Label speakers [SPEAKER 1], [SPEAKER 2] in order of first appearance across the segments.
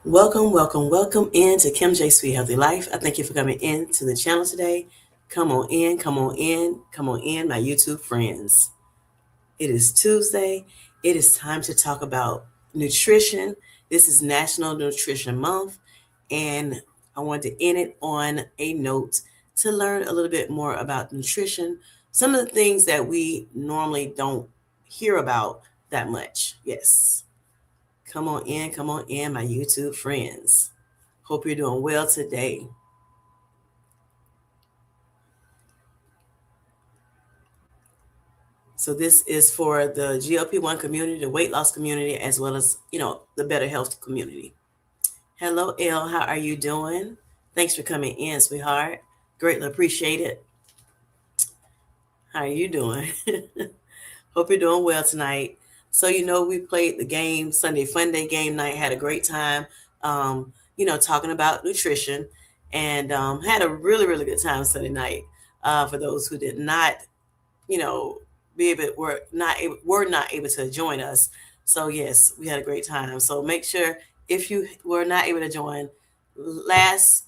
[SPEAKER 1] Welcome into Kim J Sweet Healthy Life. I thank you for coming into the channel today. Come on in, my YouTube friends. It is Tuesday. It is time to talk about nutrition. This is National Nutrition Month, and I wanted to end it on a note to learn a little bit more about nutrition. Some of the things that we normally don't hear about that much. Yes. Come on in, my YouTube friends. Hope you're doing well today. So this is for the GLP-1 community, the weight loss community, as well as, the better health community. Hello, Elle. How are you doing? Thanks for coming in, sweetheart. Greatly appreciate it. How are you doing? Hope you're doing well tonight. So, we played the game, Sunday Fun Day game night, had a great time, talking about nutrition, and had a really, really good time Sunday night. For those who did not, you know, were not able to join us. So yes, we had a great time. So make sure if you were not able to join this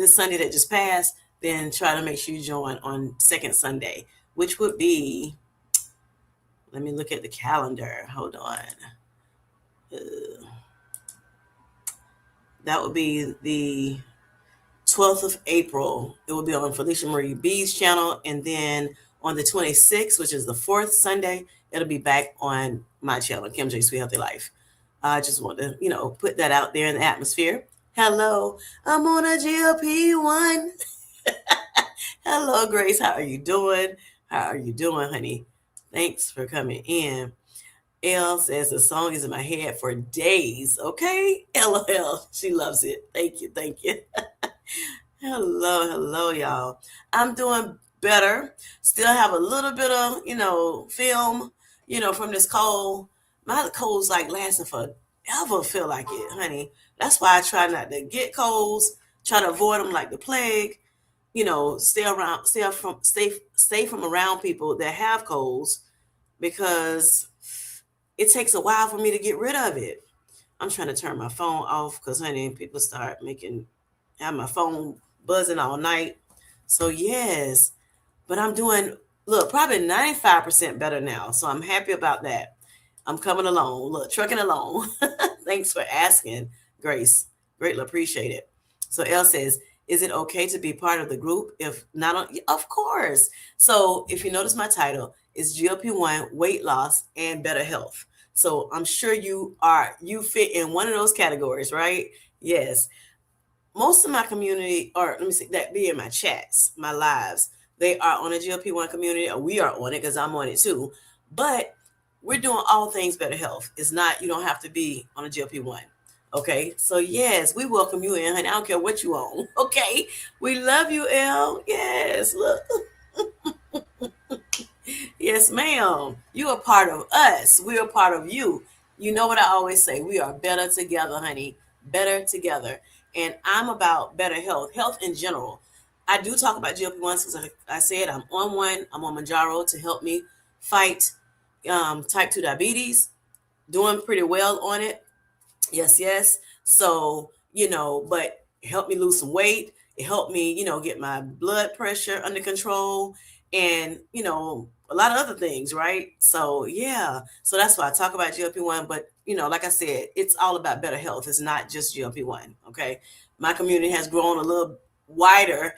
[SPEAKER 1] Sunday that just passed, then try to make sure you join on second Sunday, which would be, let me look at the calendar. Hold on. That would be the 12th of April. It will be on Felicia Marie B's channel. And then on the 26th, which is the fourth Sunday, it'll be back on my channel, Kim J Sweet Healthy Life. I just want to, put that out there in the atmosphere. Hello, I'm on a GLP-1. Hello, Grace. How are you doing? How are you doing, honey? Thanks for coming in. Elle says the song is in my head for days. Okay. LOL. She loves it. Thank you. Thank you. Hello, y'all. I'm doing better. Still have a little bit of, film, from this cold. My cold's like lasting forever, feel like it, honey. That's why I try not to get colds, try to avoid them like the plague, stay from around people that have colds because it takes a while for me to get rid of it. I'm trying to turn my phone off because, honey, people start have my phone buzzing all night. So, yes, but I'm doing, probably 95% better now. So I'm happy about that. I'm coming along, trucking along. Thanks for asking, Grace. Greatly appreciate it. So Elle says, is it okay to be part of the group? If not, of course. So if you notice my title is GLP-1, weight loss, and better health. So I'm sure you fit in one of those categories, right? Yes. Most of my community, or let me see, that be in my chats, my lives, they are on a GLP-1 community, or we are on it because I'm on it too. But we're doing all things better health. It's not, you don't have to be on a GLP-1. Okay. So yes, we welcome you in, honey. I don't care what you own. Okay. We love you, Elle. Yes. Look. Yes, ma'am. You are part of us. We are part of you. You know what I always say? We are better together, honey. Better together. And I'm about better health in general. I do talk about GLP-1s because I said I'm on one. I'm on Manjaro to help me fight type 2 diabetes. Doing pretty well on it. Yes, yes. So, but it helped me lose some weight. It helped me, get my blood pressure under control and, a lot of other things, right? So, yeah. So that's why I talk about GLP-1. But, like I said, it's all about better health. It's not just GLP-1. Okay. My community has grown a little wider,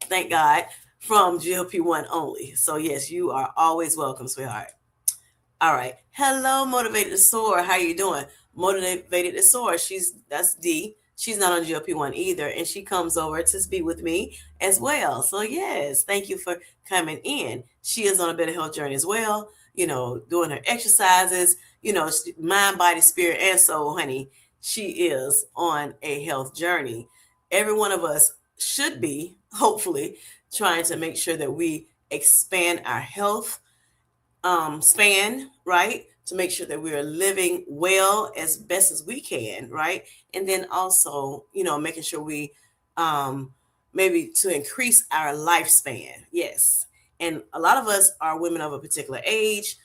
[SPEAKER 1] thank God, from GLP-1 only. So, yes, you are always welcome, sweetheart. All right. Hello, Motivated to Soar. How you doing? Motivated to Soar. That's D. She's not on GLP-1 either, and she comes over to speak with me as well. So yes, thank you for coming in. She is on a better health journey as well. Doing her exercises. Mind, body, spirit, and soul, honey. She is on a health journey. Every one of us should be, hopefully, trying to make sure that we expand our health span, right? To make sure that we are living well as best as we can, right? And then also, making sure we maybe to increase our lifespan. Yes. And a lot of us are women of a particular age.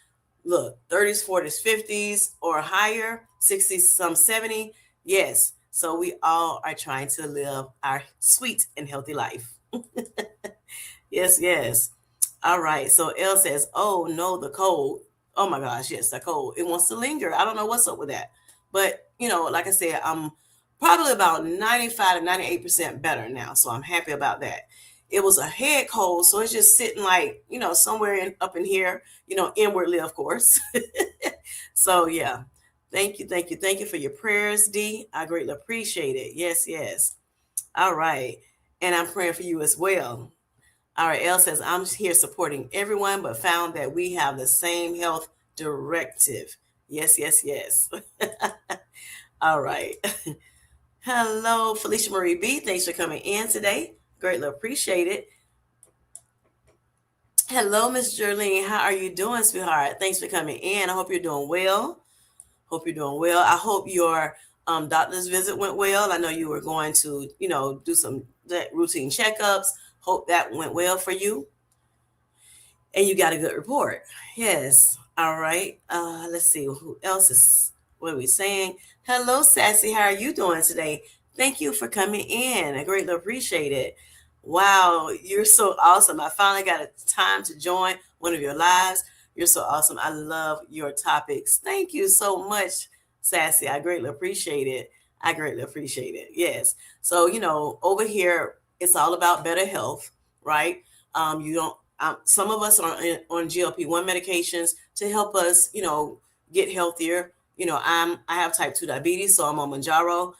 [SPEAKER 1] Look, 30s, 40s, 50s, or higher, 60s, some 70. Yes. So we all are trying to live our sweet and healthy life. Yes, yes. All right. So Elle says, "Oh no, the cold. Oh my gosh, yes, the cold. It wants to linger. I don't know what's up with that, but like I said, I'm probably about 95 to 98% better now. So I'm happy about that. It was a head cold, so it's just sitting like somewhere up in here, inwardly, of course. So yeah, thank you, thank you, thank you for your prayers, D. I greatly appreciate it. Yes, yes. All right, and I'm praying for you as well. All right, Elle says, I'm here supporting everyone, but found that we have the same health directive. Yes, yes, yes. All right. Hello, Felicia Marie B. Thanks for coming in today. Greatly appreciate it. Hello, Miss Jerlene. How are you doing, sweetheart? Thanks for coming in. I hope you're doing well. Hope you're doing well. I hope your doctor's visit went well. I know you were going to, do some routine checkups. Hope that went well for you. And you got a good report. Yes. All right. Let's see who else is. What are we saying? Hello, Sassy. How are you doing today? Thank you for coming in. I greatly appreciate it. Wow, you're so awesome. I finally got a time to join one of your lives. You're so awesome. I love your topics. Thank you so much, Sassy. I greatly appreciate it. I greatly appreciate it. Yes. So, over here, it's all about better health, right? You don't some of us are on GLP-1 medications to help us, get healthier. I have type 2 diabetes, so I'm on Manjaro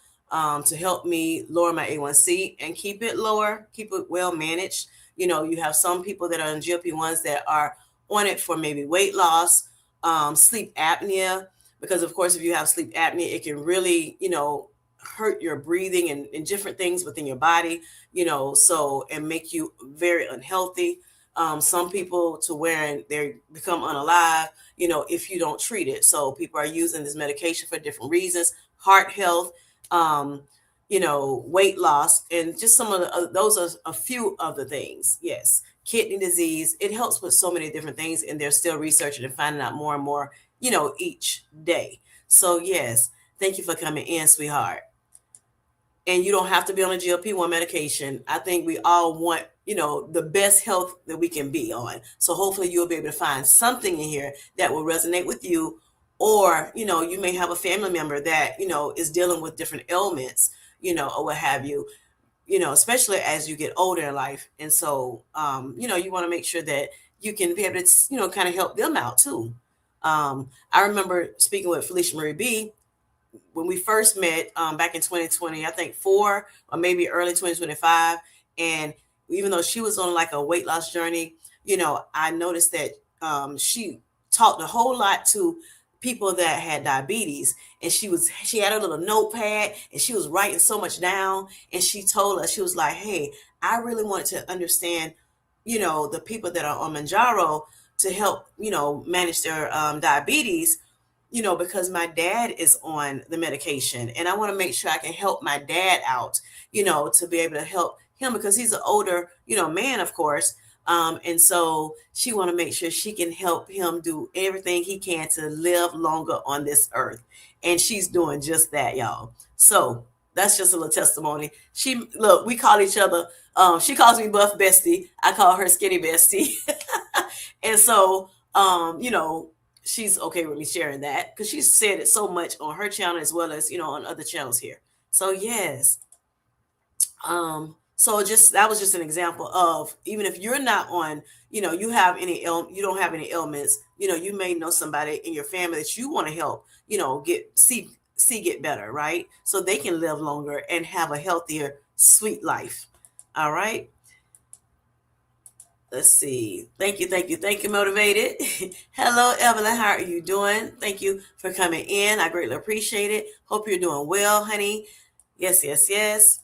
[SPEAKER 1] to help me lower my A1C and keep it lower, keep it well managed. You have some people that are on GLP-1s that are on it for maybe weight loss, sleep apnea, because of course, if you have sleep apnea, it can really, hurt your breathing and different things within your body, and make you very unhealthy. Some people to where they become unalive, if you don't treat it. So people are using this medication for different reasons: heart health, weight loss, and just some of those are a few of the things. Yes, kidney disease. It helps with so many different things, and they're still researching and finding out more and more, each day. So yes, thank you for coming in, sweetheart. And you don't have to be on a GLP-1 medication. I think we all want, the best health that we can be on. So hopefully you'll be able to find something in here that will resonate with you. Or, you may have a family member that, is dealing with different ailments, or what have you, especially as you get older in life. And so, you want to make sure that you can be able to, kind of help them out too. I remember speaking with Felicia Marie B when we first met back in 2020, I think 4 or maybe early 2025. And even though she was on like a weight loss journey, I noticed that she talked a whole lot to people that had diabetes, and she had a little notepad and she was writing so much down. And she told us, she was like, hey, I really wanted to understand, the people that are on Manjaro to help, manage their diabetes, because my dad is on the medication and I want to make sure I can help my dad out, to be able to help him because he's an older, man, of course. And so she want to make sure she can help him do everything he can to live longer on this earth. And she's doing just that, y'all. So that's just a little testimony. We call each other, she calls me Buff Bestie. I call her Skinny Bestie. And so, she's okay with me sharing that because she's said it so much on her channel as well as on other channels here. So yes. So just that was just an example of, even if you're not on, you don't have any ailments, you may know somebody in your family that you want to help, get better, right? So they can live longer and have a healthier, sweet life. All right. Let's see. Thank you, thank you, thank you, Motivated. Hello, Evelyn. How are you doing? Thank you for coming in. I greatly appreciate it. Hope you're doing well, honey. Yes, yes, yes.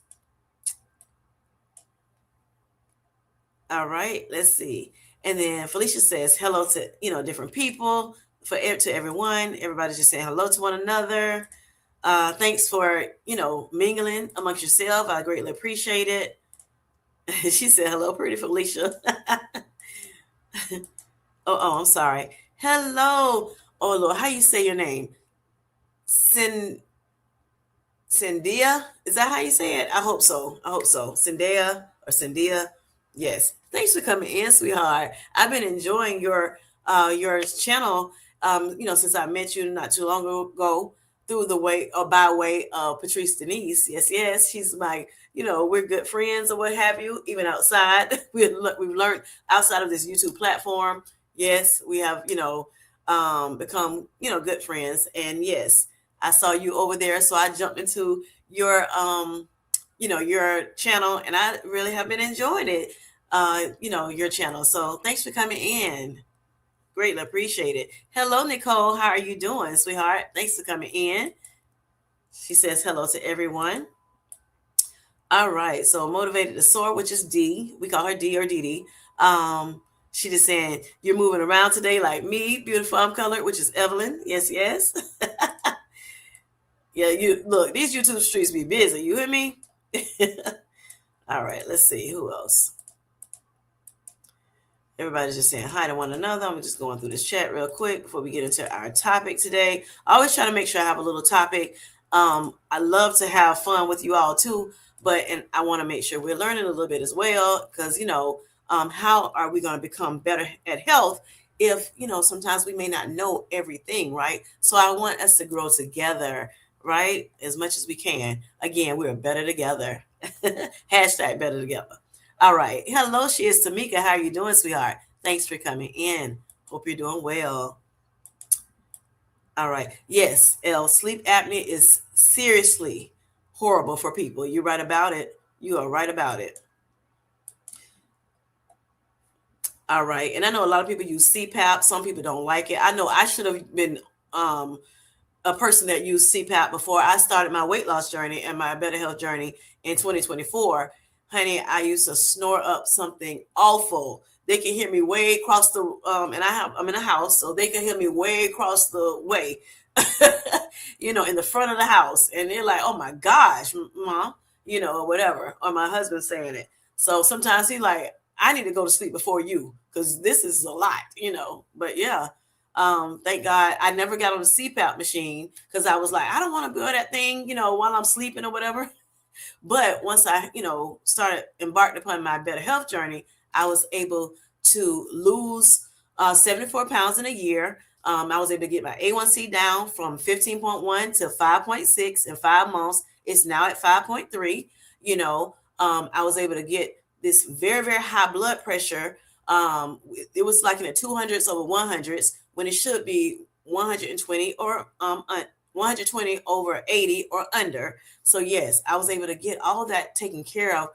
[SPEAKER 1] All right. Let's see. And then Felicia says hello to different people, to everyone. Everybody's just saying hello to one another. Thanks for mingling amongst yourself. I greatly appreciate it. She said hello, pretty Felicia. I'm sorry. Hello. Oh Lord, how you say your name? Cyndia, is that how you say it? I hope so. I hope so. Cyndia or Cyndia. Yes. Thanks for coming in, sweetheart. I've been enjoying your channel. Since I met you not too long ago through the way or by way of Patrice Denise. Yes, yes. She's my, we're good friends or what have you, even outside. We've learned outside of this YouTube platform. Yes, we have, become, good friends. And yes, I saw you over there, so I jumped into your channel, and I really have been enjoying it. Your channel. So thanks for coming in. Greatly appreciate it. Hello, Nicole. How are you doing, sweetheart? Thanks for coming in. She says hello to everyone. All right. So motivated to soar, which is D. We call her D or Dee. She just saying you're moving around today like me, beautiful. I'm colored, which is Evelyn. Yes, yes. Yeah, you look, these YouTube streets be busy. You hear me? All right, let's see who else. Everybody's just saying hi to one another. I'm just going through this chat real quick before we get into our topic today. I always try to make sure I have a little topic. I love to have fun with you all too, and I want to make sure we're learning a little bit as well, because how are we going to become better at health if sometimes we may not know everything, right? So I want us to grow together, right, as much as we can. Again, we're better together. Hashtag better together. All right. Hello, she is Tamika. How are you doing, sweetheart? Thanks for coming in. Hope you're doing well. All right. Yes, L, sleep apnea is seriously horrible for people. You're right about it. You are right about it. All right. And I know a lot of people use CPAP. Some people don't like it. I know I should have been a person that used CPAP before I started my weight loss journey and my better health journey in 2024. Honey, I used to snore up something awful. They can hear me way across the and I'm in a house, so they can hear me way across the way, in the front of the house, and they're like, "Oh my gosh, mom," or whatever, or my husband saying it. So sometimes he like, "I need to go to sleep before you because this is a lot," But yeah, thank God I never got on the CPAP machine because I was like, I don't want to do that thing, while I'm sleeping or whatever. But once I, started embarked upon my better health journey, I was able to lose 74 pounds in a year. I was able to get my A1C down from 15.1 to 5.6 in 5 months. It's now at 5.3. I was able to get this very, very high blood pressure. It was like in the 200s over 100s when it should be 120 or 120 over 80 or under. So yes, I was able to get all that taken care of,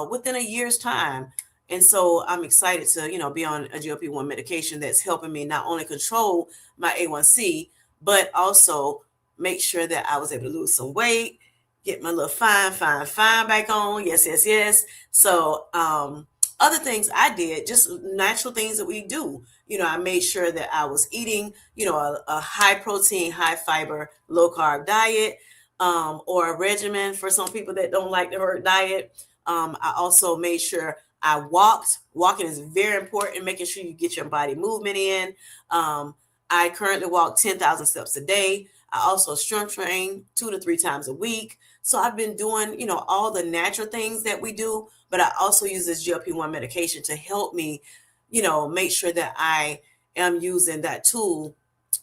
[SPEAKER 1] within a year's time. And so I'm excited to, be on a GLP-1 medication that's helping me not only control my A1C, but also make sure that I was able to lose some weight, get my little fine back on. Yes, yes, yes. So other things I did, just natural things that we do. I made sure that I was eating, a high protein, high fiber, low carb diet, or a regimen for some people that don't like the herd diet. I also made sure I walked. Walking is very important, making sure you get your body movement in. I currently walk 10,000 steps a day. I also strength train 2 to 3 times a week. So I've been doing, all the natural things that we do, but I also use this GLP-1 medication to help me, make sure that I am using that tool,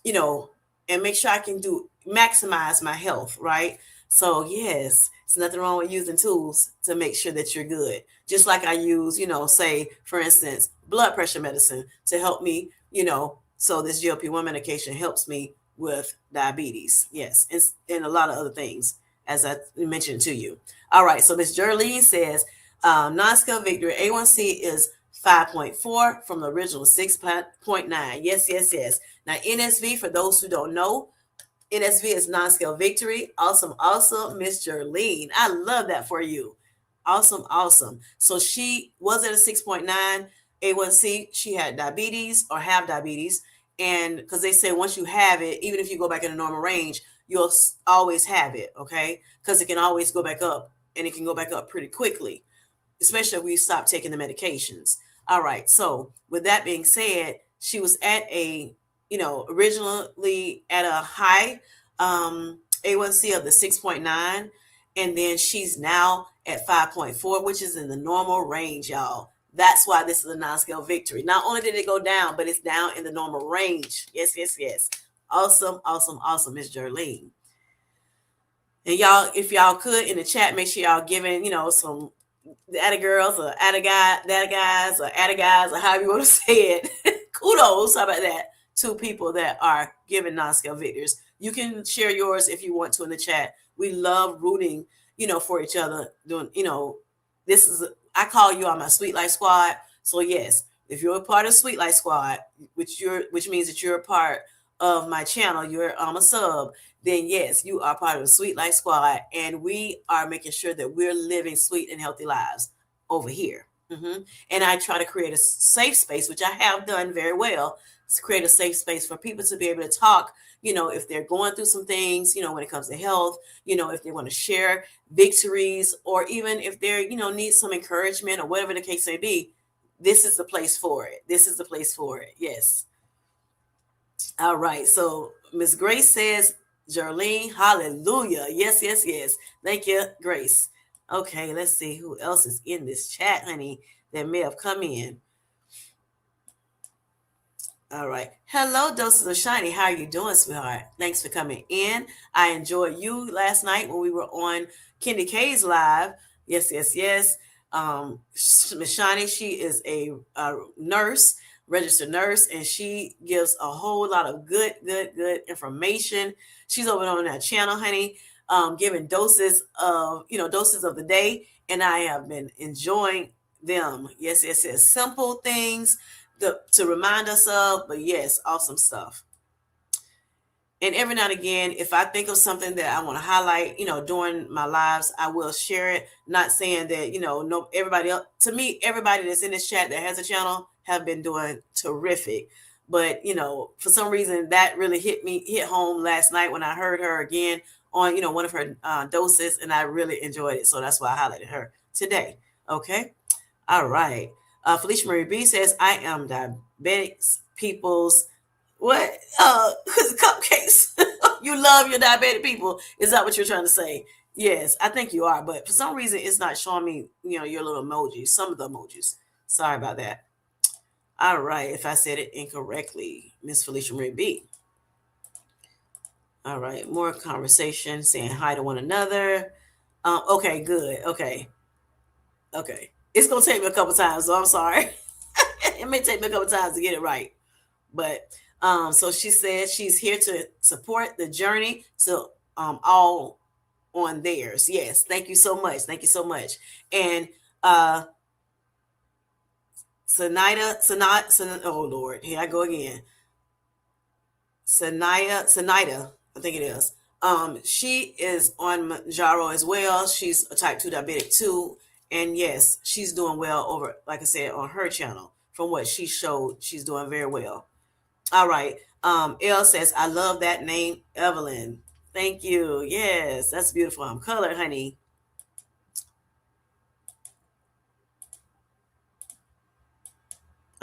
[SPEAKER 1] and make sure I can maximize my health, right? So yes, it's nothing wrong with using tools to make sure that you're good. Just like I use, say, for instance, blood pressure medicine to help me, so this GLP-1 medication helps me with diabetes. Yes, and a lot of other things, as I mentioned to you. All right, so Miss Jerlene says, non-scale victory, A1C is 5.4 from the original 6.9. Yes, yes, yes. Now, NSV, for those who don't know, NSV is non-scale victory. Awesome, awesome, Miss Jerlene. I love that for you. Awesome, awesome. So she was at a 6.9 A1C. She had diabetes or have diabetes. And because they say once you have it, even if you go back in the normal range, you'll always have it, okay? Because it can always go back up, and it can go back up pretty quickly, especially if we stop taking the medications. All right. So with that being said, she was at originally at a high A1C of the 6.9, and then she's now at 5.4, which is in the normal range, y'all. That's why this is a non-scale victory. Not only did it go down, but it's down in the normal range. Yes, yes, yes. Awesome, awesome, awesome, Miss Jerlene. And y'all, if y'all could in the chat, make sure y'all giving, some atta girls or atta guys or atta guys or however you want to say it. Kudos, how about that? To people that are giving non-scale victors. You can share yours if you want to in the chat. We love rooting, for each other. Doing, this is I call you on my Sweet Life Squad. So yes, if you're a part of Sweet Life Squad, which means that you're a part of my channel, you're a sub, then yes, you are part of the Sweet Life Squad, and we are making sure that we're living sweet and healthy lives over here. And I try to create a safe space, which I have done very well, to create a safe space for people to be able to talk, if they're going through some things, when it comes to health, if they want to share victories, or even if they're, need some encouragement or whatever the case may be. This is the place for it. This is the place for it. Yes. All right. So Miss Grace says, Jerlene, hallelujah. Yes, yes, yes. Thank you, Grace. Okay, let's see who else is in this chat, honey, that may have come in. All right. Hello, Doses of Shiny. How are you doing, sweetheart? Thanks for coming in. I enjoyed you last night when we were on Kendi K's live. Yes, yes, yes. Miss Shiny, she is a nurse, registered nurse, and she gives a whole lot of good information. She's over on that channel, honey, giving doses of the day, and I have been enjoying them. Yes, yes, yes. Simple things to remind us of, but yes, awesome stuff. And every now and again, if I think of something that I want to highlight, during my lives, I will share it. Not saying that, no, everybody else, to me, everybody that's in this chat that has a channel have been doing terrific. But, for some reason that really hit home last night when I heard her again on, one of her doses, and I really enjoyed it. So that's why I highlighted her today. Okay. All right. Felicia Marie B says, I am diabetic people's what? Cupcakes. You love your diabetic people. Is that what you're trying to say? Yes, I think you are. But for some reason, it's not showing me, your little emojis, some of the emojis. Sorry about that. All right. If I said it incorrectly, Miss Felicia Marie B. All right. More conversation, saying hi to one another. Okay, good. Okay. It's going to take me a couple times, so I'm sorry. It may take me a couple times to get it right. But so she said she's here to support the journey to all on theirs. Yes, thank you so much. Thank you so much. And Sanida, oh Lord, here I go again. Sanida, I think it is. She is on Manjaro as well. She's a type 2 diabetic too. And yes, she's doing well over, like I said, on her channel. From what she showed, she's doing very well. All right. Elle says, I love that name, Evelyn. Thank you. Yes, that's beautiful. I'm colored, honey.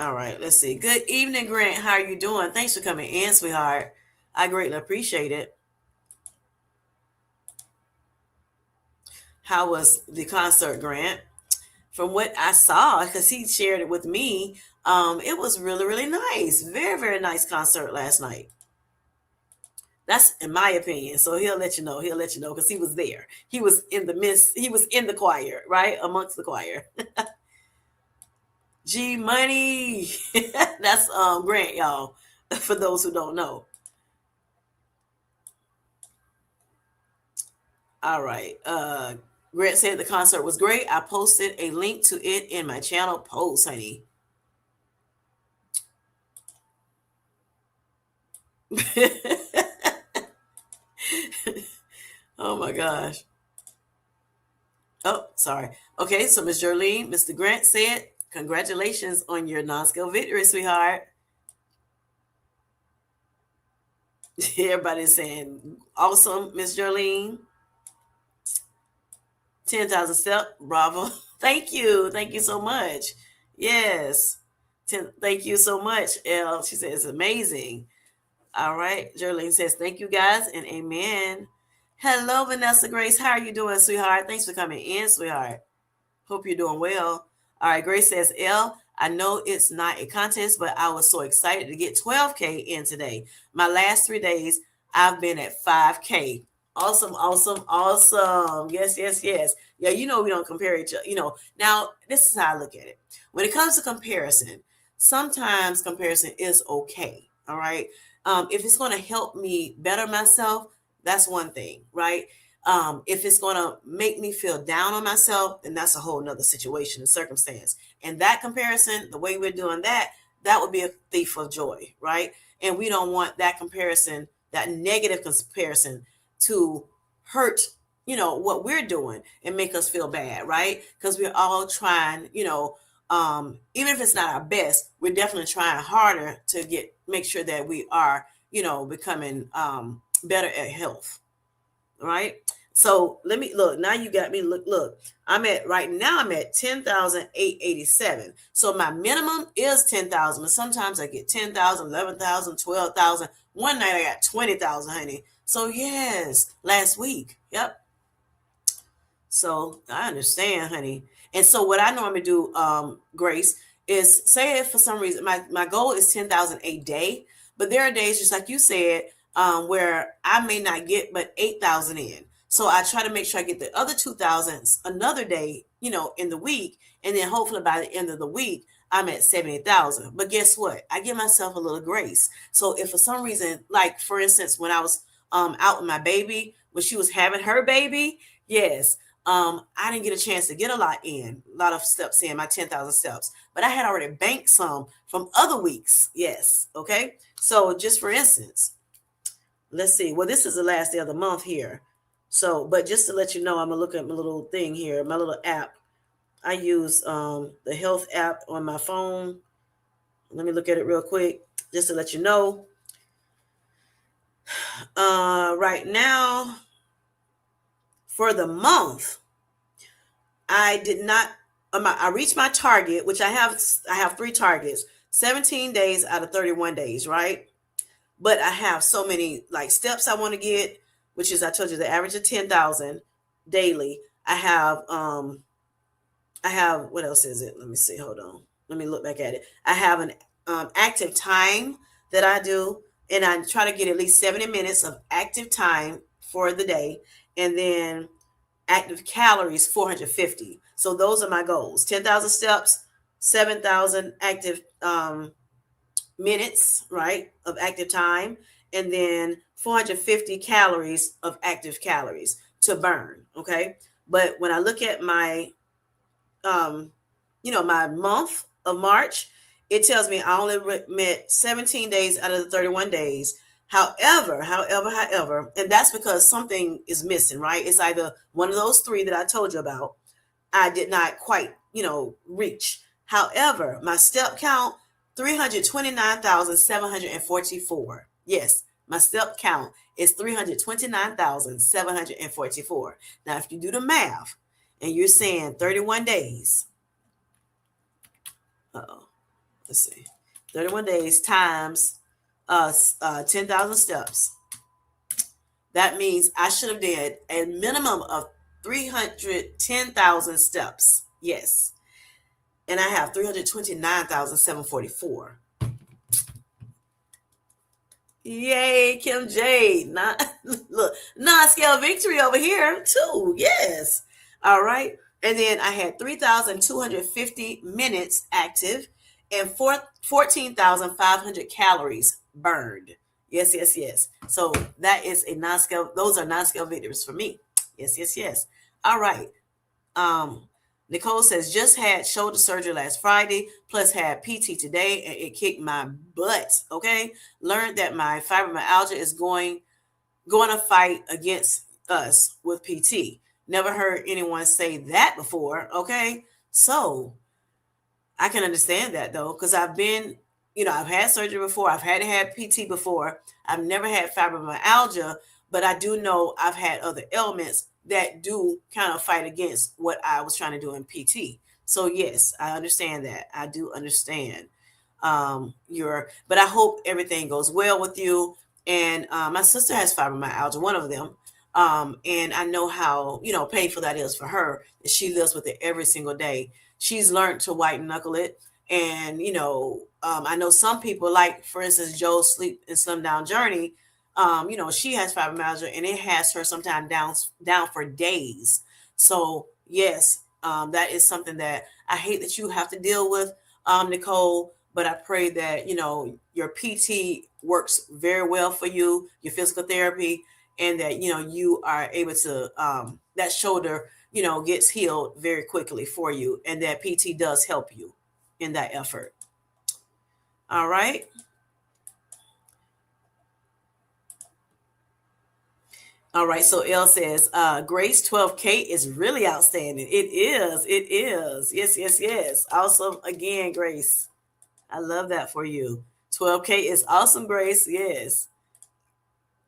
[SPEAKER 1] All right, let's see. Good evening, Grant. How are you doing? Thanks for coming in, sweetheart. I greatly appreciate it. How was the concert, Grant? From what I saw, because he shared it with me, it was really, really nice. Very, very nice concert last night. That's in my opinion. So he'll let you know. He'll let you know because he was there. He was in the midst. He was in the choir, right? Amongst the choir. G Money. That's Grant, y'all. For those who don't know. All right. Grant said the concert was great. I posted a link to it in my channel post, honey. Oh my gosh. Oh, sorry. Okay, so Ms. Jolene, Mr. Grant said, congratulations on your non-scale victory, sweetheart. Everybody's saying, awesome, Ms. Jolene. 10,000 step, bravo. Thank you. Thank you so much. Yes. Thank you so much, Elle. She says, it's amazing. All right. Jolene says, thank you guys and amen. Hello, Vanessa Grace. How are you doing, sweetheart? Thanks for coming in, sweetheart. Hope you're doing well. All right, Grace says, I know it's not a contest, but I was so excited to get 12K in today. My last 3 days, I've been at 5K. Awesome, awesome, awesome. Yes, yes, yes. Yeah, we don't compare each other. Now this is how I look at it. When it comes to comparison, sometimes comparison is okay. All right. If it's going to help me better myself, that's one thing, right? If it's going to make me feel down on myself, then that's a whole nother situation and circumstance. And that comparison, the way we're doing that, that would be a thief of joy, right? And we don't want that comparison, that negative comparison, to hurt, what we're doing and make us feel bad, right? Because we're all trying, even if it's not our best, we're definitely trying harder to make sure that we are, becoming better at health, right? So let me look. Now you got me. Look. I'm at 10,887. So my minimum is 10,000, but sometimes I get 10,000, 11,000, 12,000. One night I got 20,000, honey. So yes, last week. Yep. So I understand, honey. And so what I normally do, Grace, is say if for some reason my goal is 10,000 a day, but there are days, just like you said, where I may not get but 8,000 in. So I try to make sure I get the other 2,000 another day, in the week. And then hopefully by the end of the week, I'm at 70,000. But guess what? I give myself a little grace. So if for some reason, like for instance, when I was out with my baby, when she was having her baby, yes, I didn't get a chance to get a lot of steps in, my 10,000 steps, but I had already banked some from other weeks. Yes. Okay. So just for instance, let's see. Well, this is the last day of the month here. So, but just to let you know, I'm gonna look at my little thing here, my little app. I use the health app on my phone. Let me look at it real quick, just to let you know. Right now, for the month, I did not. I reached my target, which I have 3 targets, 17 days out of 31 days, right? But I have so many like steps I want to get, which is I told you the average of 10,000 daily. I have what else is it? Let me see. Hold on. Let me look back at it. I have an active time that I do, and I try to get at least 70 minutes of active time for the day, and then active calories 450. So those are my goals: 10,000 steps, 7,000 active minutes, right, of active time, and then 450 calories of active calories to burn. Okay, but when I look at my um, my month of March, it tells me I only met 17 days out of the 31 days. However, and that's because something is missing, right? It's either one of those 3 that I told you about. I did not quite, reach. However, my step count, 329,744. Yes, my step count is 329,744. Now, if you do the math and you're saying 31 days, let's see, 31 days times 10,000 steps. That means I should have did a minimum of 310,000 steps. Yes. And I have 329,744. Yay, Kim J. Look, non-scale victory over here too. Yes. All right. And then I had 3,250 minutes active and 14,500 calories burned. Yes, yes, yes. So that is a non-scale. Those are non-scale victories for me. Yes, yes, yes. All right. Nicole says, just had shoulder surgery last Friday, plus had PT today, and it kicked my butt. Okay. Learned that my fibromyalgia is going to fight against us with PT. Never heard anyone say that before. Okay. So I can understand that though, because I've had surgery before. I've had to have PT before. I've never had fibromyalgia, but I do know I've had other ailments that do kind of fight against what I was trying to do in PT. So yes, I understand that. I do understand but I hope everything goes well with you. And my sister has fibromyalgia, one of them. And I know how, painful that is for her. She lives with it every single day. She's learned to white knuckle it. And, I know some people, like, for instance, Joe's Sleep and Slim Down Journey, she has fibromyalgia and it has her sometimes down for days. So, yes, that is something that I hate that you have to deal with, Nicole, but I pray that, your PT works very well for you, your physical therapy, and that you are able to that shoulder gets healed very quickly for you, and that PT does help you in that effort. All right. All right, so L says Grace 12K is really outstanding. It is, yes. Awesome again, Grace. I love that for you. 12K is awesome, Grace. Yes.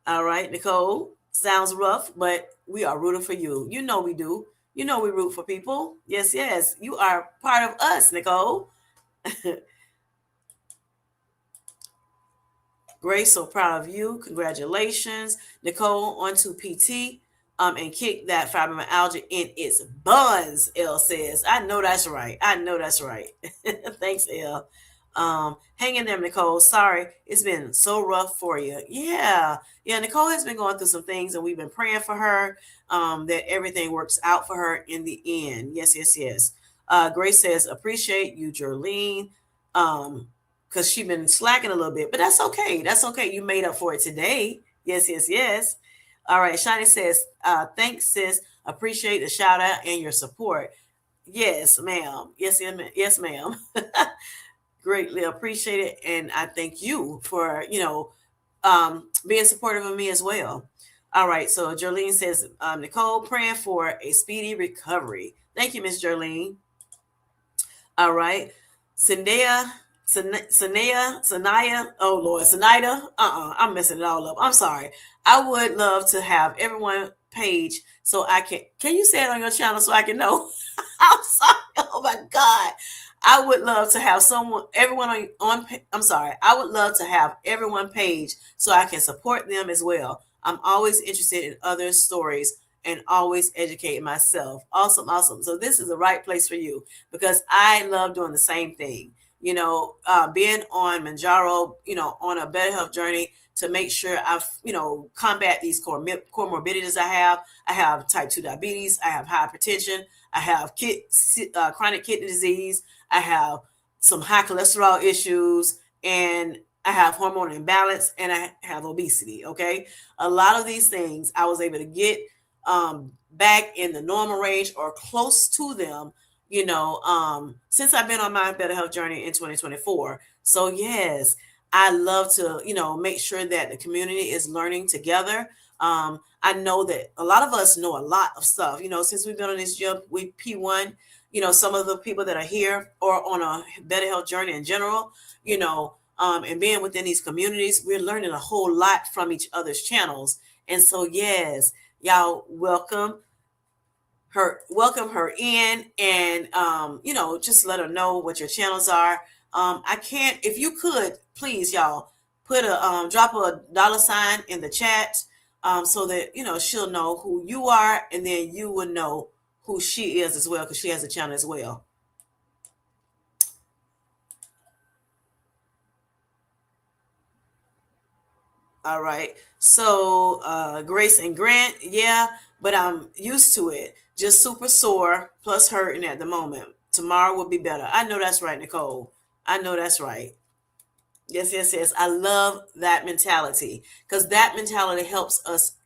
[SPEAKER 1] All right, Nicole. Sounds rough, but we are rooting for you. You know we do. You know we root for people. Yes. You are part of us, Nicole. Grace, so proud of you. Congratulations. Nicole, on to PT and kick that fibromyalgia in its buns, L says. I know that's right. Thanks, L. Hang in there, Nicole. Sorry, it's been so rough for you. Yeah. Nicole has been going through some things, and we've been praying for her that everything works out for her in the end. Yes. Grace says, appreciate you, Jolene. Because she's been slacking a little bit, but that's okay. That's okay. You made up for it today. Yes. All right. Shani says, thanks, sis. Appreciate the shout out and your support. Yes, ma'am. Yes, ma'am. Greatly appreciate it. And I thank you for, being supportive of me as well. All right. So Jolene says, Nicole, praying for a speedy recovery. Thank you, Miss Jolene. All right. Sanaya, oh Lord, Sanida, I'm messing it all up. I'm sorry. I would love to have everyone page so I can you say it on your channel so I can know? I'm sorry. Oh my God. I would love to have everyone I'm sorry. I would love to have everyone page so I can support them as well. I'm always interested in other stories and always educating myself. Awesome. So this is the right place for you because I love doing the same thing. Being on Manjaro, on a better health journey to make sure I've, combat these comorbidities I have. I have type 2 diabetes. I have hypertension. I have chronic kidney disease. I have some high cholesterol issues, and I have hormone imbalance, and I have obesity. Okay. A lot of these things I was able to get back in the normal range or close to them, since I've been on my better health journey in 2024. So yes, I love to, make sure that the community is learning together. I know that a lot of us know a lot of stuff, since we've been on this P1, some of the people that are here or on a better health journey in general, and being within these communities, we're learning a whole lot from each other's channels. And so, yes, y'all welcome her in, and just let her know what your channels are. I can't, if you could please, y'all, put a drop a $sign in the chat, so that she'll know who you are, and then you will know who she is as well, because she has a channel as well. All right. So Grace and Grant, yeah, but I'm used to it. Just super sore plus hurting at the moment. Tomorrow will be better. I know that's right, Nicole. I know that's right. Yes. I love that mentality, because that mentality helps us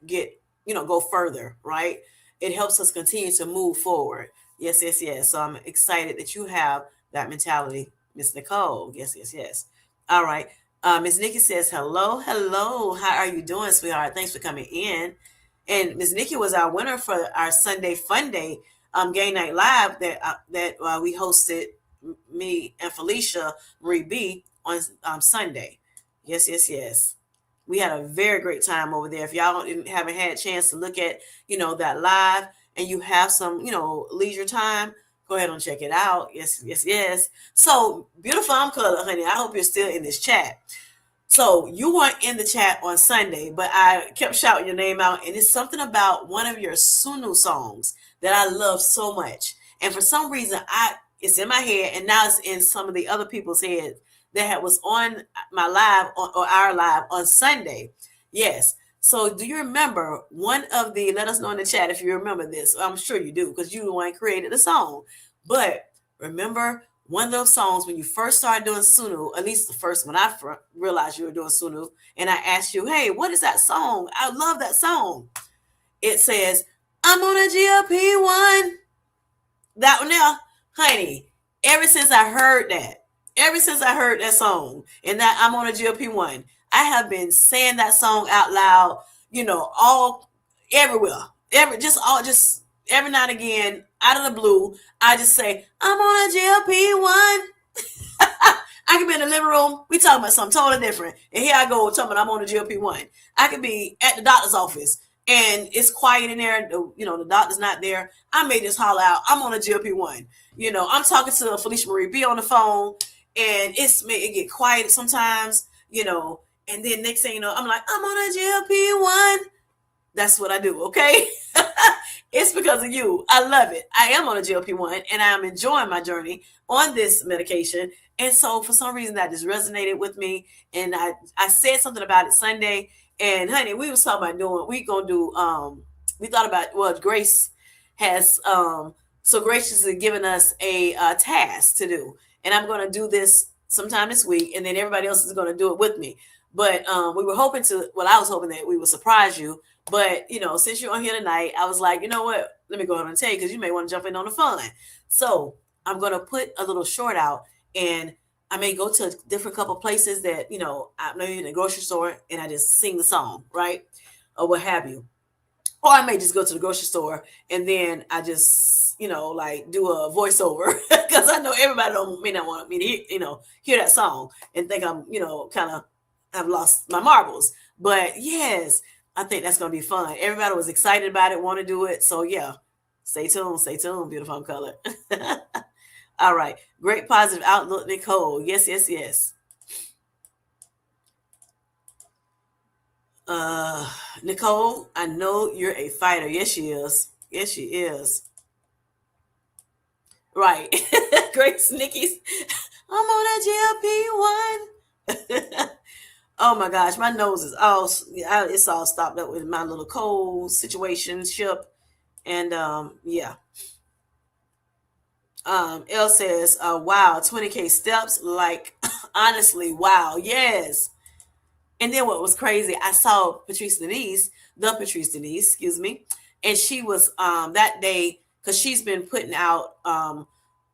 [SPEAKER 1] go further, right? It helps us continue to move forward. Yes. So I'm excited that you have that mentality, Miss Nicole. Yes. All right. Miss Nikki says, hello. How are you doing, sweetheart? Thanks for coming in. And Miss Nikki was our winner for our Sunday Fun Day Game Night Live that we hosted, me and Felicia Marie B, on Sunday. Yes. We had a very great time over there. If y'all haven't had a chance to look at, that live, and you have some, leisure time, go ahead and check it out. Yes. So beautiful, I'm color, honey. I hope you're still in this chat. So you weren't in the chat on Sunday, but I kept shouting your name out, and it's something about one of your Sunu songs that I love so much. And for some reason, I it's in my head, and now it's in some of the other people's heads that was on my live or our live on Sunday. Yes. So do you remember one of the? Let us know in the chat if you remember this. I'm sure you do because you the one created the song. But remember one of those songs when you first started doing Sunu, at least the first when I realized you were doing Sunu, and I asked you, hey, what is that song? I love that song. It says, I'm on a GLP-1. That one there, honey, ever since I heard that song and that I'm on a GLP-1, I have been saying that song out loud, all everywhere. Just every now and again, out of the blue, I just say, I'm on a GLP-1. I could be in the living room. We talking about something totally different. And here I go talking about I'm on the GLP-1. I could be at the doctor's office and it's quiet in there. The doctor's not there. I may just holler out, I'm on a GLP-1. I'm talking to Felicia Marie B on the phone and it get quiet sometimes, and then next thing you know, I'm like, I'm on a GLP-1. That's what I do, okay? It's because of you. I love it. I am on a GLP-1 and I'm enjoying my journey on this medication. And so for some reason that just resonated with me. And I said something about it Sunday. And honey, we was talking about we thought about, well, Grace has so graciously given us a task to do. And I'm going to do this sometime this week. And then everybody else is going to do it with me. But we were hoping I was hoping that we would surprise you. But, since you're on here tonight, I was like, you know what? Let me go ahead and tell you because you may want to jump in on the fun. So I'm going to put a little short out and I may go to a different couple places that, I'm maybe in the grocery store and I just sing the song, right? Or what have you. Or I may just go to the grocery store and then I just, like do a voiceover because I know everybody may not want me to hear that song and think I'm, kind of I've lost my marbles. But yes, I think that's going to be fun. Everybody was excited about it, want to do it. So yeah, stay tuned, beautiful color. All right. Great positive outlook, Nicole. Yes. Nicole, I know you're a fighter. Yes, she is. Right. Great Snickies. I'm on a GLP-1. Oh my gosh, my nose is it's all stopped up with my little cold situation ship. And yeah. Elle says, wow, 20K steps. Like, honestly, wow. Yes. And then what was crazy, I saw Patrice Denise, excuse me. And she was that day, because she's been putting out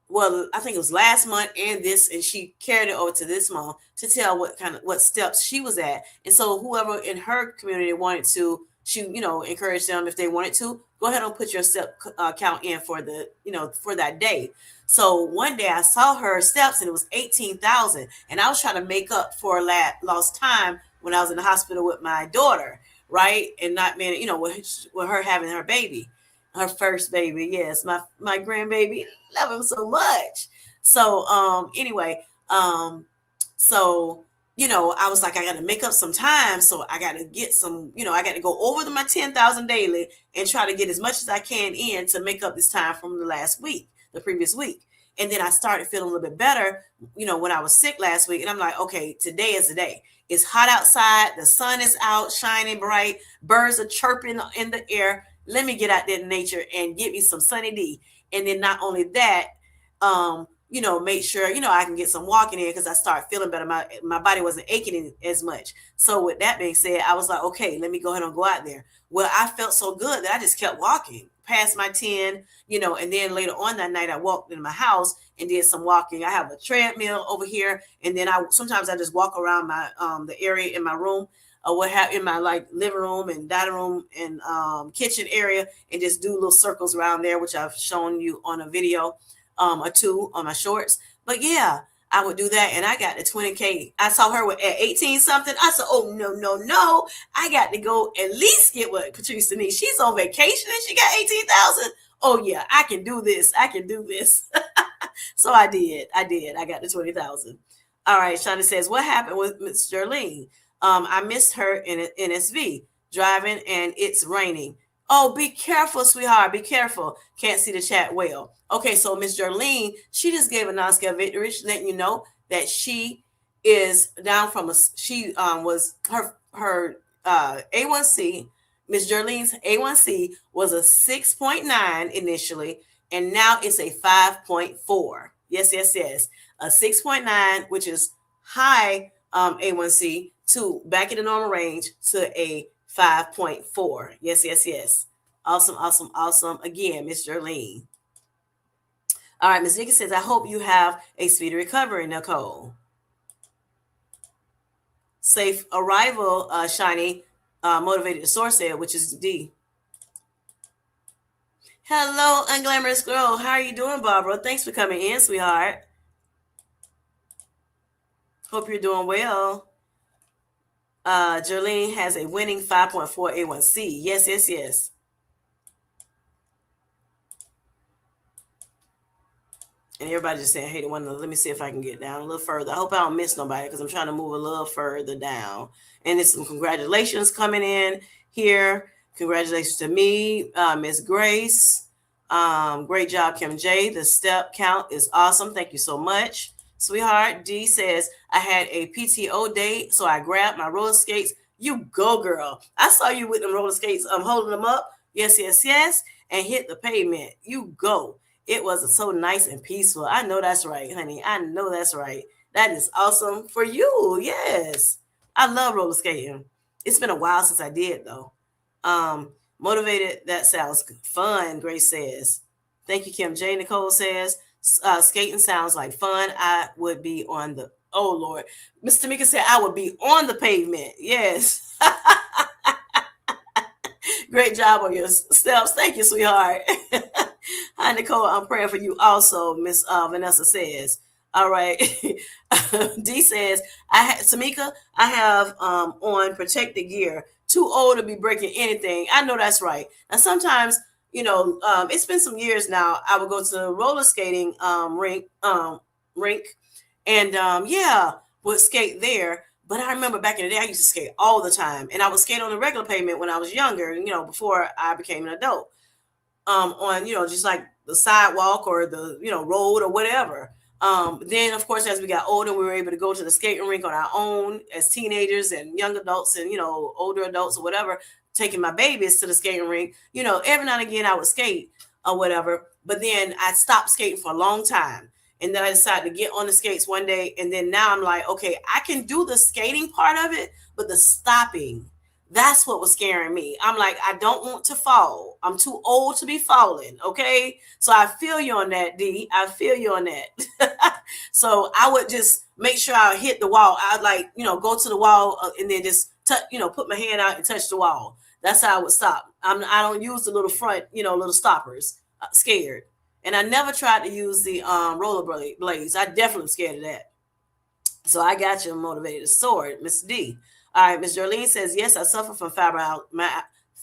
[SPEAKER 1] well, I think it was last month and she carried it over to this month to tell what steps she was at. And so whoever in her community wanted to, she, encouraged them if they wanted to, go ahead and put your step count in for for that day. So one day I saw her steps and it was 18,000. And I was trying to make up for lost time when I was in the hospital with my daughter, right? And not being, with her having her baby. Her first baby, yes, my grandbaby, love him so much. So anyway, so I was like, I got to make up some time, so I got to get some, I got to go over my 10,000 daily and try to get as much as I can in to make up this time from the previous week. And then I started feeling a little bit better, when I was sick last week, and I'm like, okay, today is the day. It's hot outside, the sun is out, shining bright, birds are chirping in the air. Let me get out there in nature and get me some sunny D. And then not only that, make sure, I can get some walking in because I start feeling better. My body wasn't aching as much. So with that being said, I was like, okay, let me go ahead and go out there. Well, I felt so good that I just kept walking past my 10, and then later on that night I walked in my house and did some walking. I have a treadmill over here. And then sometimes I just walk around my, the area in my room or what have in my like living room and dining room and kitchen area and just do little circles around there, which I've shown you on a video or two on my shorts. But yeah, I would do that. And I got the 20K. I saw her at 18 something. I said, oh, no. I got to go at least get what Patrice Denise. She's on vacation and she got 18,000. Oh yeah, I can do this. So I did. I got the 20,000. All right, Shonda says, what happened with Miss Jerlene? I missed her in NSV driving and it's raining. Oh, be careful, sweetheart. Be careful. Can't see the chat well. Okay, so Miss Jerlene, she just gave a non-scale victory, letting you know that she is down from a she was her A1C. Miss Jerlene's A1C was a 6.9 initially, and now it's a 5.4. Yes, yes, yes. A 6.9, which is high A1C, to back in the normal range to a 5.4. Yes, yes, yes. Awesome, awesome, awesome. Again, Miss Jerlene. All right, Miss Nikki says, I hope you have a speedy recovery, Nicole. Safe arrival, Shiny, motivated to source said, which is D. Hello, unglamorous girl. How are you doing, Barbara? Thanks for coming in, sweetheart. Hope you're doing well. Jerlene has a winning 5.4 A1C. Yes, yes, yes. And everybody just saying, hey, the one, let me see if I can get down a little further. I hope I don't miss nobody because I'm trying to move a little further down. And there's some congratulations coming in here. Congratulations to me, Miss Grace. Great job, Kim J. The step count is awesome. Thank you so much, sweetheart. D says, I had a PTO day, so I grabbed my roller skates. You go, girl. I saw you with them roller skates. I'm holding them up. Yes, yes, yes. And hit the pavement. You go. It was so nice and peaceful. I know that's right, honey. I know that's right. That is awesome for you. Yes. I love roller skating. It's been a while since I did, though. Motivated, that sounds fun, Grace says. Thank you, Kim J. Nicole says, skating sounds like fun. I would be on the, oh, Lord. Mr. Mika said, I would be on the pavement. Yes. Great job on your steps. Thank you, sweetheart. Hi, Nicole. I'm praying for you also, Miss Vanessa says. All right. D says, Tamika, I have on protective gear. Too old to be breaking anything. I know that's right. And sometimes, it's been some years now. I would go to the roller skating rink and yeah, would skate there. But I remember back in the day, I used to skate all the time. And I would skate on the regular pavement when I was younger, before I became an adult. On, just like the sidewalk or the, road or whatever. Then, of course, as we got older, we were able to go to the skating rink on our own as teenagers and young adults and, older adults or whatever, taking my babies to the skating rink. Every now and again I would skate or whatever. But then I stopped skating for a long time. And then I decided to get on the skates one day. And then now I'm like, okay, I can do the skating part of it, but the stopping, that's what was scaring me. I'm like, I don't want to fall. I'm too old to be falling. Okay. So I feel you on that, D. I feel you on that. So I would just make sure I hit the wall. I'd go to the wall and then just put my hand out and touch the wall. That's how I would stop. I don't use the little front, little stoppers. Scared. And I never tried to use the roller blades. I definitely am scared of that. So I got you motivated. Sword, Miss D. All right, Ms. Jolene says, yes, I suffer from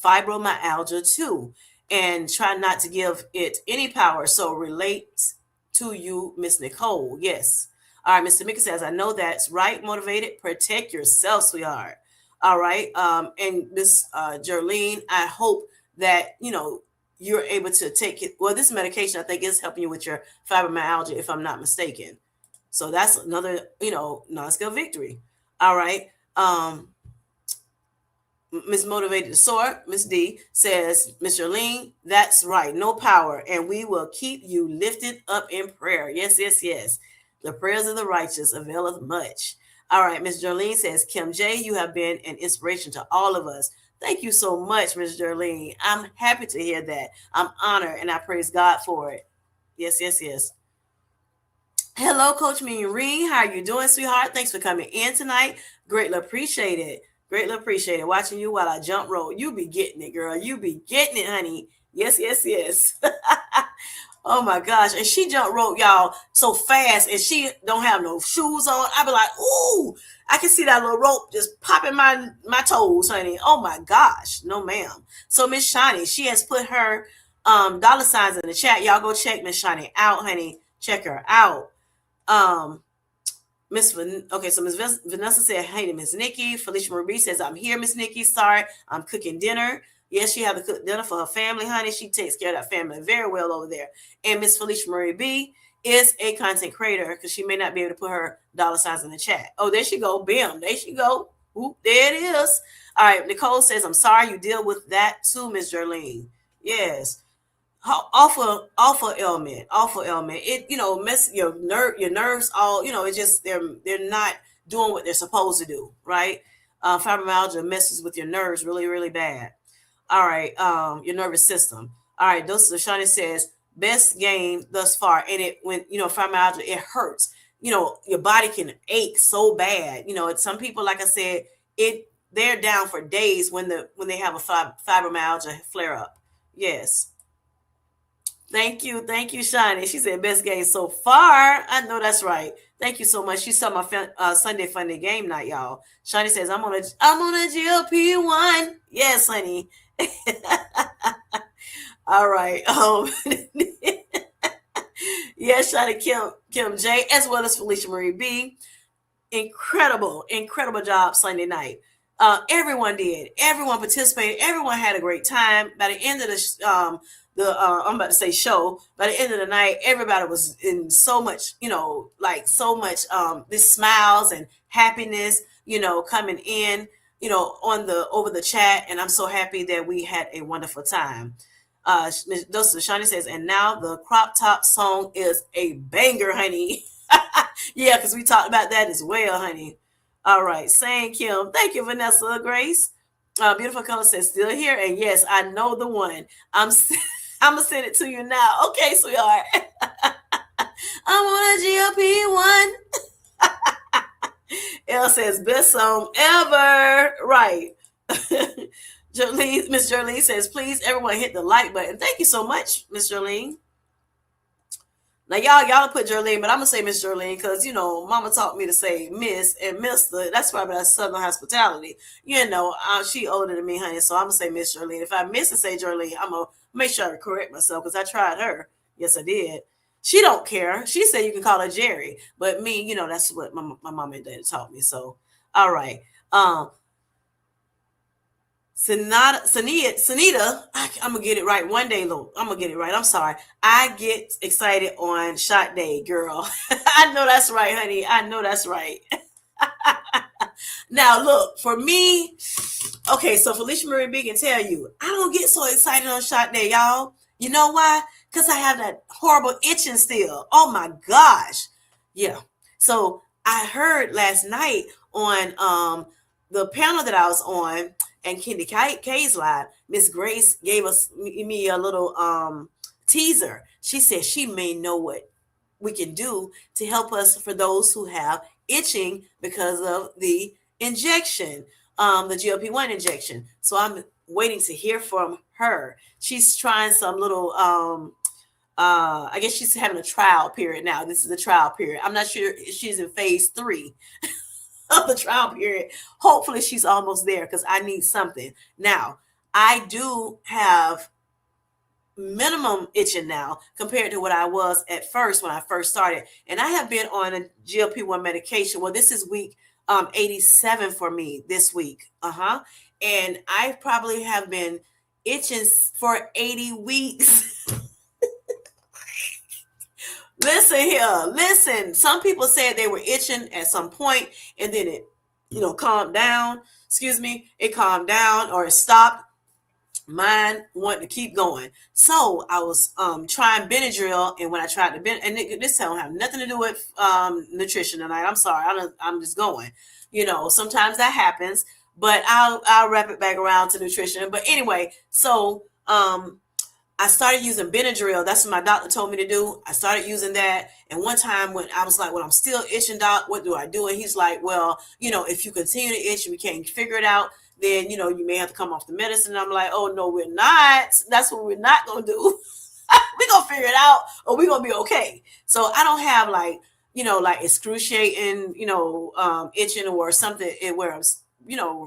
[SPEAKER 1] fibromyalgia too, and try not to give it any power. So relate to you, Miss Nicole. Yes. All right, Mr. Mika says, I know that's right. Motivated. Protect yourself, sweetheart. All right. And Miss Jolene, I hope that, you're able to take it. Well, this medication, I think, is helping you with your fibromyalgia, if I'm not mistaken. So that's another, non-scale victory. All right. Miss Motivated to Soar, Miss D says, Miss Jolene, that's right. No power. And we will keep you lifted up in prayer. Yes, yes, yes. The prayers of the righteous availeth much. All right. Miss Jolene says, Kim J, you have been an inspiration to all of us. Thank you so much, Miss Jolene. I'm happy to hear that. I'm honored and I praise God for it. Yes, yes, yes. Hello, Coach Marie. How are you doing, sweetheart? Thanks for coming in tonight. Greatly appreciate it. Greatly appreciate it. Watching you while I jump rope. You be getting it, girl. You be getting it, honey. Yes, yes, yes. Oh my gosh. And she jump rope, y'all, so fast, and she don't have no shoes on. I be like, ooh, I can see that little rope just popping my toes, honey. Oh my gosh. No, ma'am. So Miss Shani, she has put her dollar signs in the chat. Y'all go check Miss Shani out, honey. Check her out. So Miss Vanessa said, "Hey, Miss Nikki." Felicia Marie says, "I'm here, Miss Nikki. Sorry, I'm cooking dinner." Yes, she had to cook dinner for her family, honey. She takes care of that family very well over there. And Miss Felicia Marie B is a content creator because she may not be able to put her dollar signs in the chat. Oh, there she go. Bam. There she go. Oop, there it is. All right. Nicole says, "I'm sorry you deal with that too, Miss Jerlene." Yes. Awful ailment. It, mess your nerves all, it just, they're not doing what they're supposed to do, right? Fibromyalgia messes with your nerves really, really bad. All right, your nervous system. All right, those Shawnee says best game thus far. And it, when fibromyalgia, it hurts. Your body can ache so bad. Some people, like I said, they're down for days when they have a fibromyalgia flare up. Yes. Thank you, Shani. She said best game so far. I know that's right. Thank you so much. She saw my Sunday Funday game night, y'all. Shani says I'm on a GLP-1. Yes, honey. All right. Yes, Shani, Kim J, as well as Felicia Marie B. Incredible job Sunday night. Everyone did. Everyone participated. Everyone had a great time. By the end of I'm about to say show. By the end of the night, everybody was in so much, like so much this smiles and happiness, coming in, on the over the chat, and I'm so happy that we had a wonderful time. Shawnee says, and now the crop top song is a banger, honey. Yeah, because we talked about that as well, honey. All right, saying Kim. Thank you, Vanessa Grace. Beautiful Color says, still here. And yes, I know the one. I'm I'm gonna send it to you now. Okay, sweetheart. I'm on a GLP-1. Elle says, best song ever. Right. Miss Jolene says, please, everyone hit the like button. Thank you so much, Miss Jolene. Now, y'all put Jolene, but I'm gonna say Miss Jolene because Mama taught me to say Miss and Mister. That's probably that Southern hospitality. She older than me, honey, so I'm gonna say Miss Jolene. If I miss to say Jolene, I'm gonna make sure I correct myself because I tried her. Yes, I did. She don't care. She said you can call her Jerry, but me, that's what my mom and dad taught me. So, all right. Sanita, I'm gonna get it right one day, Lou. I'm gonna get it right. I'm sorry. I get excited on shot day, girl. I know that's right, honey. I know that's right. Now, look, for me, okay, so Felicia Marie B can tell you, I don't get so excited on shot day, y'all. You know why? Because I have that horrible itching still. Oh my gosh. Yeah. So I heard last night on the panel that I was on, and Kendi K's live, Miss Grace gave me a little teaser. She said she may know what we can do to help us for those who have itching because of the injection, the GLP-1 injection. So I'm waiting to hear from her. She's trying some little I guess she's having a trial period now. This is the trial period. I'm not sure if she's in phase 3 of the trial period. Hopefully she's almost there because I need something. Now, I do have minimum itching now compared to what I was at first when I first started. And I have been on a GLP-1 medication. Well, this is week 87 for me this week. And I probably have been itching for 80 weeks. Listen here. Listen. Some people said they were itching at some point and then it, calmed down. Excuse me. It calmed down or it stopped. Mine wanted to keep going. So I was trying Benadryl, and when I tried to this don't have nothing to do with nutrition tonight. I'm sorry. I'm just going. Sometimes that happens, but I'll wrap it back around to nutrition. But anyway, so I started using Benadryl. That's what my doctor told me to do. I started using that. And one time when I was like, well, I'm still itching, doc, what do I do? And he's like, well, if you continue to itch and we can't figure it out, then, you may have to come off the medicine. And I'm like, oh, no, we're not. That's what we're not going to do. We're going to figure it out or we're going to be okay. So I don't have like excruciating, itching or something where I'm,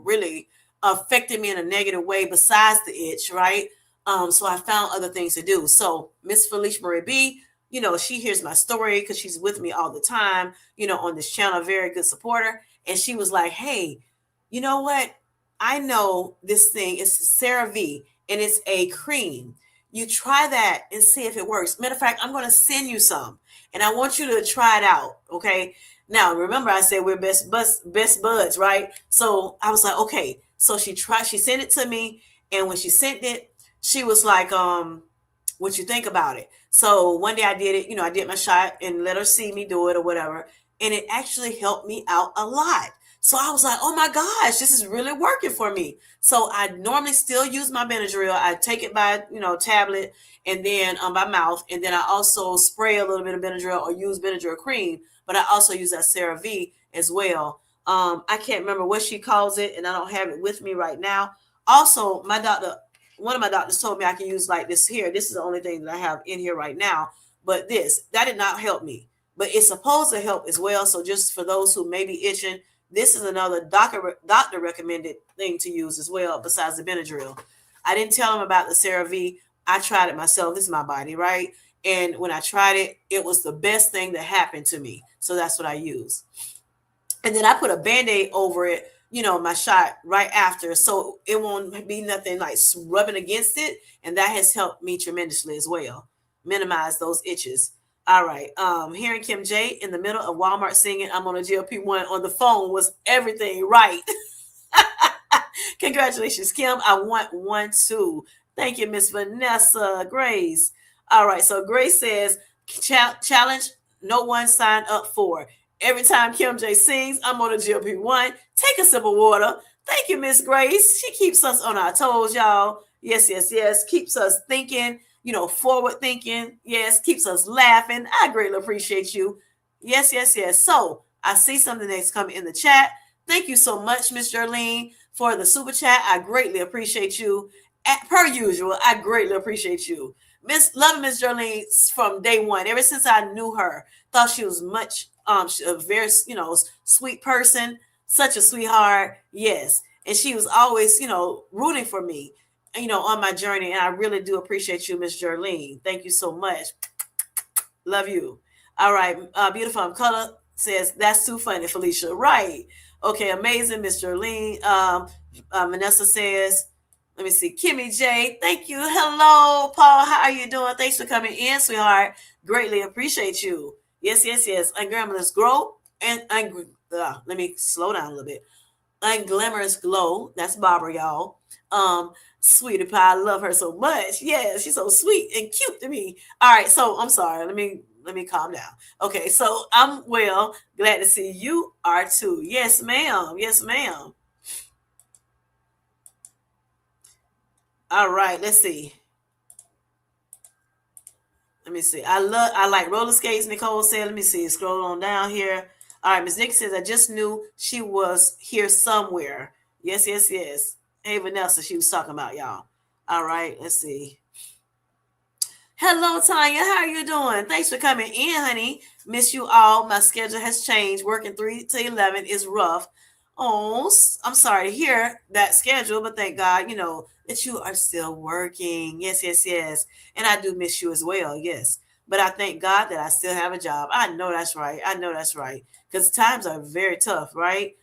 [SPEAKER 1] really affecting me in a negative way besides the itch, right? So I found other things to do. So Miss Felicia Marie B, she hears my story because she's with me all the time, on this channel, very good supporter. And she was like, hey, you know what? I know this thing is CeraVe and it's a cream. You try that and see if it works. Matter of fact, I'm going to send you some and I want you to try it out. Okay. Now, remember, I said we're best buds, right? So I was like, okay. So she sent it to me. And when she sent it, she was like, what you think about it? So one day I did it, I did my shot and let her see me do it or whatever. And it actually helped me out a lot. So I was like, oh my gosh, this is really working for me. So I normally still use my Benadryl. I take it by, tablet and then by mouth. And then I also spray a little bit of Benadryl or use Benadryl cream. But I also use that CeraVe as well. I can't remember what she calls it, and I don't have it with me right now. Also, one of my doctors told me I can use like this here. This is the only thing that I have in here right now. But that did not help me. But it's supposed to help as well. So just for those who may be itching, this is another doctor recommended thing to use as well, besides the Benadryl. I didn't tell him about the CeraVe. I tried it myself. This is my body, right? And when I tried it, it was the best thing that happened to me. So that's what I use. And then I put a Band-Aid over it, my shot right after. So it won't be nothing like rubbing against it. And that has helped me tremendously as well. Minimize those itches. All right. Hearing Kim J in the middle of Walmart singing I'm on a GLP-1 on the phone was everything right. Congratulations, Kim. I want one too. Thank you, Miss Vanessa Grace. All right. So Grace says, challenge no one signed up for. Every time Kim J sings, I'm on a GLP-1. Take a sip of water. Thank you, Miss Grace. She keeps us on our toes, y'all. Yes, yes, yes. Keeps us thinking, forward thinking. Yes, keeps us laughing. I greatly appreciate you. Yes, yes, yes. So I see something that's coming in the chat. Thank you so much, Miss Jerlene, for the super chat. I greatly appreciate you. Per usual, I greatly appreciate you. Loving Miss Jerlene from day one, ever since I knew her, thought she was a very, sweet person, such a sweetheart. Yes. And she was always, rooting for me, on my journey. And I really do appreciate you, Miss Jerlene. Thank you so much. Love you. All right. Beautiful Color says, that's too funny, Felicia. Right. Okay. Amazing, Miss Jerlene. Vanessa says, let me see. Kimmy J, thank you. Hello, Paul. How are you doing? Thanks for coming in, sweetheart. Greatly appreciate you. Yes, yes, yes. Unglamorous Grow. And let me slow down a little bit. Unglamorous Glow. That's Barbara, y'all. Sweetie Pie, I love her so much. Yeah, she's so sweet and cute to me. All right, so I'm sorry. Let me calm down. Okay, so I'm well. Glad to see you are too. Yes, ma'am. Yes, ma'am. All right, let's see. Let me see. I like roller skates, Nicole said. Let me see. Scroll on down here. All right, Miss Nick says, I just knew she was here somewhere. Yes, yes, yes. Hey, Vanessa, she was talking about y'all. All right, let's see. Hello, Tanya. How are you doing? Thanks for coming in, honey. Miss you all. My schedule has changed. Working 3 to 11 is rough. Oh, I'm sorry to hear that schedule, but thank God, that you are still working. Yes, yes, yes. And I do miss you as well. Yes. But I thank God that I still have a job. I know that's right. I know that's right. Because times are very tough, right?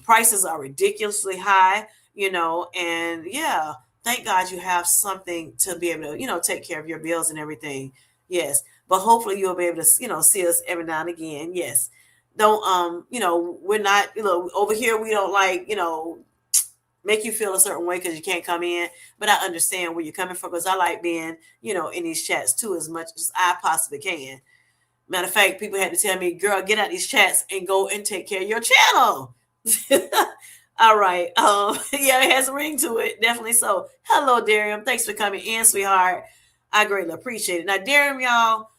[SPEAKER 1] Prices are ridiculously high, and yeah, thank God you have something to be able to, take care of your bills and everything. Yes. But hopefully you'll be able to, see us every now and again. Yes. Don't we're not, over here we don't like, make you feel a certain way because you can't come in. But I understand where you're coming from because I like being, in these chats too as much as I possibly can. Matter of fact, people had to tell me, girl, get out these chats and go and take care of your channel. All right. Yeah, it has a ring to it. Definitely so. Hello, Darium. Thanks for coming in, sweetheart. I greatly appreciate it. Now, Darium, y'all,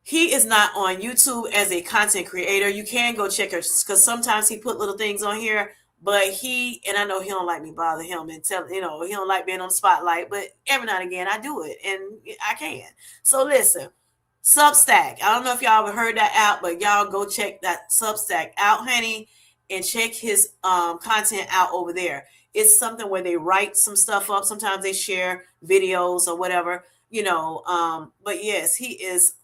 [SPEAKER 1] he is not on YouTube as a content creator. You can go check her because sometimes he put little things on here, but and I know he don't like me bother him and tell, he don't like being on the spotlight, but every now and again I do it and I can. So listen, Substack. I don't know if y'all ever heard that out, but y'all go check that Substack out, honey, and check his content out over there. it's something where they write some stuff up. Sometimes they share videos or whatever, but yes, he is,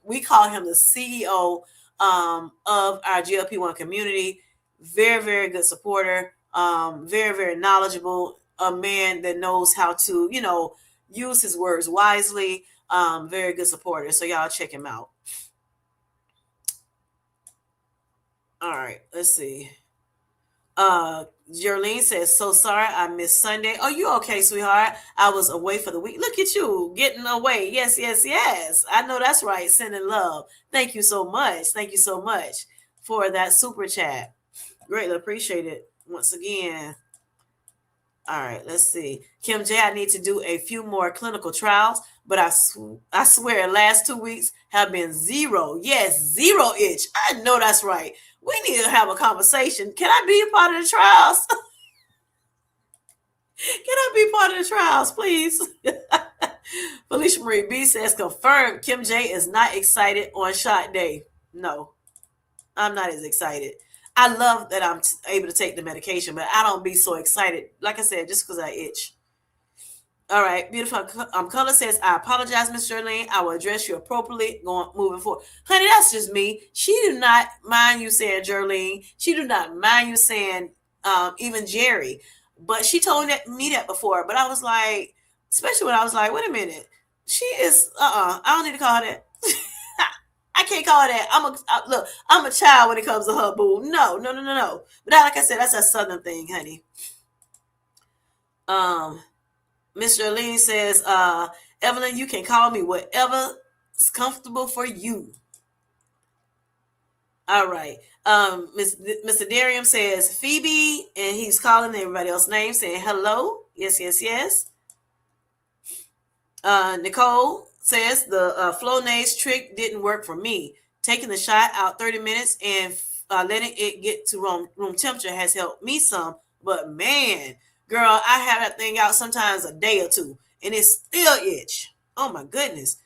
[SPEAKER 1] we call him the CEO of our GLP-1 community. Very, very good supporter. Very, very knowledgeable. A man that knows how to, use his words wisely. Very good supporter. So y'all check him out. All right, let's see. Jerlene says, so sorry I missed Sunday. Oh, you okay, sweetheart? I was away for the week. Look at you getting away. Yes, yes, yes. I know that's right. Sending love. Thank you so much. Thank you so much for that super chat. Greatly appreciate it once again. All right, let's see. Kim J, I need to do a few more clinical trials, but I swear last 2 weeks have been zero. Yes, zero itch. I know that's right. We need to have a conversation. Can I be a part of the trials? Can I be part of the trials, please? Felicia Marie B says, confirmed Kim J is not excited on shot day. No, I'm not as excited. I love that I'm able to take the medication, but I don't be so excited. Like I said, just because I itch. All right, beautiful. Color says, I apologize, Miss Jerlene. I will address you appropriately moving forward. Honey, that's just me. She do not mind you saying Jerlene. She do not mind you saying even Jerry. But she told me that before. But I was like, especially when I was like, wait a minute. She is, I don't need to call her that. I can't call her that. Look, I'm a child when it comes to her, boo. No. But like I said, that's a Southern thing, honey. Mr. Lean says, Evelyn, you can call me whatever is comfortable for you. All right. Mr. Darium says Phoebe, and he's calling everybody else's name, saying hello. Yes, yes, yes. Nicole says the Flonase trick didn't work for me. Taking the shot out 30 minutes and letting it get to room temperature has helped me some. But man, girl, I have that thing out sometimes a day or two, and it's still itch. Oh my goodness.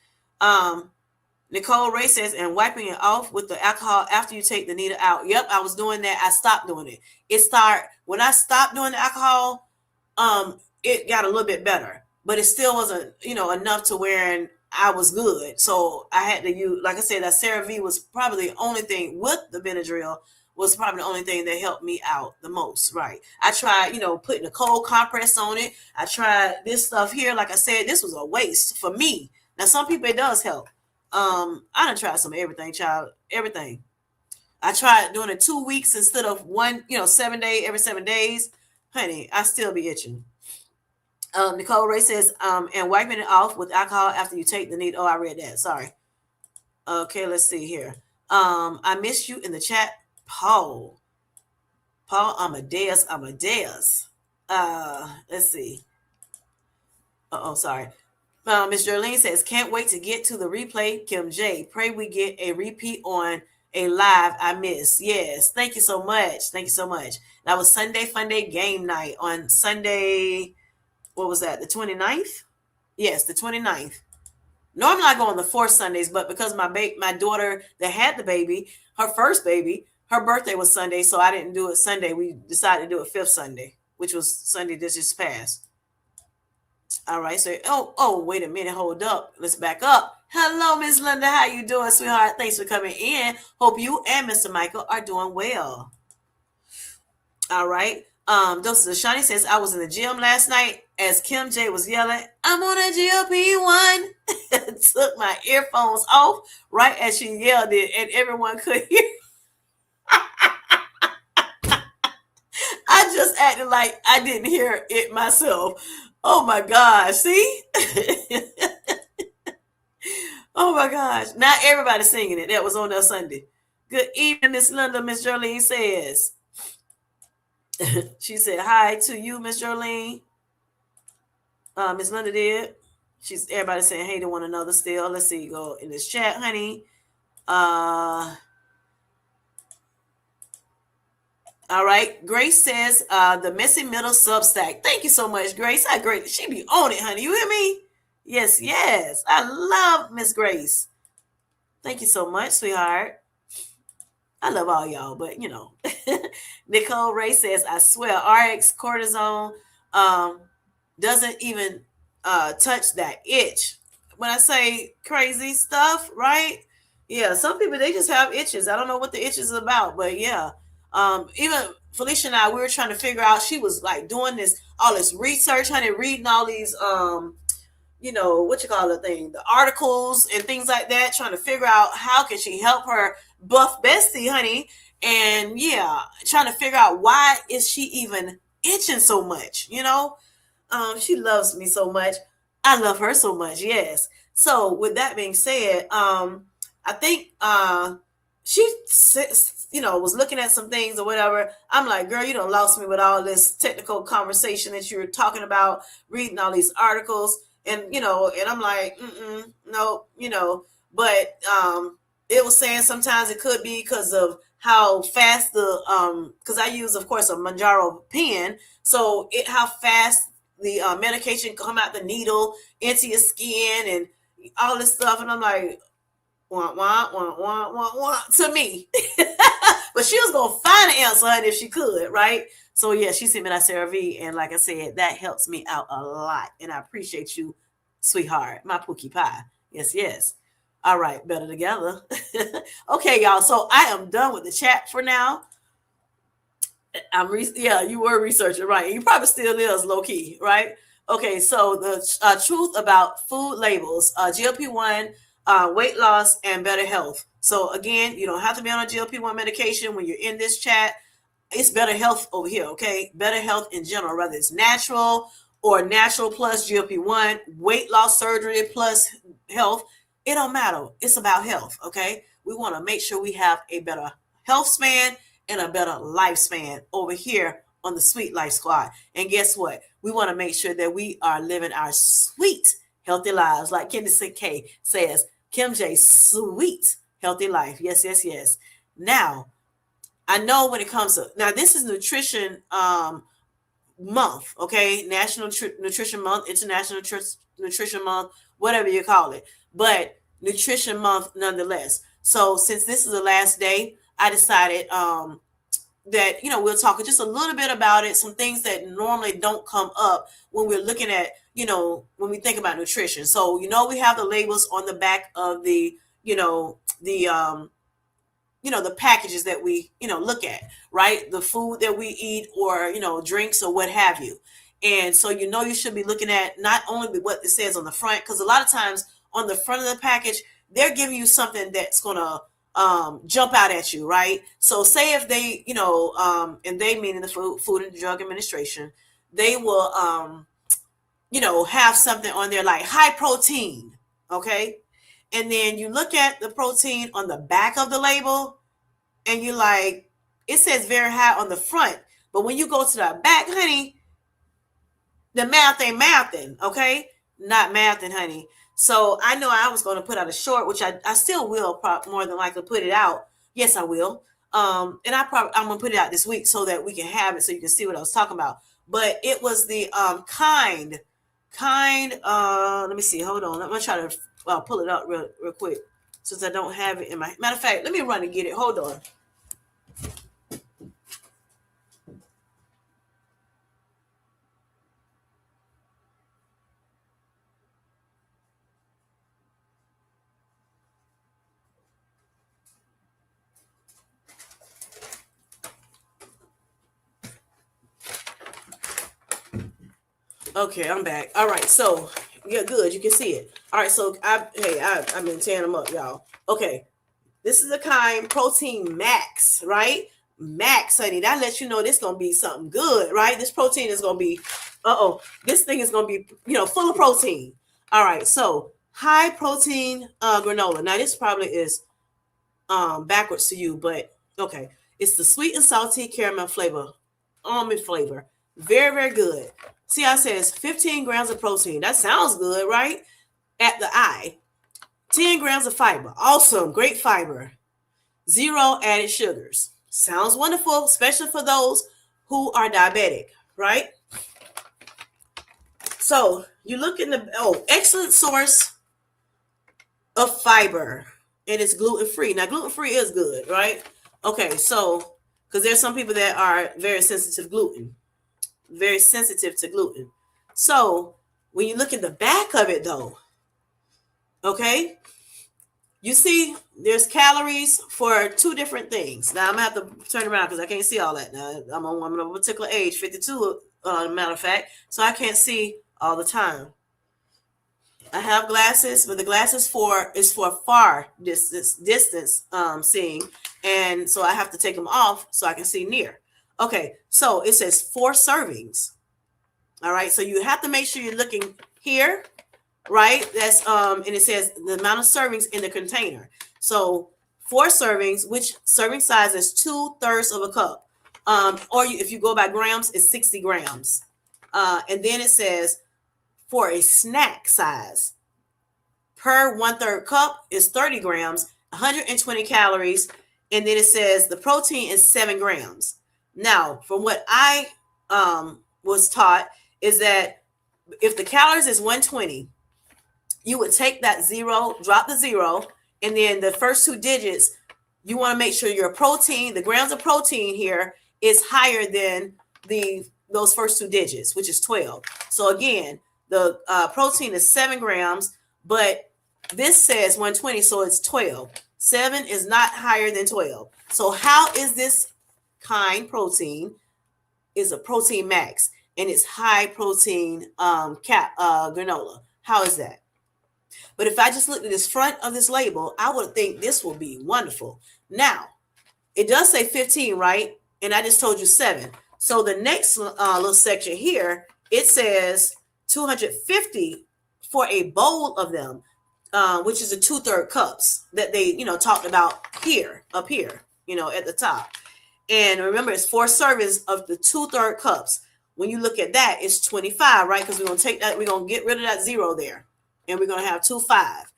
[SPEAKER 1] Nicole Ray says, and wiping it off with the alcohol after you take the needle out. Yep, I was doing that. I stopped doing it. When I stopped doing the alcohol, it got a little bit better, but it still wasn't, enough to where I was good. So I had to use, like I said, that CeraVe was probably the only thing with the Benadryl was probably the only thing that helped me out the most, right? I tried, putting a cold compress on it. I tried this stuff here. Like I said, this was a waste for me. Now, some people, it does help. I done tried some everything, child, everything. I tried doing it 2 weeks instead of one, 7 days, every 7 days. Honey, I still be itching. Nicole Ray says, and wiping it off with alcohol after you take the needle. Oh, I read that. Sorry. Okay, let's see here. I missed you in the chat. Paul Amadeus. Let's see. Sorry. Ms. Jolene says, can't wait to get to the replay. Kim J, pray we get a repeat on a live I missed. Yes, thank you so much. Thank you so much. That was Sunday Fun Day game night on Sunday. What was that? The 29th? Yes, the 29th. Normally I go on the 4th Sundays, but because my daughter that had the baby, her first baby, her birthday was Sunday, so I didn't do it Sunday. We decided to do it 5th Sunday, which was Sunday that just passed. All right, so wait a minute, hold up. Let's back up. Hello, Miss Linda. How you doing, sweetheart? Thanks for coming in. Hope you and Mr. Michael are doing well. All right. Doses Shani says, I was in the gym last night as Kim J was yelling, I'm on a GLP-1. Took my earphones off right as she yelled it, and everyone could hear. I just acted like I didn't hear it myself. Oh my gosh, see? Oh my gosh. Not everybody singing it. That was on that Sunday. Good evening, Miss Linda, Miss Jolene says. She said hi to you, Miss Jolene. Miss Linda did. Everybody saying hey to one another still. Let's see, go in this chat, honey. All right. Grace says the messy middle Substack. Thank you so much, Grace. I great. She be on it, honey. You hear me? Yes, yes. I love Miss Grace. Thank you so much, sweetheart. I love all y'all, but Nicole Ray says, I swear, RX cortisone um, doesn't even touch that itch. When I say crazy stuff, right? Yeah, some people they just have itches. I don't know what the itch is about, but yeah. Even Felicia and I, we were trying to figure out. She was like doing all this research, honey, reading all these what you call the thing, the articles and things like that, trying to figure out how can she help her buff bestie, honey. And yeah, trying to figure out why is she even itching so much. She loves me so much. I love her so much. Yes. So with that being said, I think she was looking at some things or whatever. I'm like, girl, you done lost me with all this technical conversation that you're talking about, reading all these articles, and I'm like, no, but it was saying sometimes it could be because of how fast because I use, of course, a Manjaro pen, so how fast the medication come out the needle into your skin and all this stuff, and I'm like, wah, wah, wah, wah, wah, wah, to me. But she was gonna find an answer, honey, if she could, right? So yeah, she sent me that CeraVe, and like I said, that helps me out a lot, and I appreciate you, sweetheart, my Pookie Pie. Yes, yes. All right, better together. Okay, y'all. So I am done with the chat for now. Yeah, you were researching, right? You probably still is low key, right? Okay, so the truth about food labels, GLP-1, weight loss, and better health. So again, you don't have to be on a GLP-1 medication when you're in this chat. It's better health over here, okay? Better health in general, whether it's natural or natural plus GLP-1, weight loss surgery plus health. It don't matter. It's about health, okay? We want to make sure we have a better health span and a better lifespan over here on the Sweet Life Squad. And guess what? We want to make sure that we are living our sweet, healthy lives. Like Candice K says, Kim J, sweet, healthy life. Yes, yes, yes. Now, I know when it comes to, now this is nutrition month, okay? National Nutrition Month, International Nutrition Month, whatever you call it. But nutrition month nonetheless. So since this is the last day, I decided that we'll talk just a little bit about it, some things that normally don't come up when we're looking at when we think about nutrition. So we have the labels on the back of the the packages that we look at, right? The food that we eat, or drinks or what have you. And so you should be looking at not only what it says on the front, because a lot of times on the front of the package they're giving you something that's gonna jump out at you, right? So say if they and they meaning the Food and Drug Administration, they will have something on there like high protein, okay? And then you look at the protein on the back of the label, and you're like, it says very high on the front, but when you go to the back, honey, the math ain't mathing, okay? Not mathing, honey. So I know I was going to put out a short, which I still will more than likely put it out. Yes, I will. And I'm going to put it out this week so that we can have it, so you can see what I was talking about. But it was the kind, let me see. Hold on. Let me try to pull it up real quick, since I don't have it in my, matter of fact, let me run and get it. Hold on. Okay, I'm back. All right, so yeah, good. You can see it. All right, so I've been tearing them up, y'all. Okay, this is a kind protein max, right? Max, honey. That lets you know this gonna be something good, right? This protein is gonna be, this thing is gonna be, full of protein. All right, so high protein granola. Now this probably is backwards to you, but okay. It's the sweet and salty caramel flavor, almond flavor. Very, very good. See how it says 15 grams of protein. That sounds good, right? At the eye. 10 grams of fiber. Awesome. Great fiber. 0 added sugars. Sounds wonderful, especially for those who are diabetic, right? So you look in the, excellent source of fiber. And it's gluten-free. Now, gluten-free is good, right? Okay, so because there's some people that are very sensitive to gluten, very sensitive to gluten. So when you look at the back of it, though, okay, you see there's calories for two different things. Now I'm gonna have to turn around because I can't see all that. Now I'm a woman of a particular age, 52, matter of fact, so I can't see all the time. I have glasses, but the glasses is for far distance seeing, and so I have to take them off so I can see near. Okay, so it says 4 servings. All right, so you have to make sure you're looking here, right? That's and it says the amount of servings in the container. So 4 servings, which serving size is 2/3 of a cup. Or if you go by grams, it's 60 grams. And then it says for a snack size per 1/3 cup is 30 grams, 120 calories, and then it says the protein is 7 grams. Now, from what I was taught is that if the calories is 120, you would take that zero, drop the zero, and then the first 2 digits, you want to make sure your protein, the grams of protein here, is higher than those first 2 digits, which is 12. So again, the protein is 7 grams, but this says 120, so it's 12. 7 is not higher than 12. So how is this kind protein? Is a protein max, and it's high protein granola. How is that? But if I just looked at this front of this label, I would think this will be wonderful. Now, it does say 15, right? And I just told you 7. So the next little section here, it says 250 for a bowl of them, which is the 2/3 cups that they, talked about here, up here, at the top. And remember, it's 4 servings of the 2/3 cups. When you look at that, it's 25, right? Because we're going to take that, we're going to get rid of that zero there. And we're going to have 2/5.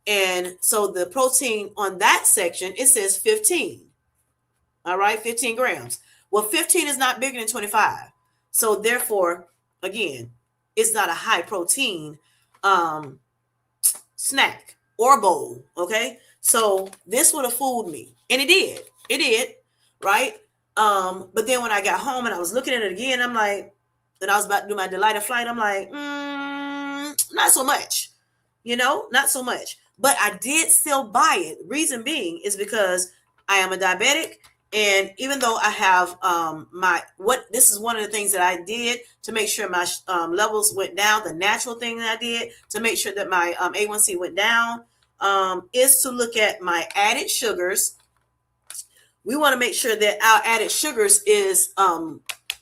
[SPEAKER 1] And so the protein on that section, it says 15. All right, 15 grams. Well, 15 is not bigger than 25. So therefore, again, it's not a high protein snack or bowl. Okay. So this would have fooled me. And it did. It did. Right. But then when I got home and I was looking at it again, I'm like, and I was about to do my delight of flight, I'm like, not so much, not so much. But I did still buy it. Reason being is because I am a diabetic. And even though I have this is one of the things that I did to make sure my levels went down, the natural thing that I did to make sure that my A1C went down, is to look at my added sugars. We want to make sure that our added sugars is,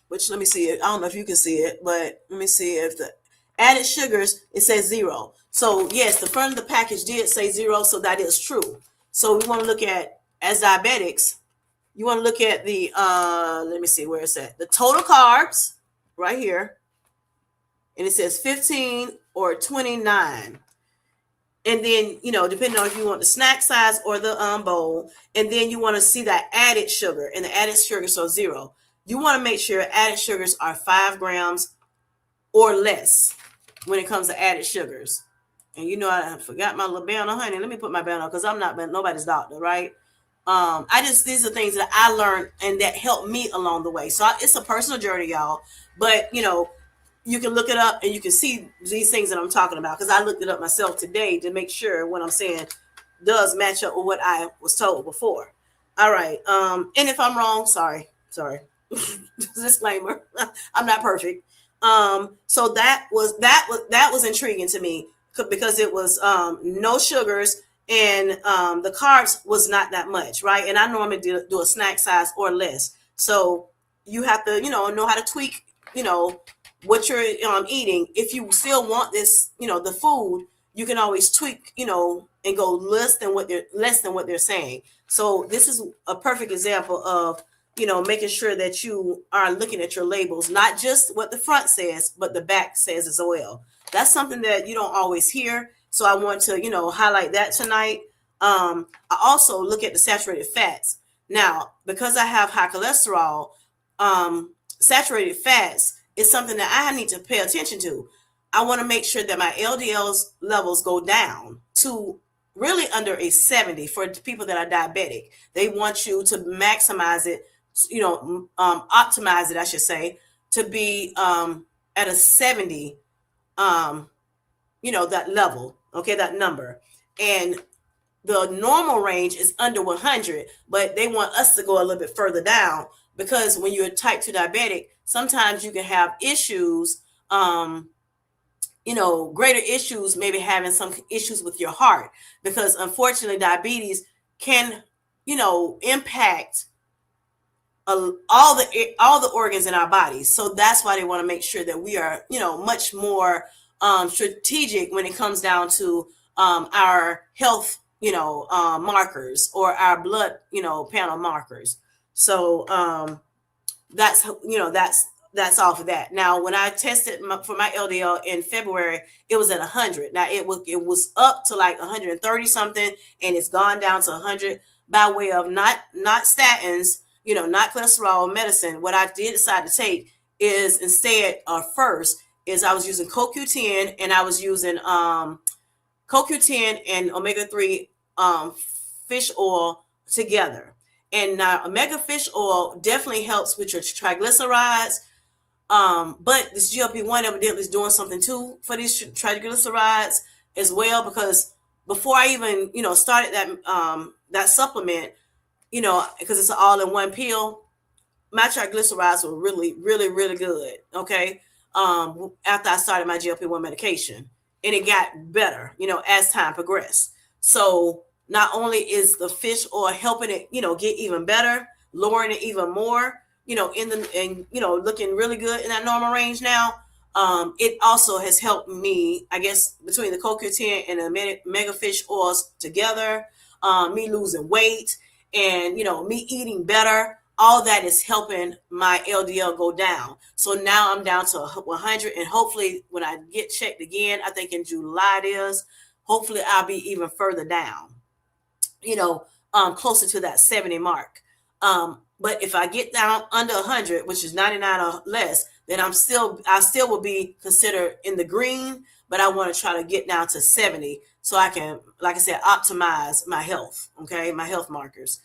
[SPEAKER 1] which let me see it. I don't know if you can see it, but let me see if the added sugars, it says 0. So yes, the front of the package did say 0. So that is true. So we want to look at, as diabetics, you want to look at the, let me see where it's at. The total carbs right here. And it says 15 or 29. And then, depending on if you want the snack size or the bowl. And then you want to see that added sugar, and the added sugar, so 0. You want to make sure added sugars are 5 grams or less when it comes to added sugars. And I forgot my little band on, honey. Let me put my band on because I'm not nobody's doctor, right? These are things that I learned and that helped me along the way. So it's a personal journey, y'all. But, you can look it up and you can see these things that I'm talking about, because I looked it up myself today to make sure what I'm saying does match up with what I was told before. All right. And if I'm wrong, sorry. Disclaimer. I'm not perfect. So that was intriguing to me because it was no sugars, and the carbs was not that much, right? And I normally do a snack size or less. So you have to, know how to tweak, what you're eating. If you still want this, the food, you can always tweak, and go less than what they're saying. So this is a perfect example of, making sure that you are looking at your labels, not just what the front says, but the back says as well. That's something that you don't always hear. So I want to, highlight that tonight. I also look at the saturated fats. Now, because I have high cholesterol, saturated fats is something that I need to pay attention to. I want to make sure that my LDL levels go down to really under a 70 for people that are diabetic. They want you to maximize it, optimize it, I should say, to be at a 70, that level, okay, that number. And the normal range is under 100, but they want us to go a little bit further down because when you're type 2 diabetic, sometimes you can have issues, greater issues, maybe having some issues with your heart, because unfortunately diabetes can, impact all the organs in our bodies. So that's why they want to make sure that we are, much more strategic when it comes down to our health, markers, or our blood, panel markers. So that's off of that. Now, when I tested for my LDL in February, it was at 100. Now it was up to like 130 something, and it's gone down to 100 by way of not statins, not cholesterol medicine. What I did decide to take is instead, first, is I was using CoQ10, and I was using CoQ10 and omega-3 fish oil together. And now omega fish oil definitely helps with your triglycerides. But this GLP-1 evidently is doing something too for these triglycerides as well, because before I even, started that supplement, because it's an all-in-one pill, my triglycerides were really, really, really good. Okay. After I started my GLP-1 medication, and it got better, as time progressed. So not only is the fish oil helping it, get even better, lowering it even more, looking really good in that normal range now. It also has helped me, I guess, between the CoQ10 and the mega fish oils together, me losing weight and, me eating better. All that is helping my LDL go down. So now I'm down to 100, and hopefully when I get checked again, I think in July it is, hopefully I'll be even further down, closer to that 70 mark. But if I get down under 100, which is 99 or less, then I still will be considered in the green, but I want to try to get down to 70 so I can, like I said, optimize my health, okay, my health markers.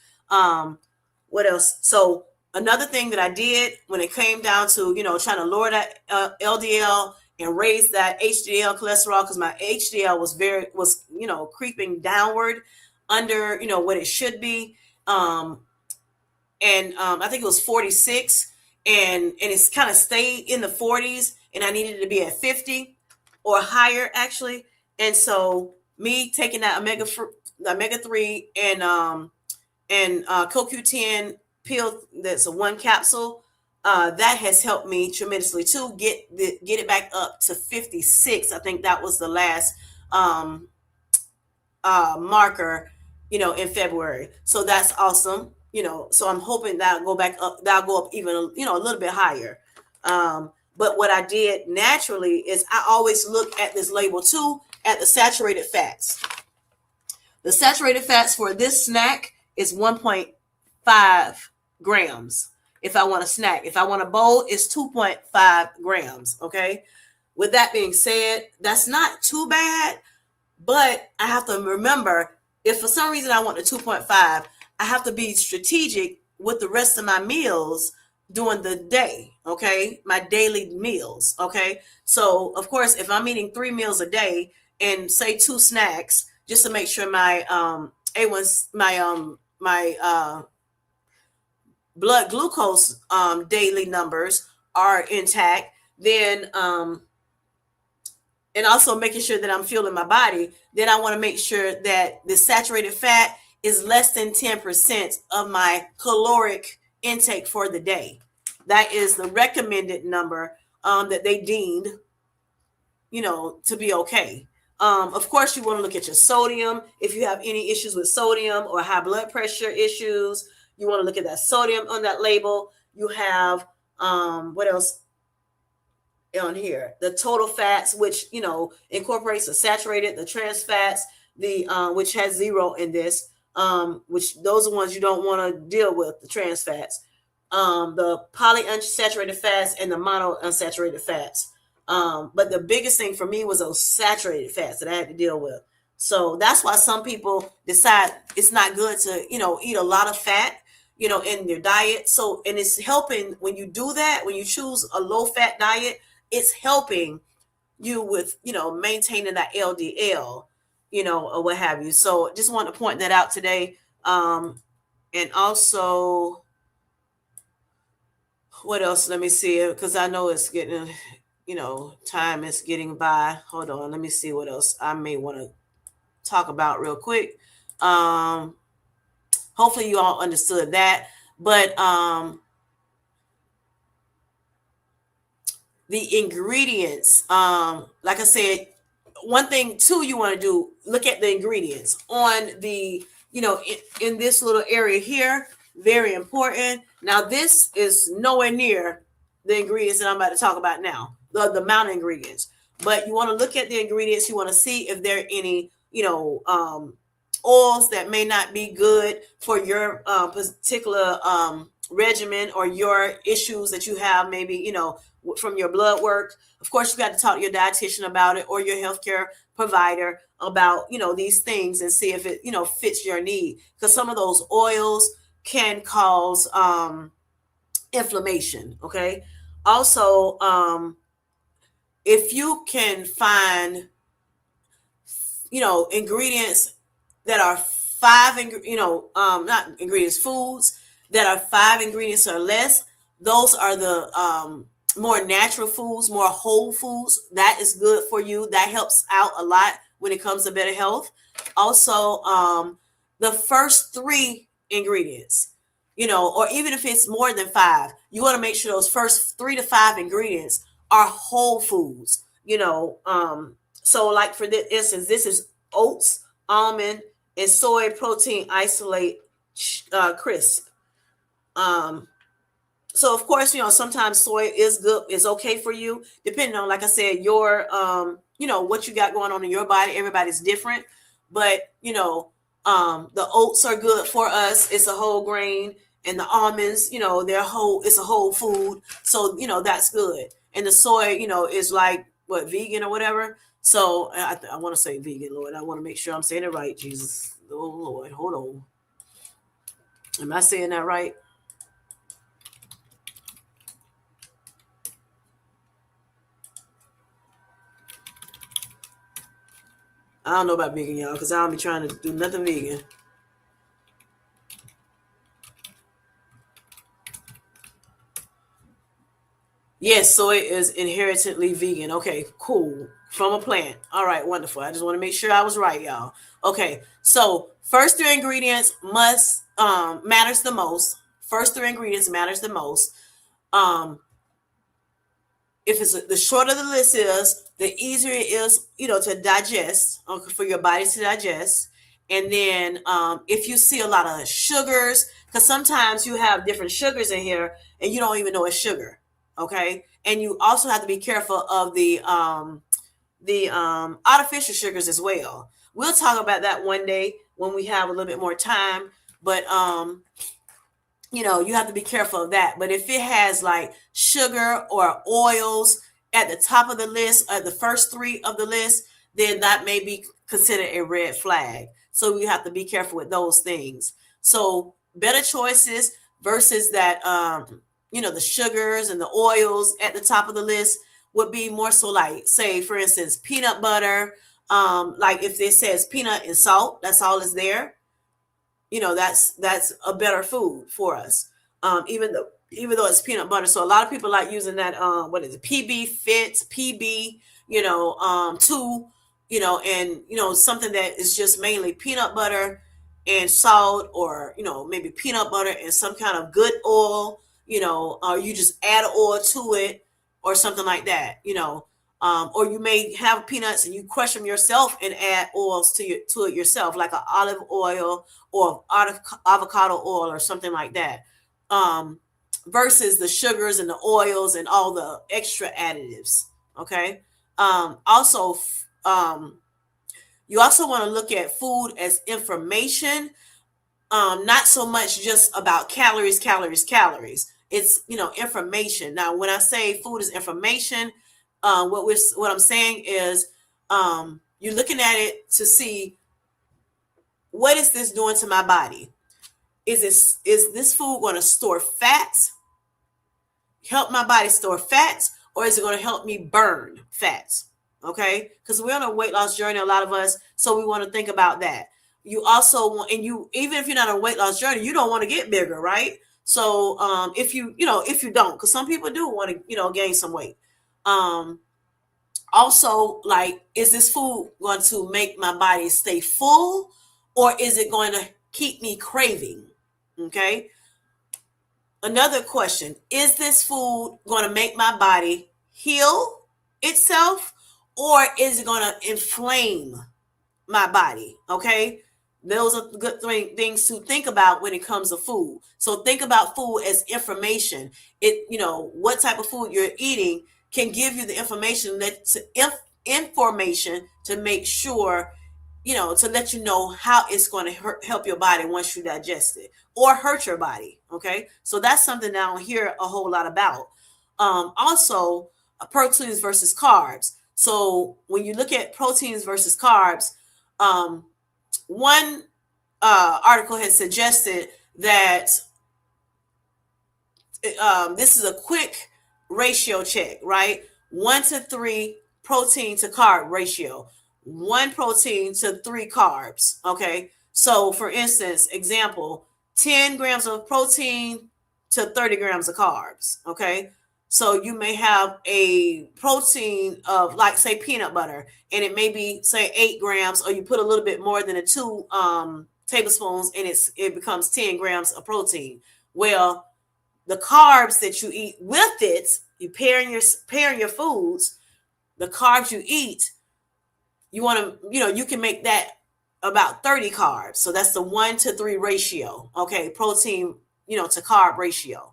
[SPEAKER 1] What else? So another thing that I did when it came down to, trying to lower that LDL and raise that HDL cholesterol, because my HDL was creeping downward under, what it should be. I think it was 46, and it's kind of stayed in the 40s, and I needed to be at 50 or higher actually. And so me taking that omega-3 and CoQ10 pill, that's a one capsule, that has helped me tremendously to get it back up to 56. I think that was the last marker, in February. So that's awesome. So I'm hoping that'll go back up, that'll go up even, a little bit higher. But what I did naturally is I always look at this label too, at the saturated fats. The saturated fats for this snack is 1.5 grams. If I want a snack, if I want a bowl, it's 2.5 grams. Okay. With that being said, that's not too bad, but I have to remember, if for some reason I want the 2.5, I have to be strategic with the rest of my meals during the day. Okay. My daily meals. Okay. So of course, if I'm eating 3 meals a day and say 2 snacks, just to make sure my my blood glucose daily numbers are intact, then and also making sure that I'm fueling my body, then I want to make sure that the saturated fat is less than 10% of my caloric intake for the day. That is the recommended number that they deemed, to be okay. Of course, you want to look at your sodium. If you have any issues with sodium or high blood pressure issues, you want to look at that sodium on that label. You have, what else on here? The total fats, which, incorporates the saturated, the trans fats, the which has 0 in this, which those are ones you don't want to deal with, the trans fats. The polyunsaturated fats and the monounsaturated fats. But the biggest thing for me was those saturated fats that I had to deal with. So that's why some people decide it's not good to, eat a lot of fat, in their diet. So, and it's helping when you do that, when you choose a low fat diet, it's helping you with, maintaining that LDL, or what have you. So just want to point that out today. And also, what else? Let me see, because I know it's getting, time is getting by. Hold on. Let me see what else I may want to talk about real quick. Hopefully you all understood that. But the ingredients, like I said, one thing too you want to do, look at the ingredients on the, in this little area here. Very important. Now this is nowhere near the ingredients that I'm about to talk about now, the amount of ingredients. But you want to look at the ingredients. You want to see if there are any, oils that may not be good for your particular regimen or your issues that you have, maybe, from your blood work. Of course, you got to talk to your dietitian about it or your healthcare provider about, these things and see if it, fits your need. Because some of those oils can cause inflammation. Okay. Also, if you can find, ingredients that are not ingredients, foods that are 5 ingredients or less, those are the more natural foods, more whole foods. That is good for you. That helps out a lot when it comes to better health. Also, the first 3 ingredients, or even if it's more than 5, you want to make sure those first 3 to 5 ingredients are whole foods. So like for instance, this is oats, almond, and soy protein isolate crisp. So of course, sometimes soy is good, is okay for you, depending on, like I said, your what you got going on in your body. Everybody's different, but the oats are good for us. It's a whole grain, and the almonds, it's a whole food, so that's good. And the soy, is like what, vegan or whatever. So I want to say vegan, Lord. I want to make sure I'm saying it right. Jesus, oh Lord, hold on. Am I saying that right? I don't know about vegan, y'all, because I don't be trying to do nothing vegan. Yes, soy is inherently vegan. Okay, cool. From a plant. All right, wonderful. I just want to make sure I was right, y'all. Okay, so first 3 ingredients matters the most. First 3 ingredients matters the most. Um, if it's the shorter the list is, the easier it is, to digest, for your body to digest. And then if you see a lot of sugars, because sometimes you have different sugars in here and you don't even know it's sugar. Okay. And you also have to be careful of the artificial sugars as well. We'll talk about that one day when we have a little bit more time. But you have to be careful of that. But if it has like sugar or oils at the top of the list, or the first 3 of the list, then that may be considered a red flag. So you have to be careful with those things. So better choices versus that, the sugars and the oils at the top of the list would be more so like, say, for instance, peanut butter. Like if it says peanut and salt, that's all is there. That's a better food for us. Even though it's peanut butter. So a lot of people like using that, what is it, PB Fit, PB, 2, and something that is just mainly peanut butter and salt, or maybe peanut butter and some kind of good oil, or you just add oil to it or something like that. Or you may have peanuts and you crush them yourself and add oils to it yourself, like an olive oil or avocado oil or something like that. Versus the sugars and the oils and all the extra additives. Okay. Also, you also want to look at food as information, not so much just about calories, calories, calories. It's information. Now, when I say food is information, what I'm saying is, You're looking at it to see, what is this doing to my body? Is this food going to store fats, help my body store fats, or is it going to help me burn fats? Okay, because we're on a weight loss journey, a lot of us, so we want to think about that. You also want, and you, even if you're not on a weight loss journey, you don't want to get bigger, right? So if you don't, because some people do want to gain some weight. um Also, like, is this food going to make my body stay full, or is it going to keep me craving? Okay. Another question, is this food going to make my body heal itself, or is it going to inflame my body? Okay. Those are good things to think about when it comes to food. So think about food as information. What type of food you're eating can give you the information to make sure, to let you know how it's going to help your body once you digest it, or hurt your body. Okay. So that's something that I don't hear a whole lot about. Also, proteins versus carbs. So when you look at proteins versus carbs, one article has suggested that this is a quick ratio check, right? 1 to 3 protein to carb ratio, 1 protein to 3 carbs. Okay. So for instance, example, 10 grams of protein to 30 grams of carbs. Okay. So you may have a protein of, like, say, peanut butter, and it may be, say, 8 grams, or you put a little bit more than 2 tablespoons, and it becomes 10 grams of protein. Well, the carbs that you eat with it, you pairing your foods, the carbs you eat, you want to, you can make that about 30 carbs. So that's the 1 to 3 ratio. Okay. Protein, to carb ratio.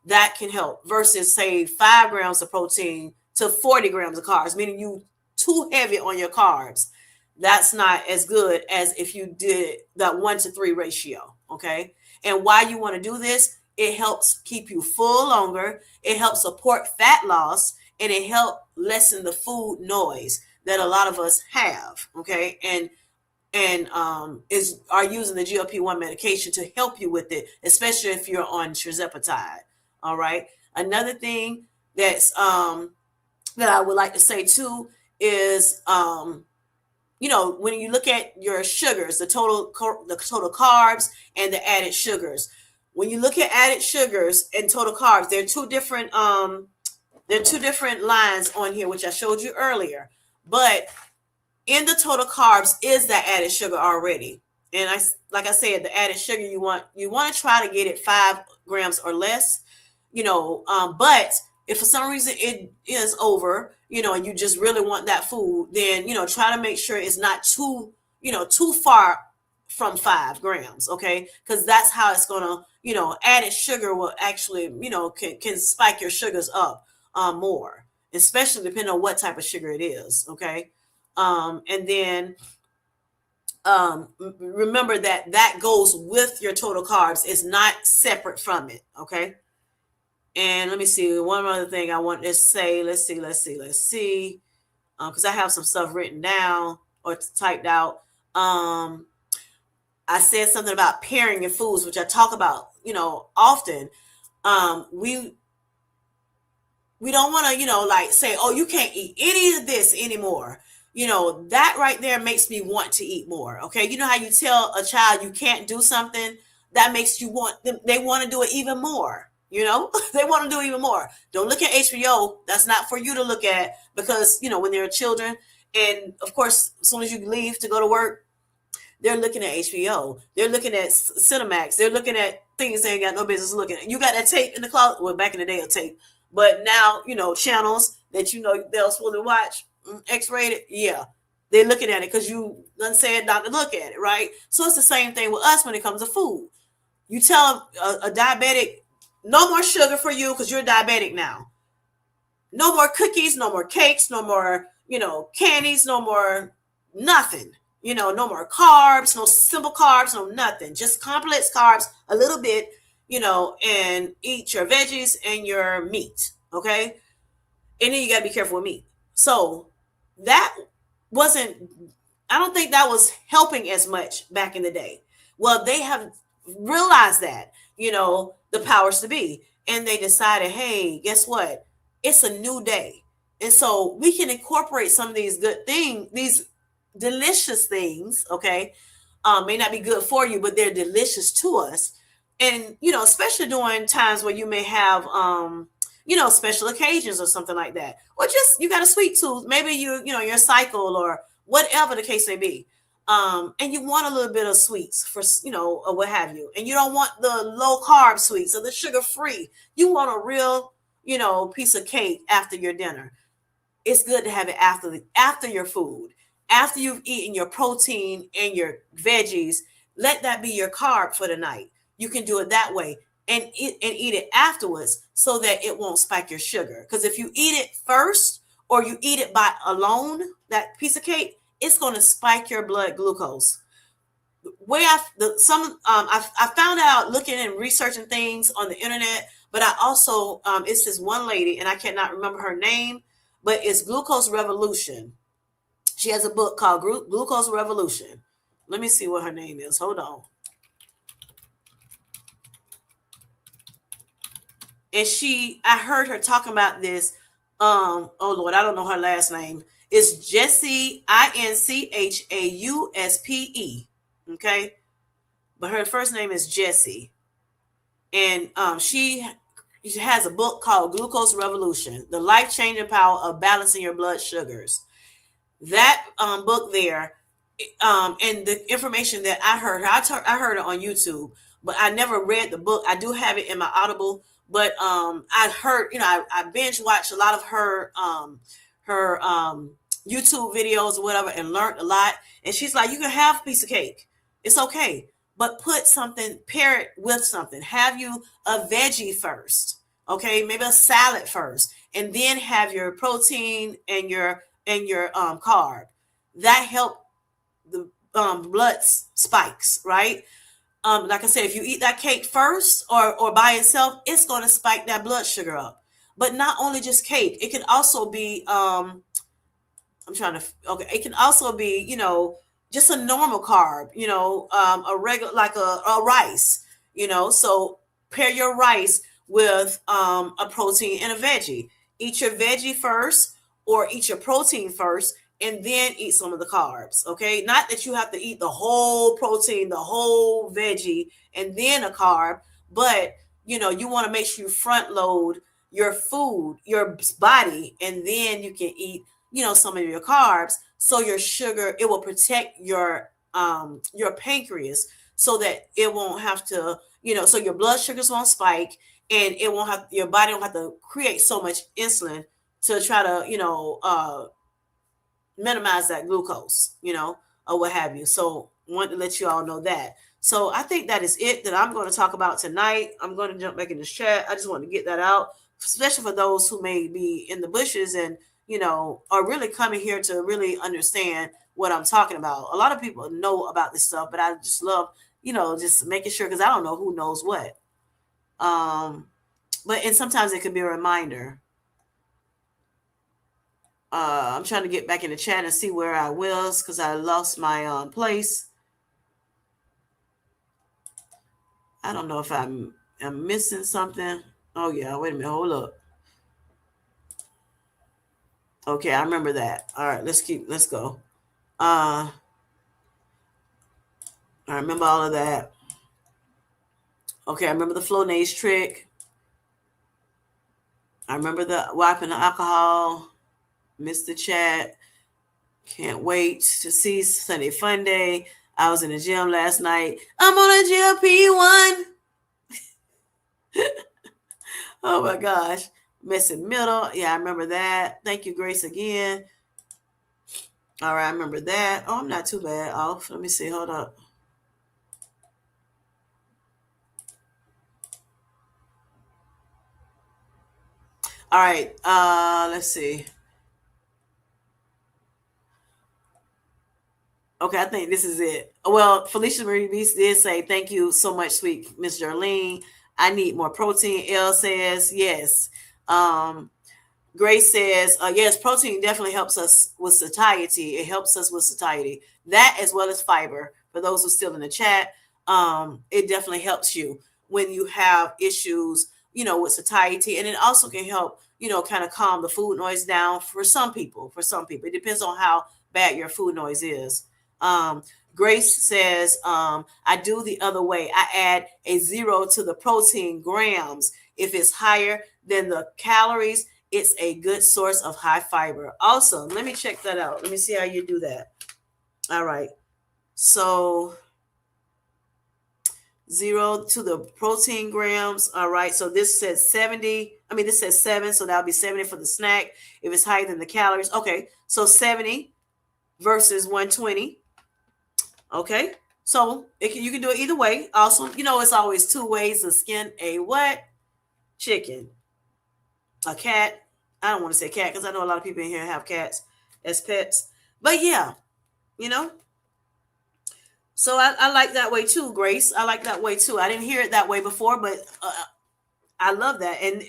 [SPEAKER 1] That can help versus, say, 5 grams of protein to 40 grams of carbs, meaning you too heavy on your carbs. That's not as good as if you did that 1 to 3 ratio. Okay. And why you want to do this, it helps keep you full longer. It helps support fat loss, and it helps lessen the food noise that a lot of us have. Okay. And are using the GLP-1 medication to help you with it, especially if you're on tirzepatide. All right. Another thing that I would like to say too is, when you look at your sugars, the total carbs and the added sugars. When you look at added sugars and total carbs, there are two different lines on here, which I showed you earlier. But in the total carbs is that added sugar already. And like I said, the added sugar, you want to try to get it 5 grams or less, but if for some reason it is over, and you just really want that food, then, try to make sure it's not too far from 5 grams. Okay. Because that's how it's going to, added sugar will actually, can spike your sugars up more, especially depending on what type of sugar it is. Okay. And then remember that goes with your total carbs. It's not separate from it. Okay. And let me see, one other thing I want to say. Let's see. Because I have some stuff written down or typed out. I said something about pairing your foods, which I talk about, often. We don't want to, like, say, oh, you can't eat any of this anymore. That right there makes me want to eat more. Okay. You know how you tell a child you can't do something, that makes you want them, they want to do it even more. They want to do even more. Don't look at HBO. That's not for you to look at, because, when they're children, and of course, as soon as you leave to go to work, they're looking at HBO. They're looking at Cinemax. They're looking at things they ain't got no business looking at. You got that tape in the closet. Well, back in the day, a tape. But now, channels that they're supposed to watch, X-rated, yeah. They're looking at it because you done said not to look at it, right? So it's the same thing with us when it comes to food. You tell a diabetic, no more sugar for you because you're diabetic now. No more cookies, no more cakes, no more, candies, no more nothing. No more carbs, no simple carbs, no nothing. Just complex carbs, a little bit, and eat your veggies and your meat. Okay. And then you got to be careful with meat. So that wasn't I don't think that was helping as much back in the day. Well, they have realized that, the powers to be, and they decided, hey, guess what? It's a new day. And so we can incorporate some of these good things, these delicious things, okay? May not be good for you, but they're delicious to us. And, especially during times where you may have, special occasions or something like that. Or just you got a sweet tooth. Maybe your cycle or whatever the case may be. And you want a little bit of sweets for, or what have you. And you don't want the low carb sweets or the sugar free. You want a real, piece of cake after your dinner. It's good to have it after your food, after you've eaten your protein and your veggies. Let that be your carb for the night. You can do it that way and eat it afterwards so that it won't spike your sugar. Because if you eat it first or you eat it by alone, that piece of cake, it's going to spike your blood glucose. I found out looking and researching things on the internet, but I also it's this one lady and I cannot remember her name, but it's Glucose Revolution. She has a book called Glucose Revolution. Let me see what her name is. Hold on. And I heard her talking about this. Oh Lord, I don't know her last name. It's Jessie, Inchauspe. Okay. But her first name is Jessie. And she has a book called Glucose Revolution, The Life-Changing Power of Balancing Your Blood Sugars. That book there, and the information that I heard, I heard it on YouTube, but I never read the book. I do have it in my Audible, but I heard, I binge watched a lot of her YouTube videos or whatever and learned a lot. And she's like, you can have a piece of cake. It's okay. But pair it with something. Have you a veggie first. Okay. Maybe a salad first. And then have your protein and your carb. That help the blood spikes, right? Like I said, if you eat that cake first or by itself, it's going to spike that blood sugar up. But not only just cake, it can also be it can also be, just a normal carb, a regular, like a rice, so pair your rice with a protein and a veggie. Eat your veggie first or eat your protein first and then eat some of the carbs. Okay. Not that you have to eat the whole protein, the whole veggie, and then a carb, but you want to make sure you front load your food, your body, and then you can eat some of your carbs, so your sugar, it will protect your pancreas so that it won't have to, so your blood sugars won't spike and your body won't have to create so much insulin to try to minimize that glucose, or what have you. So want to let you all know that. So I think that is it that I'm going to talk about tonight. I'm going to jump back in the chat. I just want to get that out, especially for those who may be in the bushes and are really coming here to really understand what I'm talking about. A lot of people know about this stuff, but I just love, just making sure, because I don't know who knows what. And sometimes it could be a reminder. I'm trying to get back in the chat and see where I was because I lost my place. I don't know if I'm missing something. Oh yeah, wait a minute, hold up. Okay, I remember that. All right, let's go. I remember all of that. Okay, I remember the Flonase trick. I remember the wiping the alcohol. Missed the chat. Can't wait to see Sunday Fun Day. I was in the gym last night. I'm on a GLP-1. Oh my gosh. Missing middle. Yeah, I remember that. Thank you, Grace, again. All right, I remember that. Oh, I'm not too bad off. Let me see. Hold up. All right. Let's see. Okay, I think this is it. Well, Felicia Marie Beast did say, thank you so much, sweet Miss Jarlene. I need more protein. Elle says, yes. Grace says, yes, protein definitely helps us with satiety. It helps us with satiety. That as well as fiber. For those who are still in the chat, it definitely helps you when you have issues, with satiety. And it also can help, kind of calm the food noise down for some people. For some people, it depends on how bad your food noise is. Um, Grace says, I do the other way. I add a 0 to the protein grams. If it's higher than the calories, it's a good source of high fiber. Awesome. Let me check that out. Let me see how you do that. All right. So 0 to the protein grams. All right. So this says 70. This says 7. So that'll be 70 for the snack. If it's higher than the calories. Okay. So 70 versus 120. Okay. So you can do it either way. Also, it's always two ways to skin a what? Chicken. A cat. I don't want to say cat because I know a lot of people in here have cats as pets. But yeah, you know. So I like that way too, Grace. I like that way too. I didn't hear it that way before, but I love that. And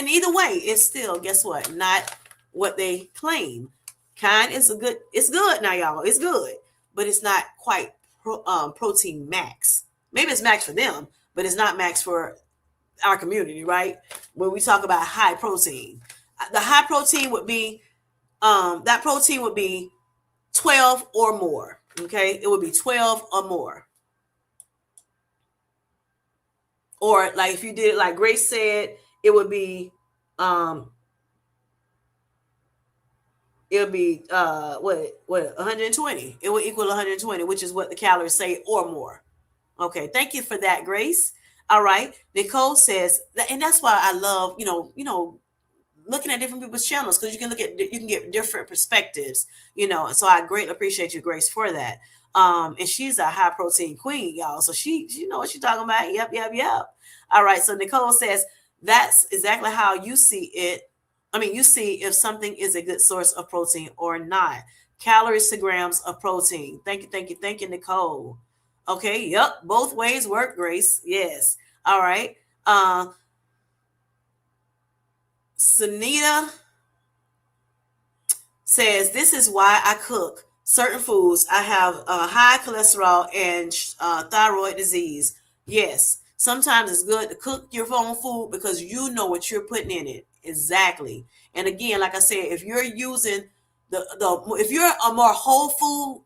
[SPEAKER 1] either way, it's still, guess what? Not what they claim. Kind is it's good now, y'all. It's good, but it's not quite protein max. Maybe it's max for them, but it's not max for our community, right? When we talk about high protein, the high protein would be that protein would be 12 or more. Okay, it would be 12 or more. Or like if you did it like Grace said, it would be what 120. It would equal 120, which is what the calories say or more. Okay, thank you for that, Grace. All right, Nicole says, and that's why I love looking at different people's channels, because you can get different perspectives, so I greatly appreciate you, Grace, for that. And she's a high protein queen, y'all, so she know what she's talking about. Yep. All right, so Nicole says that's exactly how you see it. You see if something is a good source of protein or not. Calories to grams of protein. Thank you, Nicole. Okay, yep, both ways work, Grace. Yes. All right. Sunita says, this is why I cook certain foods. I have high cholesterol and thyroid disease. Yes, sometimes it's good to cook your own food because you know what you're putting in it. Exactly. And again, like I said, if you're using if you're a more whole food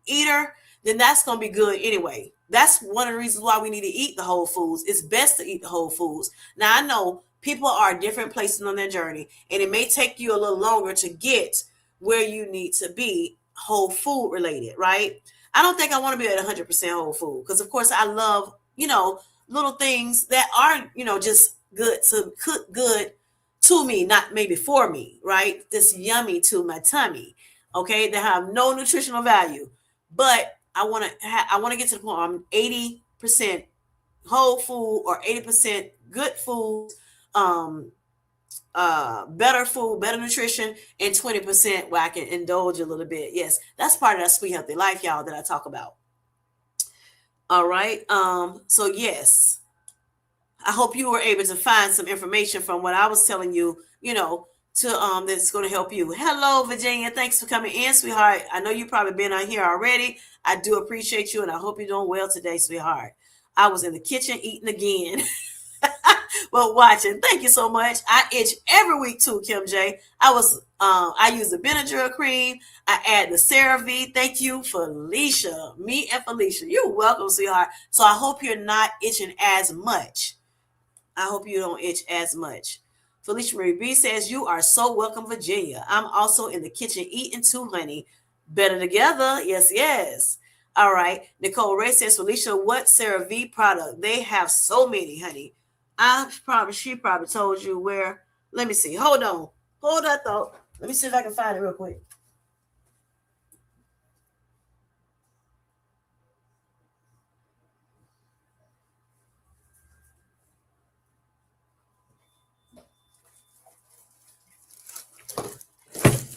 [SPEAKER 1] eater, then that's going to be good anyway. That's one of the reasons why we need to eat the whole foods. It's best to eat the whole foods. Now, I know people are at different places on their journey, and it may take you a little longer to get where you need to be whole food related, right? I don't think I want to be at 100% whole food because, of course, I love, little things that are, just good to cook good to me, not maybe for me, right? This yummy to my tummy, okay? They have no nutritional value, but I want to get to the point where I'm 80% whole food or 80% good food, better food, better nutrition, and 20% where I can indulge a little bit. Yes, that's part of that sweet healthy life, y'all, that I talk about. All right. So yes, I hope you were able to find some information from what I was telling you, to that's going to help you. Hello, Virginia. Thanks for coming in, sweetheart. I know you've probably been on here already. I do appreciate you, and I hope you're doing well today, sweetheart. I was in the kitchen eating again. But watching. Thank you so much. I itch every week too, Kim J. I use the Benadryl cream. I add the CeraVe. Thank you, Felicia. Me and Felicia. You're welcome, sweetheart. So I hope you're not itching as much. I hope you don't itch as much. Felicia Marie B says, you are so welcome, Virginia. I'm also in the kitchen eating too, honey. Better together. Yes. All right. Nicole Ray says, Felicia, what CeraVe product? They have so many, honey. She probably told you where. Let me see. Hold on. Hold that thought. Let me see if I can find it real quick.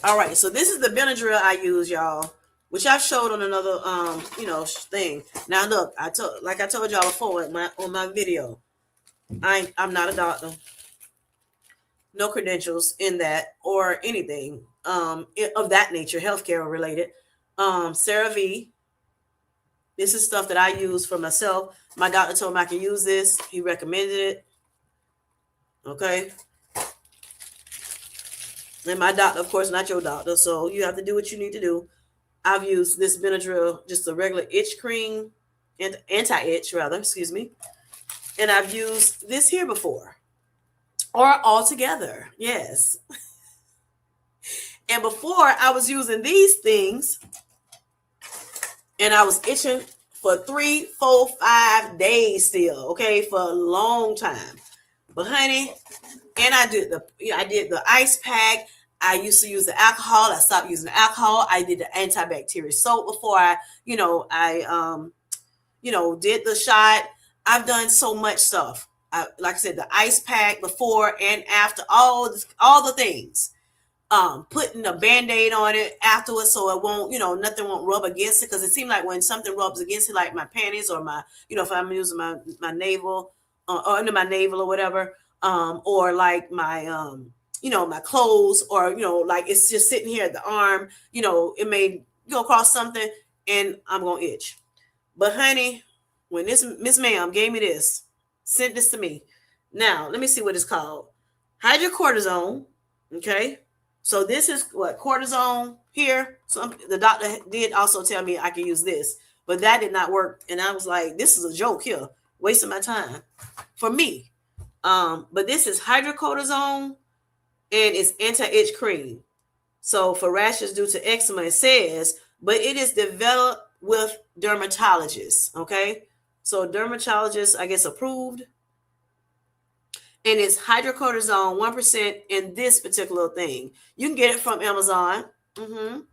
[SPEAKER 1] All right, so this is the Benadryl I use, y'all, which I showed on another thing. Now look, I told y'all before on my video, I'm not a doctor. no credentials in that or anything of that nature, healthcare related. CeraVe, this is stuff that I use for myself. My doctor told me I can use this. He recommended it. Okay. And my doctor, of course, not your doctor. So you have to do what you need to do. I've used this Benadryl, just a regular itch cream, and anti-itch rather, excuse me. And I've used this here before. Or all together. Yes. And before I was using these things and I was itching for 3, 4, 5 days still, okay, for a long time. But honey, and I did the ice pack. I used to use the alcohol. I stopped using the alcohol. I did the antibacterial soap before I did the shot. I've done so much stuff. Like I said, the ice pack before and after, all the things. Putting a Band-Aid on it afterwards so it won't, nothing won't rub against it. Because it seemed like when something rubs against it, like my panties or my, if I'm using my navel or under my navel or whatever, or like my, my clothes or, like it's just sitting here at the arm, it may go across something and I'm going to itch. But honey, when this Miss Ma'am gave me this, sent this to me. Now, let me see what it's called. Hydrocortisone. Okay. So this is what cortisone here. So the doctor did also tell me I could use this, but that did not work. And I was like, this is a joke here, wasting my time for me. But this is hydrocortisone and it's anti-itch cream. So for rashes due to eczema, it says, but it is developed with dermatologists. Okay. So dermatologists, I guess, approved. And it's hydrocortisone 1% in this particular thing. You can get it from Amazon. And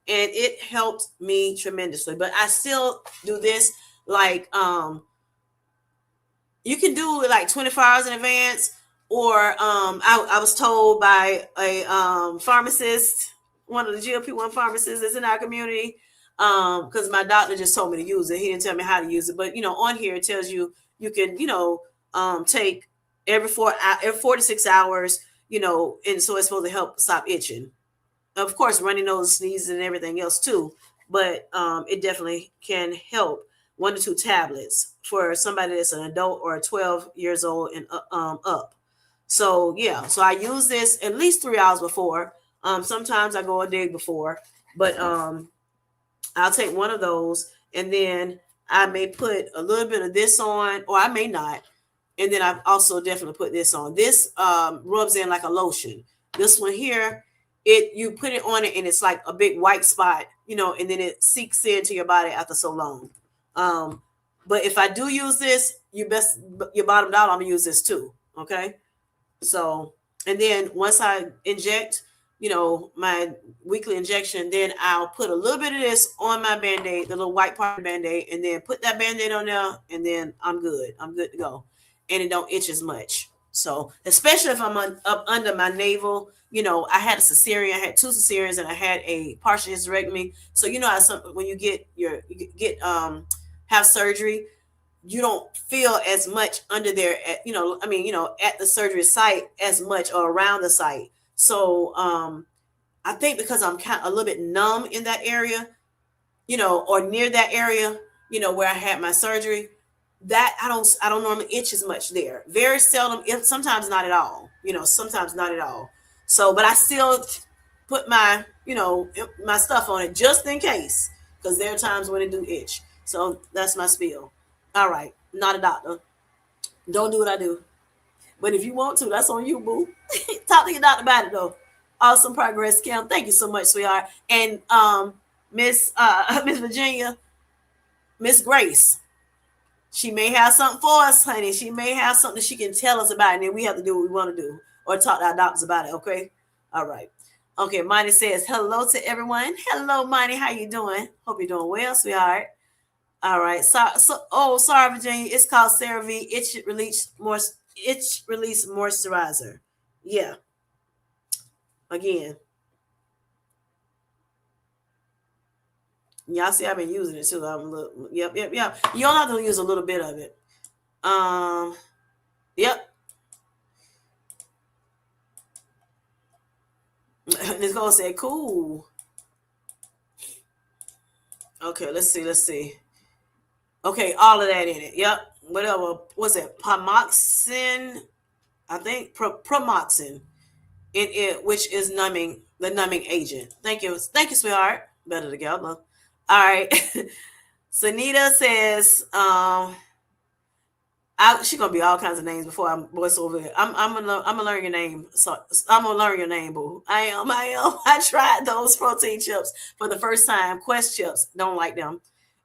[SPEAKER 1] it helped me tremendously. But I still do this like you can do it like 24 hours in advance. Or I was told by a pharmacist, one of the GLP-1 pharmacists that's in our community, because my doctor just told me to use it. He didn't tell me how to use it. But, on here it tells you can, take every 4 to 6 hours, and so it's supposed to help stop itching. Of course, runny nose, sneezes, and everything else too. But it definitely can help. 1 to 2 tablets for somebody that's an adult or 12 years old and up. So yeah, so I use this at least 3 hours before. Sometimes I go a day before, but I'll take one of those and then I may put a little bit of this on, or I may not. And then I've also definitely put this on. This rubs in like a lotion. This one here, you put it on it and it's like a big white spot, and then it seeps into your body after so long. But if I do use this, your bottom dollar, I'm gonna use this too. Okay. So, and then once I inject, my weekly injection, then I'll put a little bit of this on my Band-Aid, the little white part of Band-Aid, and then put that Band-Aid on there, and then I'm good. I'm good to go. And it don't itch as much. So, especially if I'm up under my navel, I had a cesarean, I had 2 cesareans, and I had a partial hysterectomy. So, when you have surgery, you don't feel as much under there at, at the surgery site as much or around the site. So I think because I'm kind of a little bit numb in that area, or near that area, where I had my surgery, that I don't normally itch as much there. Very seldom, sometimes not at all, sometimes not at all. So, but I still put my, my stuff on it just in case, because there are times when it do itch. So that's my spiel. All right, not a doctor. Don't do what I do. But if you want to, that's on you, boo. Talk to your doctor about it, though. Awesome progress, Kim. Thank you so much, sweetheart. And Miss Virginia, Miss Grace, she may have something for us, honey. She may have something she can tell us about, and then we have to do what we want to do or talk to our doctors about it, okay? All right. Okay, Monty says, hello to everyone. Hello, Monty. How you doing? Hope you're doing well, sweetheart. All right. Sorry, Virginia. It's called CeraVe Itch Release Moisturizer. Yeah. Again. Y'all see I've been using it too. Yep. You don't have to use a little bit of it. Yep. Nicole said, cool. Okay, let's see. Okay, all of that in it. Yep. Whatever. What's it? Pomoxin. I think Promoxin in it, which is the numbing agent. Thank you, sweetheart. Better together. All right. Sanita says, she gonna be all kinds of names before I voice over it. I'm gonna learn your name. So I'm gonna learn your name, boo. I am. I tried those protein chips for the first time. Quest chips, don't like them,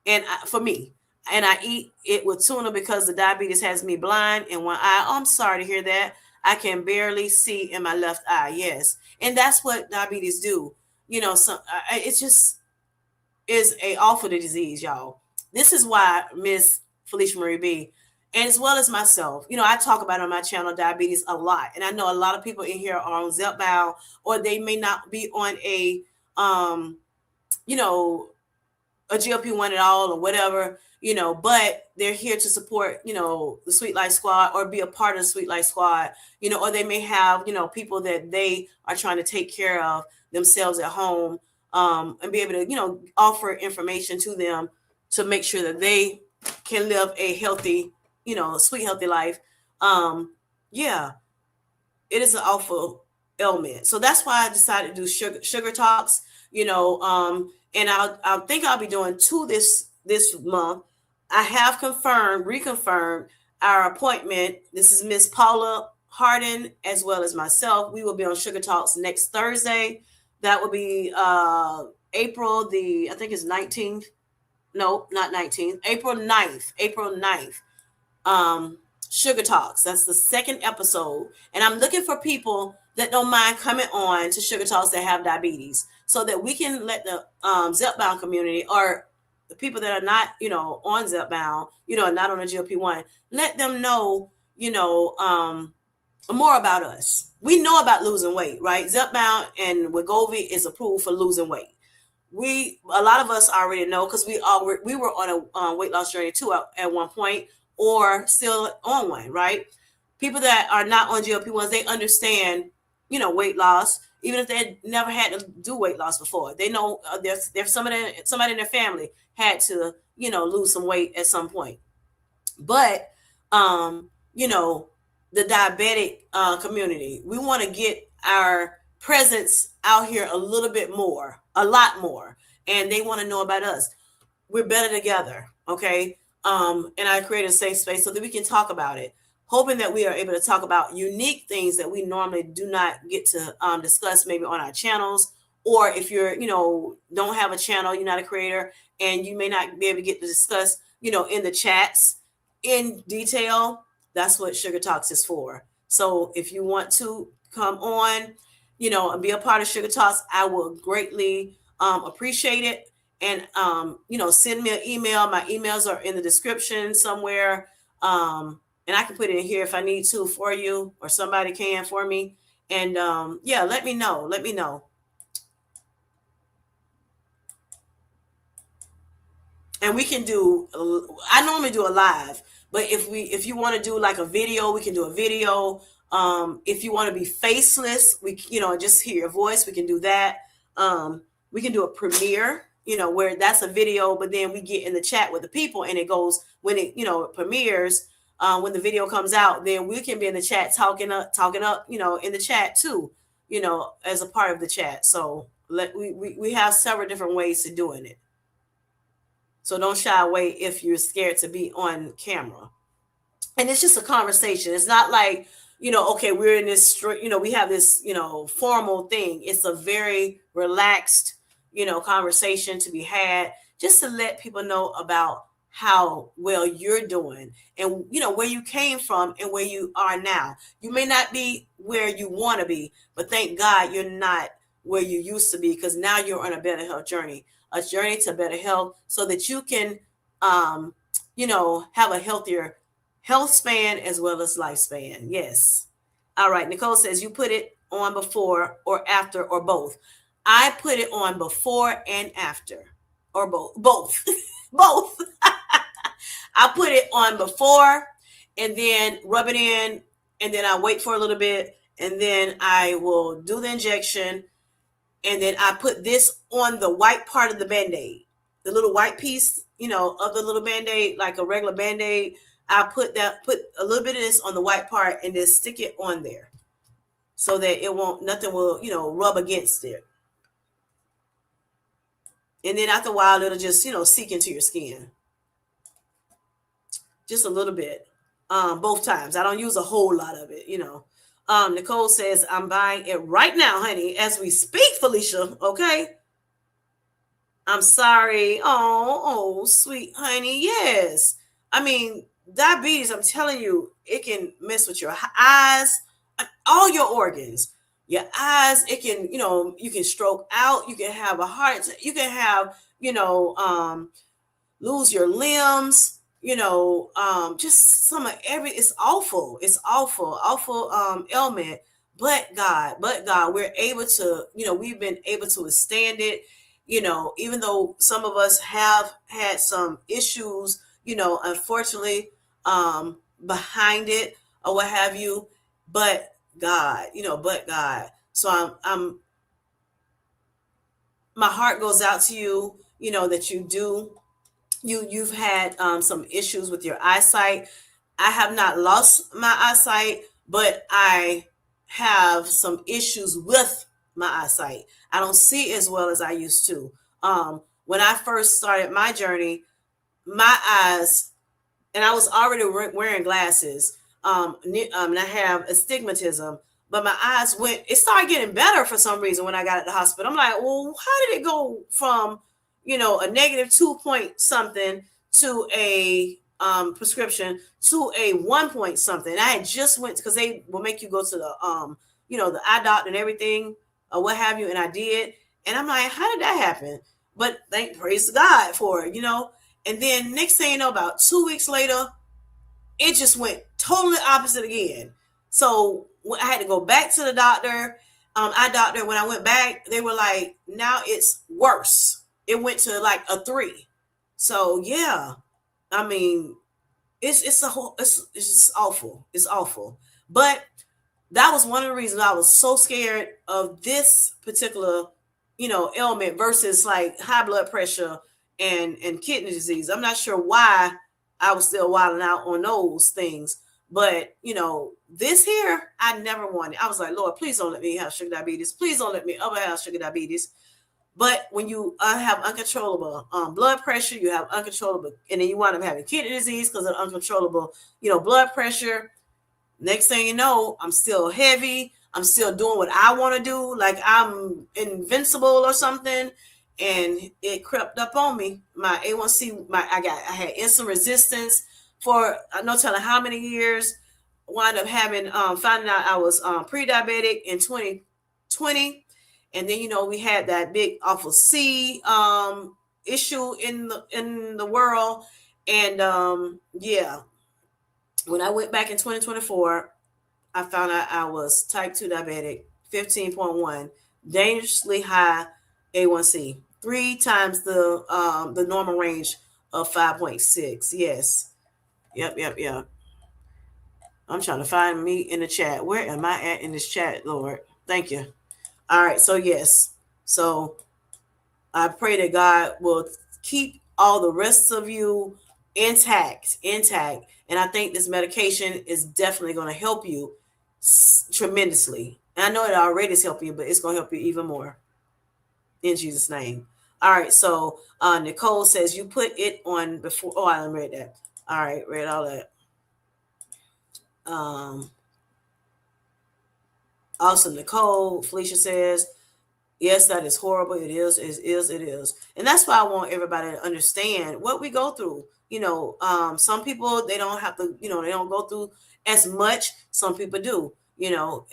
[SPEAKER 1] and for me, and I eat it with tuna because the diabetes has me blind in one eye. Oh, I'm sorry to hear that. I can barely see in my left eye. Yes, and that's what diabetes do. It's just is a awful disease, y'all. This is why Miss Felicia Marie B, and as well as myself, I talk about on my channel diabetes a lot, and I know a lot of people in here are on Zepbound, or they may not be on you know, a GLP-1 at all or whatever, but they're here to support, the Sweet Life Squad or be a part of the Sweet Life Squad, or they may have, people that they are trying to take care of themselves at home, and be able to, offer information to them to make sure that they can live a healthy, sweet, healthy life. Yeah, it is an awful ailment. So that's why I decided to do sugar talks, and I think I'll be doing two this month. I have reconfirmed our appointment. This is Miss Paula Harden as well as myself. We will be on Sugar Talks next Thursday. That will be April I think it's 19th. No, not 19th. April 9th. April 9th. Sugar Talks. That's the second episode. And I'm looking for people that don't mind coming on to Sugar Talks that have diabetes so that we can let the Zepbound community or the people that are not, on Zepbound, not on a GLP-1, let them know, more about us. We know about losing weight, right? Zepbound and Wegovy is approved for losing weight. A lot of us already know because we were on a weight loss journey too at one point, or still on one, right? People that are not on GLP-1s, they understand, weight loss, even if they never had to do weight loss before. They know there's somebody in their family had to, lose some weight at some point. But, the diabetic community, we want to get our presence out here a lot more, and they want to know about us. We're better together, okay? And I created a safe space so that we can talk about it, hoping that we are able to talk about unique things that we normally do not get to discuss maybe on our channels, or if you're, don't have a channel, you're not a creator, and you may not be able to get to discuss, in the chats in detail. That's what Sugar Talks is for. So if you want to come on, and be a part of Sugar Talks, I will greatly appreciate it. And, send me an email. My emails are in the description somewhere. And I can put it in here if I need to for you, or somebody can for me. And, let me know. And we can I normally do a live, but if you want to do like a video, we can do a video. If you want to be faceless, we, just hear your voice, we can do that. We can do a premiere, where that's a video, but then we get in the chat with the people, and it goes when it, premieres, when the video comes out, then we can be in the chat talking up, in the chat too, as a part of the chat. So we have several different ways to doing it. So don't shy away if you're scared to be on camera. And it's just a conversation. It's not like, okay, we're in this, we have this, formal thing. It's a very relaxed, conversation to be had, just to let people know about how well you're doing and, where you came from and where you are now. You may not be where you want to be, but thank God you're not where you used to be, because now you're on a better health journey. A journey to better health, so that you can, have a healthier health span as well as lifespan. Yes. All right. Nicole says you put it on before or after or both. I put it on before and after, or both. Both. I put it on before and then rub it in, and then I wait for a little bit, and then I will do the injection. and then I put this on the white part of the Band-Aid, the little white piece, of the little Band-Aid, like a regular Band-Aid. I put a little bit of this on the white part and then stick it on there so that nothing will, rub against it. And then after a while, it'll just, seek into your skin. Just a little bit. Both times. I don't use a whole lot of it, Nicole says, I'm buying it right now, honey, as we speak, Felicia. Okay. I'm sorry. Oh, sweet honey. Yes. I mean, diabetes, I'm telling you, it can mess with your eyes, all your organs. Your eyes, it can, you can stroke out, you can have a heart attack, you can have, lose your limbs, just some of it's awful. It's awful ailment. But God, we're able to, we've been able to withstand it, even though some of us have had some issues, unfortunately, behind it or what have you. But God, but God. So I'm my heart goes out to you, that you've had some issues with your eyesight. I have not lost my eyesight, but I have some issues with my eyesight. I don't see as well as I used to. When I first started my journey, my eyes, and I was already wearing glasses, and I have astigmatism, but my eyes it started getting better for some reason when I got at the hospital. I'm like, well, how did it go from, a negative 2 point something to a prescription to a 1 point something? I had just went, because they will make you go to the, the eye doctor and everything, or what have you. And I did. And I'm like, how did that happen? But praise God for it, And then next thing you know, about 2 weeks later, it just went totally opposite again. So I had to go back to the doctor, eye doctor. When I went back, they were like, now it's worse. It went to like a 3. So yeah, I mean, it's just awful. It's awful. But that was one of the reasons I was so scared of this particular, ailment versus like high blood pressure and kidney disease. I'm not sure why I was still wilding out on those things. But, this here, I never wanted. I was like, Lord, please don't let me have sugar diabetes. Please don't let me ever have sugar diabetes. But when you have uncontrollable blood pressure, you have uncontrollable, and then you wind up having kidney disease because of uncontrollable, blood pressure. Next thing you know, I'm still heavy. I'm still doing what I want to do, like I'm invincible or something. And it crept up on me. My A1C, I had insulin resistance for no telling how many years. Wound up finding out I was pre-diabetic in 2020. And then, we had that big awful C issue in the world. And yeah, when I went back in 2024, I found out I was type 2 diabetic, 15.1, dangerously high A1C, 3 times the normal range of 5.6. Yes. Yep. I'm trying to find me in the chat. Where am I at in this chat, Lord? Thank you. All right. So yes. So I pray that God will keep all the rest of you intact. And I think this medication is definitely going to help you tremendously. And I know it already is helping you, but it's going to help you even more. In Jesus' name. All right. So Nicole says you put it on before. Oh, I read that. All right. Read all that. Also, Nicole, Felicia says, yes, that is horrible. It is. And that's why I want everybody to understand what we go through. Some people, they don't have to, they don't go through as much. Some people do,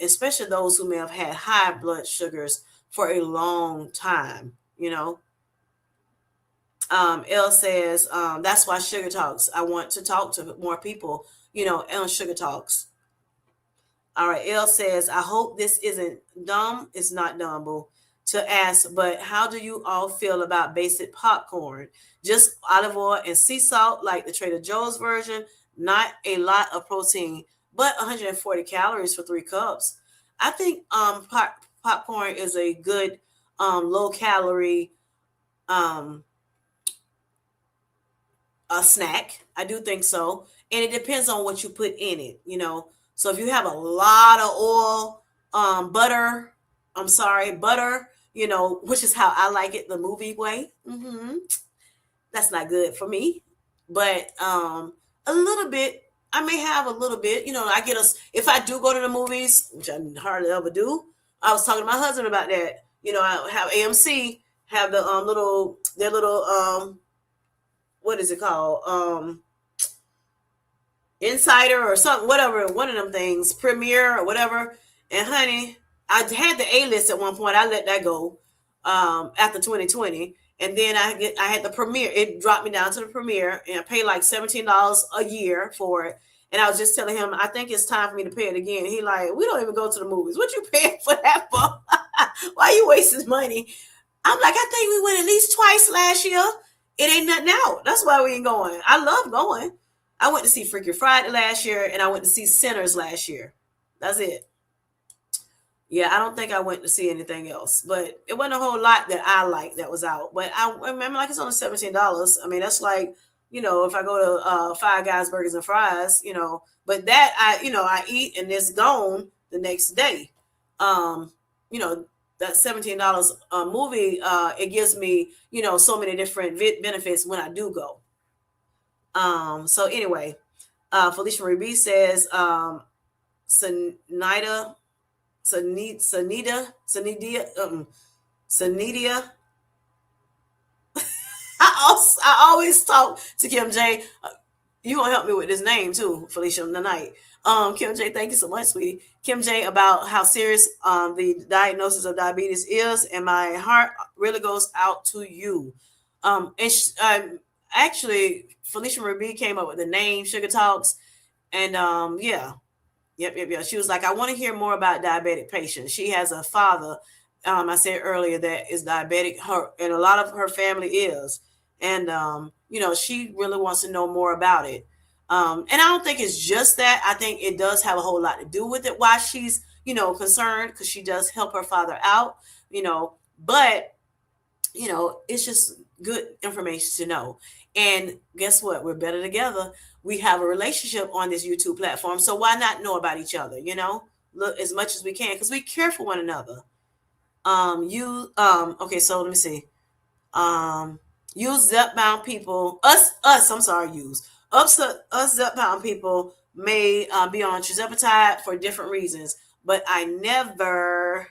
[SPEAKER 1] especially those who may have had high blood sugars for a long time, Elle says, that's why Sugar Talks. I want to talk to more people, on Sugar Talks. All right. Elle says, I hope this isn't dumb. It's not dumb, boo, to ask, but how do you all feel about basic popcorn? Just olive oil and sea salt, like the Trader Joe's version, not a lot of protein, but 140 calories for 3 cups. I think popcorn is a good low calorie um, a snack. I do think so. And it depends on what you put in it, you know. So if you have a lot of oil, butter, I'm sorry, butter, you know, which is how I like it the movie way. That's not good for me. But a little bit, I may have a little bit, you know, I get us if I do go to the movies, which I hardly ever do. I was talking to my husband about that. You know, I have AMC have the little their little what is it called? Insider or something, whatever, one of them things, Premiere or whatever. And honey, I had the A list at one point. I let that go after 2020, and then I had the Premiere. It dropped me down to the Premiere, and I paid like $17 a year for it. And I was just telling him, I think it's time for me to pay it again. He like, we don't even go to the movies. What you paying for that for? Why you wasting money? I'm like, I think we went at least twice last year. It ain't nothing out. That's why we ain't going. I love going. I went to see Freaky Friday last year, and I went to see Sinners last year. That's it. Yeah, I don't think I went to see anything else, but it wasn't a whole lot that I liked that was out. But I remember, like, it's only $17. I mean, that's like, you know, if I go to Five Guys Burgers and Fries, you know. But that I eat and it's gone the next day. Um, you know, that $17 movie, it gives me, you know, so many different benefits when I do go. So anyway, Felicia Marie says, Sanida, Sanidia, Sanidia. I always talk to Kim J. You gonna help me with this name too, Felicia, tonight. Kim J, thank you so much, sweetie. Kim J, about how serious the diagnosis of diabetes is, and my heart really goes out to you. Actually, Felicia Marie came up with the name Sugar Talks, and yeah, yep. She was like, I want to hear more about diabetic patients. She has a father, I said earlier, that is diabetic, her and a lot of her family is. And you know, she really wants to know more about it. And I don't think it's just that. I think it does have a whole lot to do with it why she's, you know, concerned, because she does help her father out, you know, but you know, it's just good information to know. And guess what? We're better together. We have a relationship on this YouTube platform. So why not know about each other, you know? Look as much as we can, because we care for one another. Okay, so let me see. Use Zepbound people, I'm sorry, us Zepbound people may be on tirzepatide for different reasons, but I never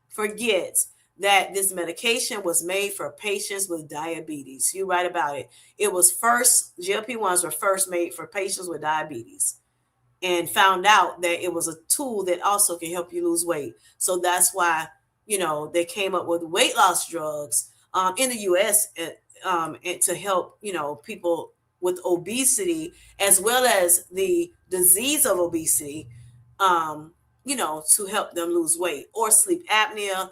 [SPEAKER 1] forget that this medication was made for patients with diabetes. You right about it. It was first, GLP-1s were first made for patients with diabetes, and found out that it was a tool that also can help you lose weight. So that's why, you know, they came up with weight loss drugs in the US, and to help, you know, people with obesity as well as the disease of obesity, you know, to help them lose weight, or sleep apnea,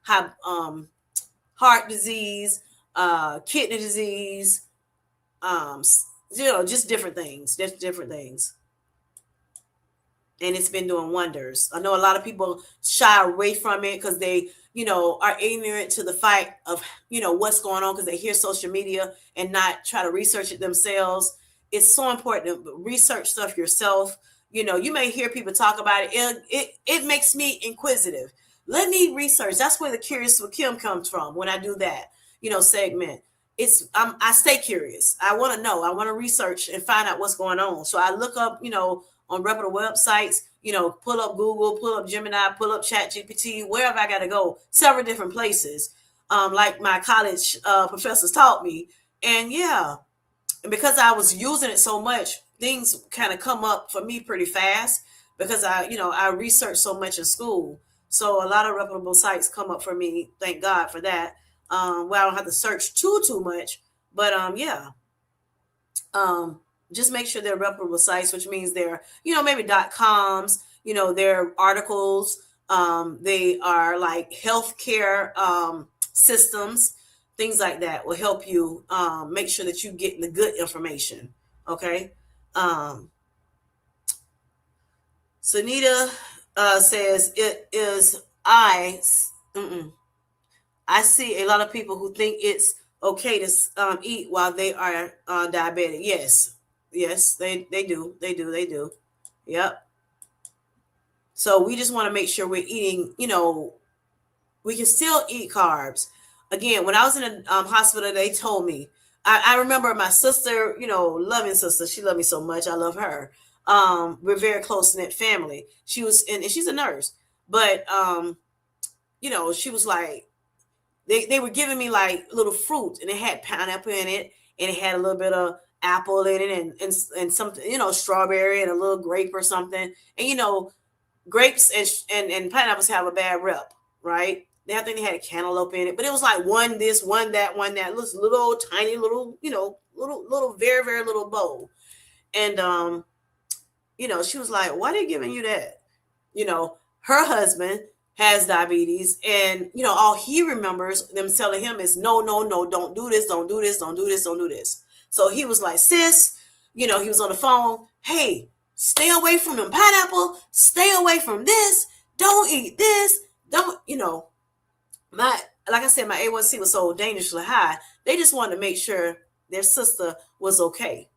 [SPEAKER 1] have heart disease, kidney disease, um, you know, just different things. And it's been doing wonders. I know a lot of people shy away from it because they, you know, are ignorant to the fight of, you know, what's going on, because they hear social media and not try to research it themselves. It's so important to research stuff yourself. You know, you may hear people talk about it. It makes me inquisitive. Let me research. That's where the Curious with Kim comes from. When I do that, you know, segment, I stay curious. I want to know. I want to research and find out what's going on. So I look up, you know, on reputable websites, you know, pull up Google, pull up Gemini, pull up Chat GPT, wherever I got to go, several different places, like my college professors taught me. And yeah, and because I was using it so much, things kind of come up for me pretty fast, because I researched so much in school. So a lot of reputable sites come up for me. Thank God for that. Where I don't have to search too much. But yeah, um, just make sure they're reputable sites, which means they're, you know, maybe .coms, you know, they're articles. They are like healthcare systems, things like that will help you make sure that you get the good information. Okay. Um, Sunita says it is I. Mm-mm. I see a lot of people who think it's okay to eat while they are diabetic. Yes, yes, they do, they do. Yep. So we just want to make sure we're eating. We can still eat carbs. Again, when I was in a hospital, they told me. I remember my sister, loving sister. She loved me so much. I love her. We're very close knit family. She was, and she's a nurse, but she was like, they were giving me like little fruit, and it had pineapple in it, and it had a little bit of apple in it, and something, strawberry and a little grape or something. And grapes and pineapples have a bad rep, right? I think they had a cantaloupe in it, but it was like one this, one that, one that. Little tiny little, little very very little bowl. And she was like, "Why are they giving you that?" Her husband has diabetes, and all he remembers them telling him is, "No, no, no, don't do this, don't do this, don't do this, don't do this." So he was like, "Sis," he was on the phone. "Hey, stay away from them pineapple. Stay away from this. Don't eat this. Don't." My like I said, my A1C was so dangerously high. They just wanted to make sure their sister was okay.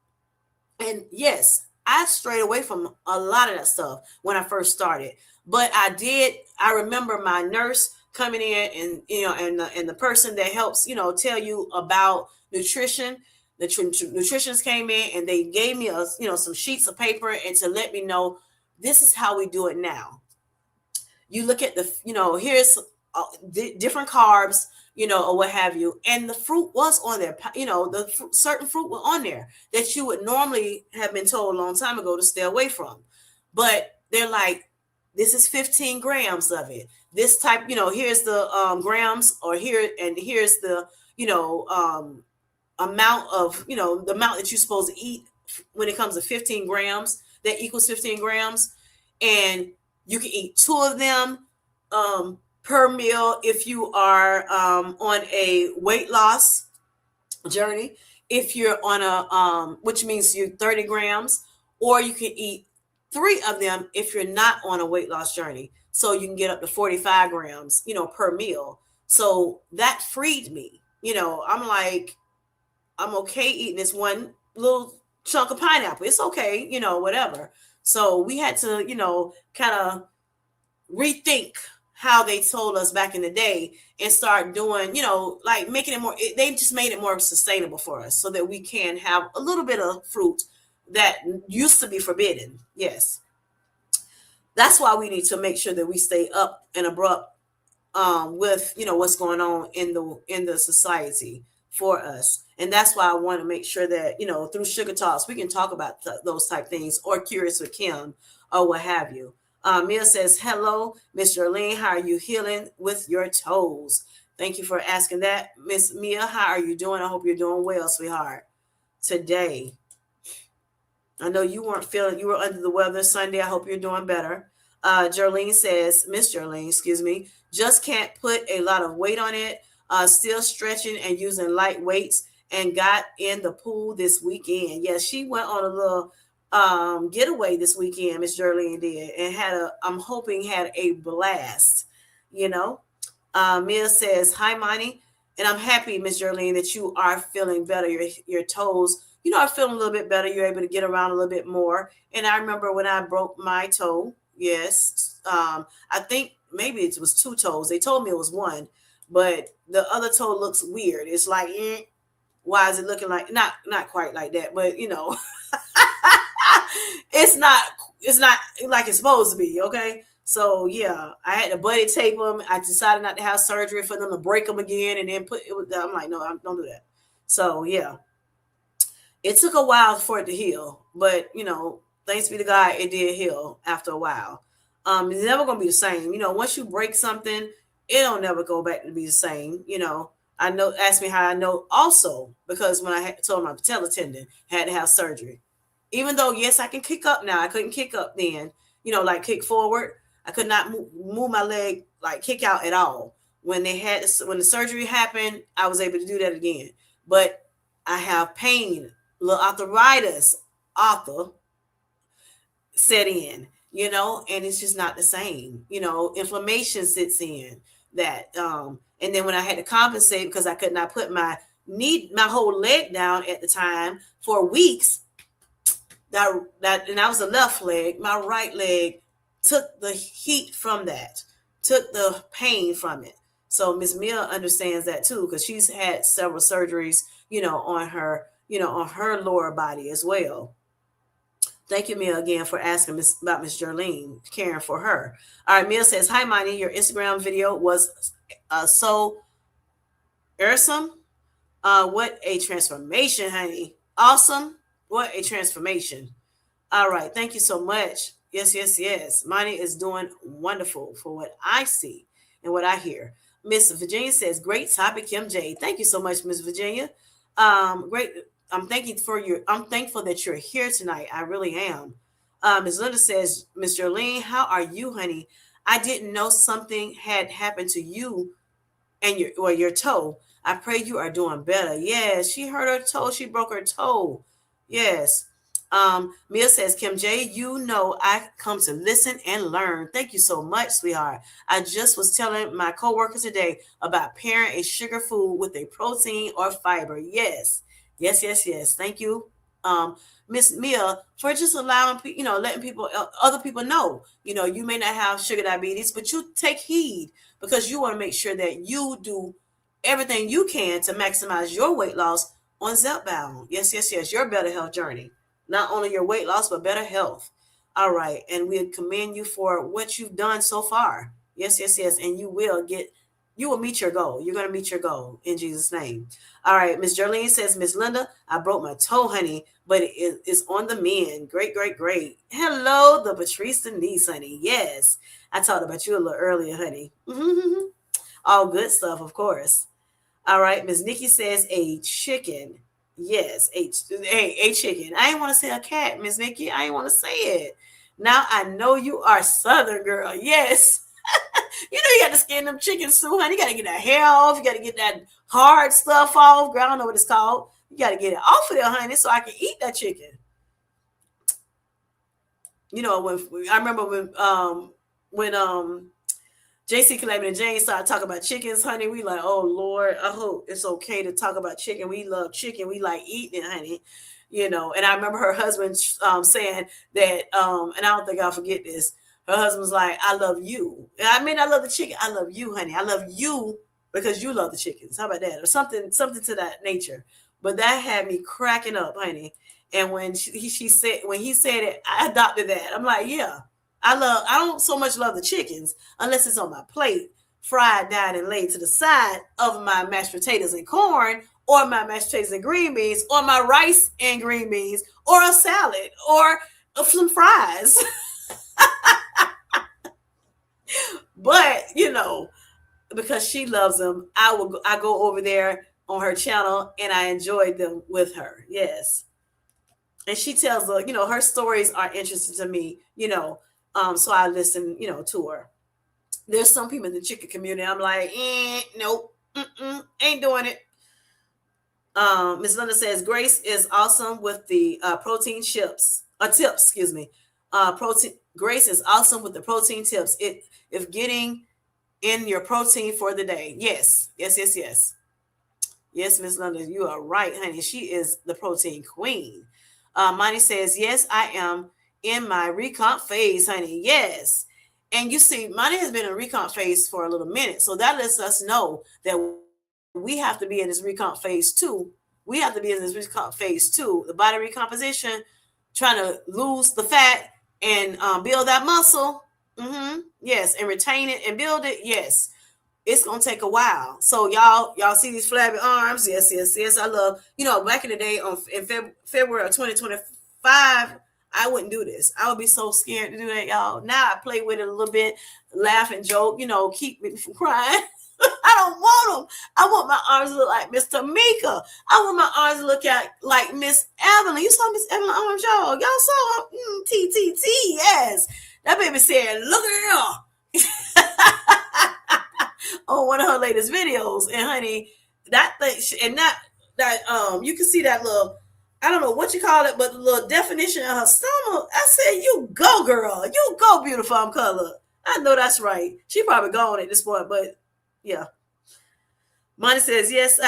[SPEAKER 1] And yes, I strayed away from a lot of that stuff when I first started. But I remember my nurse coming in, and and the person that helps, tell you about nutrition. The nutritionists came in, and they gave me some sheets of paper, and to let me know, this is how we do it now. You look at here's different carbs, or what have you, and the fruit was on there. Certain fruit were on there that you would normally have been told a long time ago to stay away from, but they're like, this is 15 grams of it. This type, here's the grams, or here's the amount of the amount that you're supposed to eat when it comes to 15 grams. That equals 15 grams, and you can eat two of them per meal if you are on a weight loss journey. If you're on which means you're 30 grams, or you can eat three of them if you're not on a weight loss journey. So you can get up to 45 grams, per meal. So that freed me. I'm like, I'm okay eating this one little chunk of pineapple. It's okay, whatever. So we had to, kind of rethink how they told us back in the day, and start doing, like making it more, they just made it more sustainable for us, so that we can have a little bit of fruit that used to be forbidden. Yes. That's why we need to make sure that we stay up and abrupt with what's going on in the society for us. And that's why I want to make sure that through Sugar Talks we can talk about those type things, or Curious with Kim, or what have you. Mia says, "Hello, Miss Jolene. How are you healing with your toes?" Thank you for asking that, Miss Mia. How are you doing? I hope you're doing well, sweetheart. Today, I know you were under the weather Sunday. I hope you're doing better. Jolene says, Miss Jolene, excuse me, just can't put a lot of weight on it. Still stretching and using light weights, and got in the pool this weekend. Yes, she went on a little getaway this weekend, Miss Jolene did, and I'm hoping had a blast, you know. Mia says, "Hi, Monty," and I'm happy, Miss Jolene, that you are feeling better. Your toes, are feeling a little bit better. You're able to get around a little bit more. And I remember when I broke my toe. Yes, I think maybe it was two toes. They told me it was one, but the other toe looks weird. It's like, why is it looking like not quite like that? But it's not like it's supposed to be. Okay. So yeah, I had to buddy tape them. I decided not to have surgery for them to break them again, and then put it. I'm like, no, don't do that. So yeah, it took a while for it to heal, but thanks be to God, it did heal after a while. It's never gonna be the same. Once you break something, it don't never go back to be the same. I know. Ask me how I know. Also, because when I told my patella tendon had to have surgery, even though yes, I can kick up now, I couldn't kick up then. Like kick forward, I could not move my leg, like kick out at all. When the surgery happened, I was able to do that again. But I have pain, little arthritis, author set in, and it's just not the same. Inflammation sits in that, And then when I had to compensate because I could not put my whole leg down at the time for weeks, and that was the left leg, my right leg took the heat from that, took the pain from it. So Miss Mia understands that too, because she's had several surgeries, on her lower body as well. Thank you, Mia, again for asking about Miss Jerlene, caring for her. All right, Mia says, "Hi, Monty. Your Instagram video was so awesome. What a transformation, honey. Awesome. What a transformation. All right. Thank you so much. Yes, yes, yes. Monty is doing wonderful for what I see and what I hear." Miss Virginia says, "Great topic, Kim J." Thank you so much, Miss Virginia. Great. I'm thankful that you're here tonight. I really am. Ms. Linda says, "Miss Jolene, how are you, honey? I didn't know something had happened to you and your toe. I pray you are doing better." Yes, she hurt her toe. She broke her toe. Yes. Mia says, "Kim J, I come to listen and learn." Thank you so much, sweetheart. I just was telling my coworker today about pairing a sugar food with a protein or fiber. Yes. Yes, yes, yes. Thank you, Miss Mia, for just allowing letting people, other people know. You may not have sugar diabetes, but you take heed because you want to make sure that you do everything you can to maximize your weight loss on Zepbound. Yes, yes, yes. Your better health journey. Not only your weight loss, but better health. All right. And we commend you for what you've done so far. Yes, yes, yes. And you will meet your goal. You're going to meet your goal in Jesus' name. All right. Miss Jolene says, "Miss Linda, I broke my toe, honey, but it's on the mend." Great, great, great. Hello, the Patrice Denise, honey. Yes. I talked about you a little earlier, honey. All good stuff, of course. All right. Miss Nikki says, "A chicken." Yes, a chicken. I ain't want to say a cat, Miss Nikki. I ain't want to say it. Now I know you are Southern girl. Yes. You got to skin them chickens too, honey. You got to get that hair off. You got to get that hard stuff off. I don't know what it's called. You got to get it off of there, honey, so I can eat that chicken. When I remember when JC Clavin and Jane started talking about chickens, honey. We like, oh Lord, I hope it's okay to talk about chicken. We love chicken. We like eating it, honey. And I remember her husband saying that, and I don't think I'll forget this. Her husband was like, "I love you." I mean, I love the chicken. I love you, honey. I love you because you love the chickens. How about that? Or something to that nature. But that had me cracking up, honey. And when he said it, I adopted that. I'm like, yeah. I don't so much love the chickens unless it's on my plate, fried, dyed, and laid to the side of my mashed potatoes and corn, or my mashed potatoes and green beans, or my rice and green beans, or a salad, or some fries. But because she loves them, I go over there on her channel and I enjoy them with her. Yes. And she tells her stories are interesting to me, so I listen, to her. There's some people in the chicken community, I'm like, nope, ain't doing it. Miss Linda says, "Grace is awesome with the protein tips, excuse me. Grace is awesome with the protein tips. If getting in your protein for the day." Yes, yes, yes, yes. Yes, Miss Linda, you are right, honey. She is the protein queen. Monty says, "Yes, I am in my recomp phase, honey." Yes. And you see, Monty has been in recomp phase for a little minute. So that lets us know that we have to be in this recomp phase too. We have to be in this recomp phase too. The body recomposition, trying to lose the fat and build that muscle. Yes. And retain it and build it. Yes. It's gonna take a while. So y'all see these flabby arms? Yes, yes, yes. I love. Back in the day, in February of 2025, I wouldn't do this. I would be so scared to do that, y'all. Now I play with it a little bit, laugh and joke. Keep me from crying. I don't want them. I want my arms to look like Miss Tamika. I want my arms to look like Miss Evelyn. You saw Miss Evelyn arms, y'all. Y'all saw her? TTT. Yes. That baby said, "Look at her." On one of her latest videos, and honey, that thing, and that you can see that little, I don't know what you call it, but the little definition of her stomach. I said, "You go, girl, you go, beautiful color." I know that's right. She probably gone at this point, but yeah. Monty says, yes,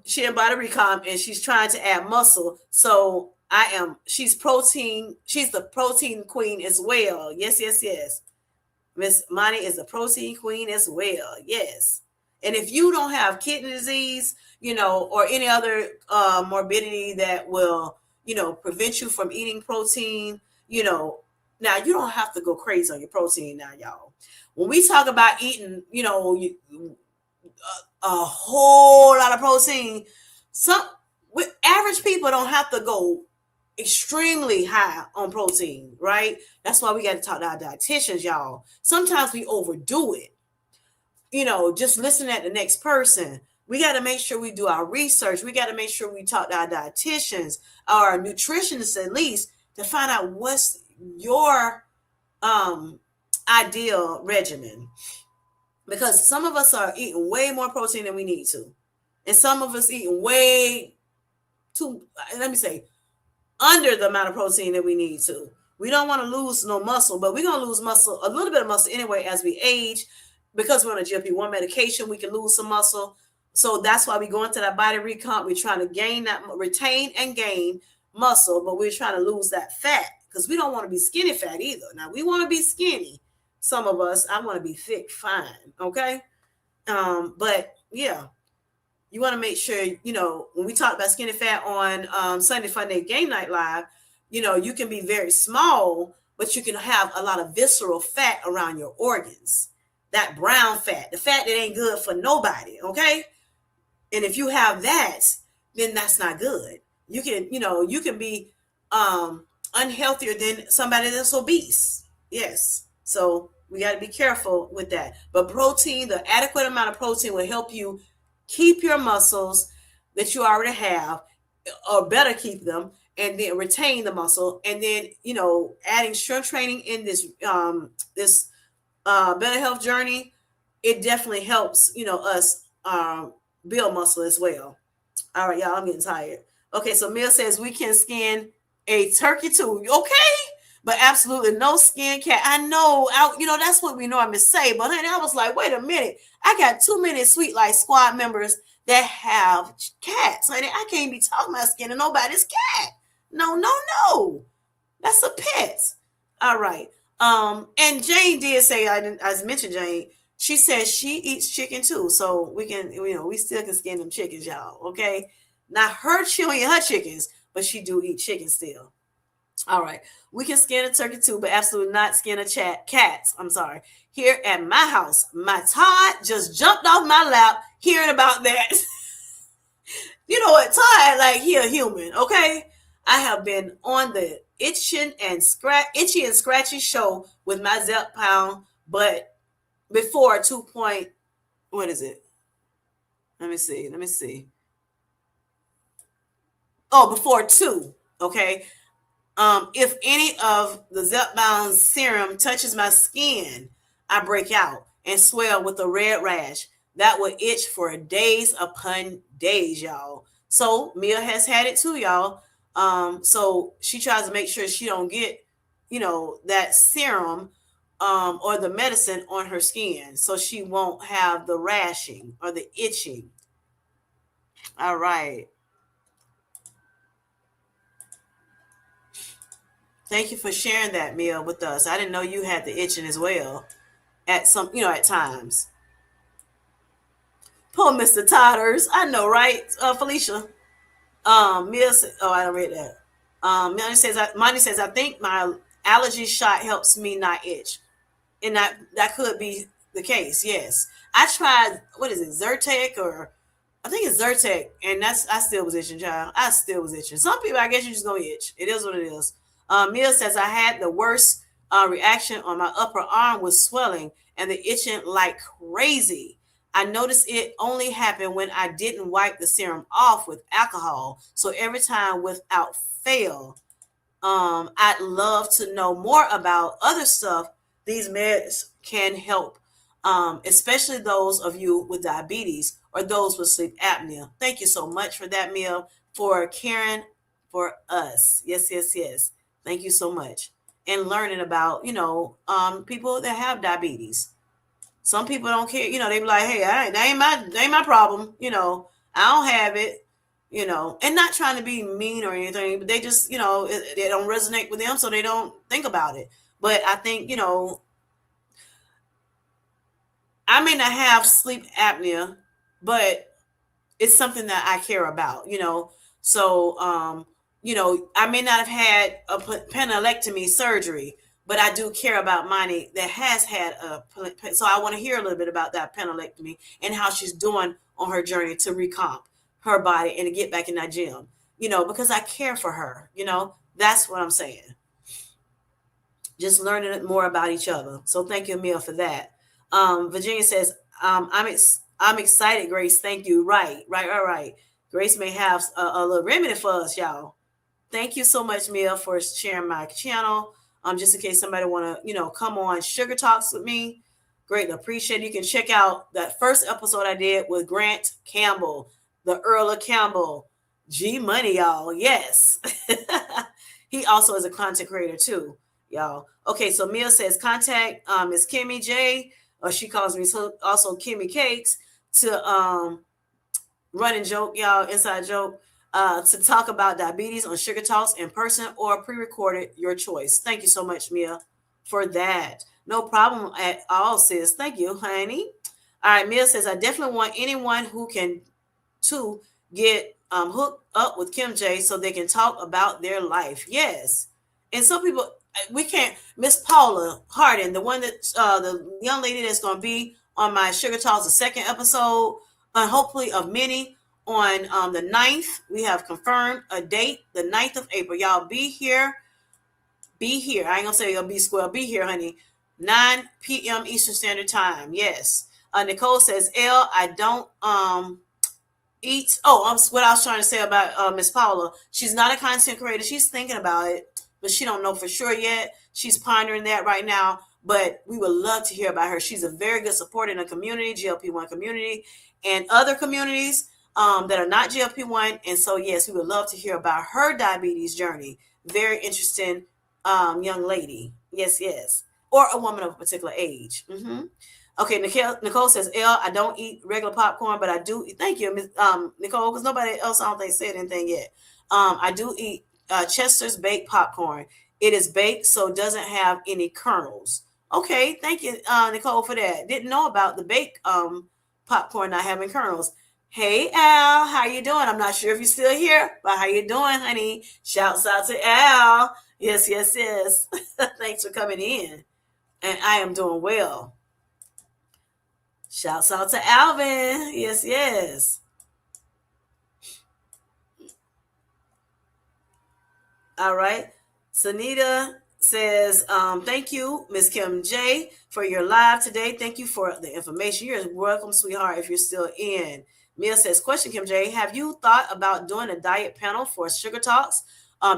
[SPEAKER 1] she in body recomp and she's trying to add muscle. So she's protein, she's the protein queen as well. Yes, yes, yes. Miss Monty is a protein queen as well. Yes. And if you don't have kidney disease, or any other morbidity that will, prevent you from eating protein, now you don't have to go crazy on your protein now, y'all. When we talk about eating, a whole lot of protein. Some with average people don't have to go extremely high on protein, right? That's why we got to talk to our dietitians, y'all. Sometimes we overdo it. Just listen at the next person. We got to make sure we do our research. We got to make sure we talk to our dietitians, our nutritionists at least, to find out what's your ideal regimen, because some of us are eating way more protein than we need to, and some of us eating way too, let me say, under the amount of protein that we need to. We don't want to lose no muscle, but we're going to lose muscle, a little bit of muscle anyway as we age, because we're on a GLP-1 medication. We can lose some muscle. So that's why we go into that body recomp. We're trying to retain and gain muscle, but we're trying to lose that fat, because we don't want to be skinny fat either. Now, we want to be skinny. Some of us, I want to be thick, fine. Okay. But yeah, you want to make sure, when we talk about skinny fat on Sunday Funday Game Night Live, you can be very small, but you can have a lot of visceral fat around your organs. That brown fat, the fat that ain't good for nobody, okay? And if you have that, then that's not good. You can be unhealthier than somebody that's obese. Yes. So we got to be careful with that. But protein, the adequate amount of protein will help you keep your muscles that you already have, or better keep them, and then retain the muscle. And then, adding strength training in this better health journey, it definitely helps, us build muscle as well. All right, y'all, I'm getting tired. Okay, so Mill says we can skin a turkey too. Okay, but absolutely no skin cat. I know, that's what we normally say. But honey, I was like, wait a minute. I got too many Sweet Life Squad members that have cats. Honey, I can't be talking about skinning nobody's cat. No, no, no. That's a pet. All right. And Jane did say, I mentioned Jane. She says she eats chicken too, so we can, we still can skin them chickens, y'all. Okay, not her, she don't eat her chickens, but she do eat chicken still. All right, we can skin a turkey too, but absolutely not skin a cats. I'm sorry. Here at my house, my Todd just jumped off my lap hearing about that. You know what, Todd, like, he a human, okay? I have been on the itchy and scratchy show with my Zep Pound, but before 2 point, what is it? Let me see. Oh, before 2, okay? If any of the Zepbound serum touches my skin, I break out and swell with a red rash that will itch for days upon days, y'all. So Mia has had it too, y'all. So she tries to make sure she don't get, that serum or the medicine on her skin, so she won't have the rashing or the itching. All right. Thank you for sharing that, Mia, with us. I didn't know you had the itching as well at times. Poor Mr. Todders. I know, right, Felicia? Mia says, oh, I don't read that. Monty says, I think my allergy shot helps me not itch. And that could be the case, yes. I tried, what is it, Zyrtec, or I think it's Zyrtec, and I still was itching, child. I still was itching. Some people, I guess, you just gonna itch. It is what it is. Mia says, I had the worst reaction on my upper arm with swelling and the itching like crazy. I noticed it only happened when I didn't wipe the serum off with alcohol. So every time without fail, I'd love to know more about other stuff these meds can help, especially those of you with diabetes or those with sleep apnea. Thank you so much for that, Mia, for caring for us. Yes, yes, yes. Thank you so much. And learning about, people that have diabetes. Some people don't care. They be like, hey, that ain't my problem. I don't have it. And not trying to be mean or anything, but they just, they don't resonate with them, so they don't think about it. But I think, I may not have sleep apnea, but it's something that I care about. So, I may not have had a pennilectomy surgery, but I do care about Monty that has had so I want to hear a little bit about that pennilectomy and how she's doing on her journey to recomp her body and to get back in that gym, because I care for her. That's what I'm saying. Just learning more about each other. So thank you, Emil, for that. Virginia says, I'm excited, Grace. Thank you. Right. Grace may have a little remedy for us, y'all. Thank you so much, Mia, for sharing my channel. Just in case somebody want to, come on Sugar Talks with me. Greatly appreciate it. You can check out that first episode I did with Grant Campbell, the Earl of Campbell. G Money, y'all. Yes. He also is a content creator too, y'all. Okay, so Mia says contact Miss Kimmy J, or she calls me also Kimmy Cakes, to running joke, y'all, inside joke, to talk about diabetes on Sugar Talks in person or pre-recorded, your choice. Thank you so much, Mia, for that. No problem at all, sis. Thank you, honey. All right, Mia says, I definitely want anyone who can to get hooked up with Kim J so they can talk about their life. Yes. And some people, we can't, Miss Paula Hardin, the one that, the young lady that's going to be on my Sugar Talks, the second episode, hopefully of many, on the 9th. We have confirmed a date, the 9th of April. Y'all be here. Be here. I ain't going to say you'll be square. Be here, honey. 9 p.m. Eastern Standard Time. Yes. Nicole says, I don't eat. What I was trying to say about Miss Paula. She's not a content creator. She's thinking about it, but she don't know for sure yet. She's pondering that right now. But we would love to hear about her. She's a very good supporter in the community, GLP-1 community, and other communities that are not GLP-1. And so, yes, we would love to hear about her diabetes journey. Very interesting young lady. Yes. Or a woman of a particular age. Mm-hmm. Okay, Nicole says, I don't eat regular popcorn, but I do eat. Thank you, Nicole, because nobody else, I don't think, said anything yet. I do eat Chester's baked popcorn. It is baked, so it doesn't have any kernels. Okay, thank you, Nicole, for that. Didn't know about the baked popcorn not having kernels. Hey, Al, how you doing? I'm not sure if you're still here, but how you doing, honey? Shouts out to Al. Yes. Thanks for coming in. And I am doing well. Shouts out to Alvin. Yes. All right. Sanita says, thank you, Miss Kim J, for your live today. Thank you for the information. You're welcome, sweetheart, if you're still in. Mia says, question, Kim J, have you thought about doing a diet panel for Sugar Talks?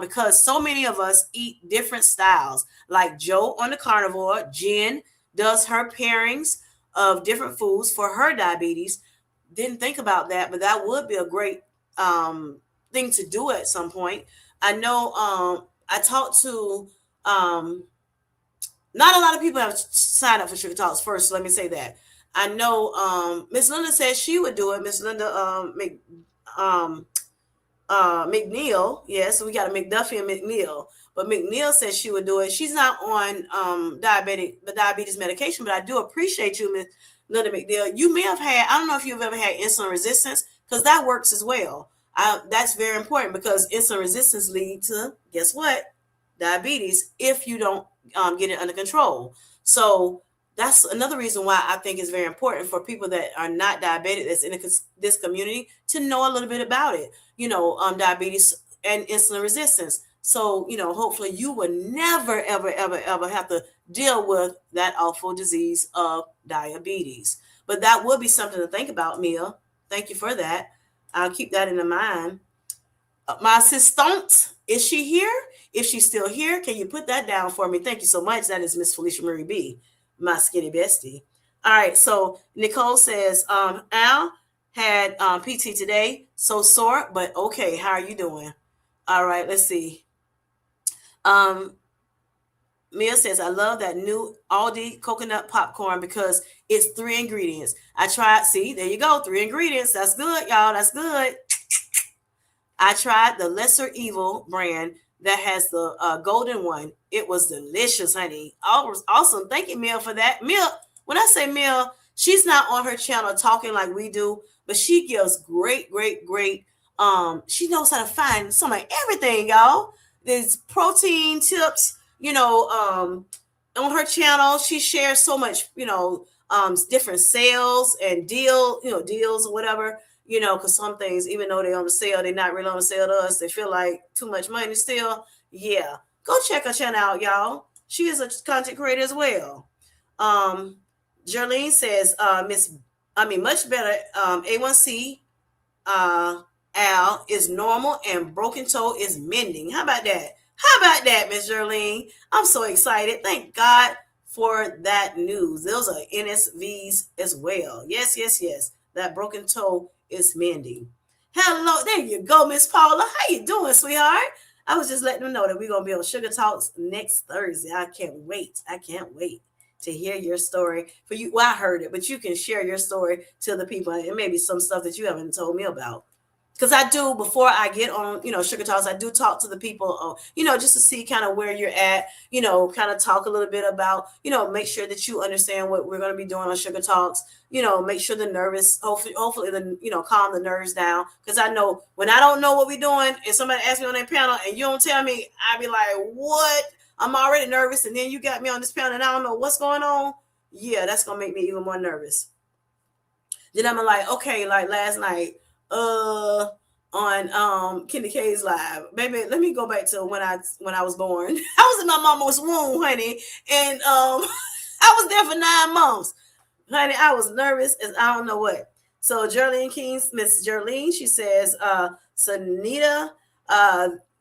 [SPEAKER 1] Because so many of us eat different styles, like Joe on the carnivore. Jen does her pairings of different foods for her diabetes. Didn't think about that, but that would be a great thing to do at some point. I know I talked to not a lot of people have signed up for Sugar Talks first. So let me say that. I know Miss Linda said she would do it. Miss Linda McNeil. Yes, we got a McDuffie and McNeil. But McNeil said she would do it. She's not on diabetes medication, but I do appreciate you, Miss Linda McNeil. You may have had, I don't know if you've ever had insulin resistance, because that works as well. That's very important, because insulin resistance leads to, guess what? Diabetes, if you don't get it under control. So that's another reason why I think it's very important for people that are not diabetic, that's in this community, to know a little bit about it, diabetes and insulin resistance. So, hopefully you will never, ever, ever, ever have to deal with that awful disease of diabetes. But that would be something to think about, Mia. Thank you for that. I'll keep that in mind. My assistant, is she here? If she's still here, can you put that down for me? Thank you so much. That is Miss Felicia Marie B, my skinny bestie. All right, so Nicole says, Al had PT today, so sore, but okay. How are you doing? All right, let's see. Mia says, I love that new Aldi coconut popcorn because it's 3 ingredients. I tried, see, there you go, 3 ingredients. That's good, y'all. That's good. I tried the Lesser Evil brand that has the golden one. It was delicious, honey. Awesome. Thank you, Mia, for that. Mia, when I say Mia, she's not on her channel talking like we do, but she gives great, great, great. She knows how to find some of everything, y'all. There's protein tips, on her channel. She shares so much, different sales and deals or whatever, because some things, even though they're on the sale, they're not really on the sale to us. They feel like too much money still. Yeah. Go check her channel out, y'all. She is a content creator as well. Jerlene says, much better. A1C, Al is normal and broken toe is mending. How about that? How about that, Miss Jerlene? I'm so excited. Thank God for that news. Those are NSVs as well. Yes, yes, yes. That broken toe is mending. Hello, there you go, Miss Paula. How you doing, sweetheart? I was just letting them know that we're gonna be on Sugar Talks next Thursday. I can't wait. I can't wait to hear your story. For you, well, I heard it, but you can share your story to the people and maybe some stuff that you haven't told me about. Because I do, before I get on, Sugar Talks, I do talk to the people, just to see kind of where you're at, kind of talk a little bit about, make sure that you understand what we're going to be doing on Sugar Talks, make sure the nervous, hopefully calm the nerves down. Because I know when I don't know what we're doing and somebody asks me on that panel and you don't tell me, I be like, what? I'm already nervous. And then you got me on this panel and I don't know what's going on. Yeah, that's going to make me even more nervous. Then I'm like, okay, like last night, on Kenny K's live. Baby, let me go back to when I was born. I was in my mama's womb, honey, and I was there for 9 months. Honey, I was nervous as I don't know what. So Geraldine Kings, Miss Geraldine, she says, Sanita,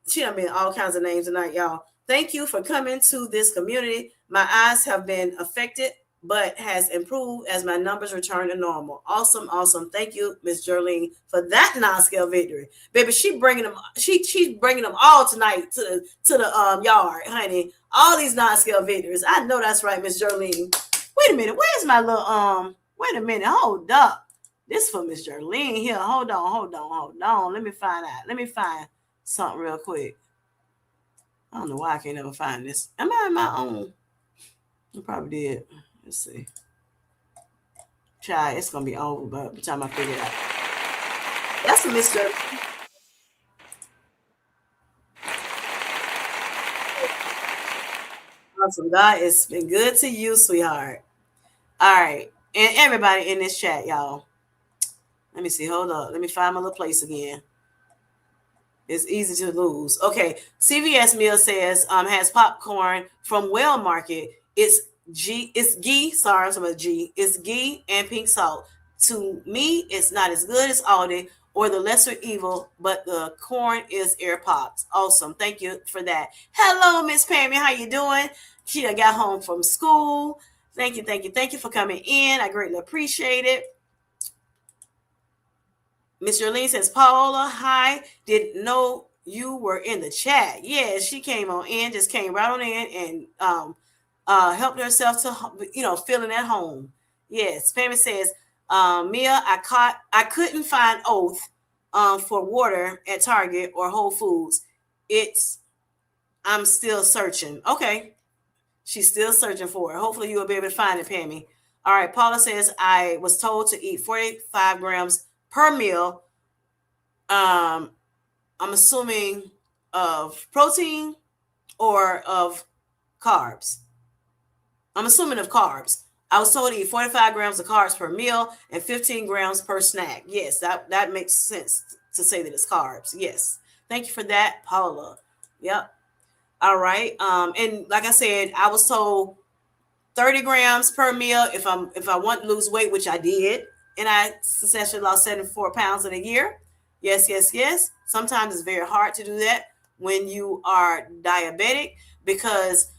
[SPEAKER 1] she done been all kinds of names tonight, y'all. Thank you for coming to this community. My eyes have been affected but has improved as my numbers return to normal. Awesome, awesome. Thank you, Miss Jerlene, for that non-scale victory, baby. She's bringing them all tonight to the yard, honey. All these non-scale victories. I know that's right, Miss Jerlene. Wait a minute, where's my little Wait a minute, hold up. This for Miss Jerlene here. Hold on. Let me find out. Let me find something real quick. I don't know why I can't ever find this. Am I in my own? I probably did. Let's see. Child, it's gonna be over by the time I figure it out. That's a Mr. Awesome. God, it's been good to you, sweetheart. All right. And everybody in this chat, y'all. Let me see. Hold up. Let me find my little place again. It's easy to lose. Okay. CVS Meal says has popcorn from Well Market. It's ghee. Sorry, I'm talking about G. It's ghee and pink salt. To me, it's not as good as Aldi or the Lesser Evil, but the corn is air pops. Awesome. Thank you for that. Hello, Miss Pammy. How you doing? She got home from school. Thank you for coming in. I greatly appreciate it. Miss Jolene says, Paola, hi. Didn't know you were in the chat. Yeah, she came on in, just came right on in and helped herself to, feeling at home. Yes, Pammy says, Mia, I couldn't find Oath for water at Target or Whole Foods. I'm still searching. Okay. She's still searching for it. Hopefully you will be able to find it, Pammy. All right. Paula says, I was told to eat 45 grams per meal. I'm assuming of protein or of carbs. I'm assuming of carbs. I was told to eat 45 grams of carbs per meal and 15 grams per snack. Yes, that makes sense to say that it's carbs. Yes. Thank you for that, Paula. Yep. All right. And like I said, I was told 30 grams per meal if I want to lose weight, which I did, and I successfully lost 74 pounds in a year. Yes, yes, yes. Sometimes it's very hard to do that when you are diabetic because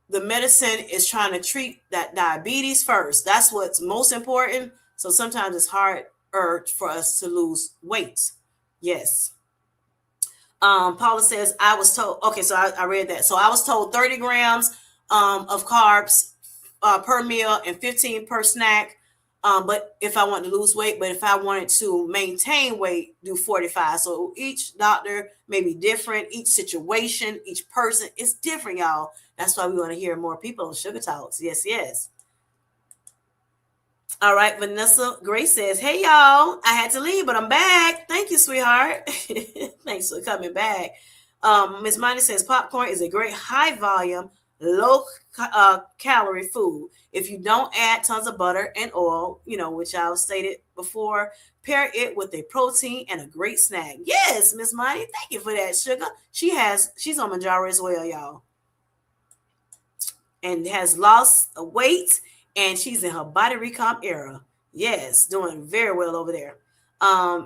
[SPEAKER 1] the medicine is trying to treat that diabetes first. That's what's most important. So sometimes it's hard for us to lose weight. Yes. Paula says, I was told, okay, so I read that. So I was told 30 grams of carbs per meal and 15 per snack. But if I want to lose weight, but if I wanted to maintain weight, do 45. So each doctor may be different. Each situation, each person is different, y'all. That's why we want to hear more people on Sugar Talks. Yes, yes. All right, Vanessa Grace says, "Hey y'all, I had to leave, but I'm back. Thank you, sweetheart. Thanks for coming back." Miss Monty says, "Popcorn is a great high volume, low calorie food. If you don't add tons of butter and oil, which I've stated before, pair it with a protein and a great snack." Yes, Miss Monty, thank you for that, sugar. She's on Manjaro as well, y'all, and has lost weight, and she's in her body recomp era. Yes, doing very well over there.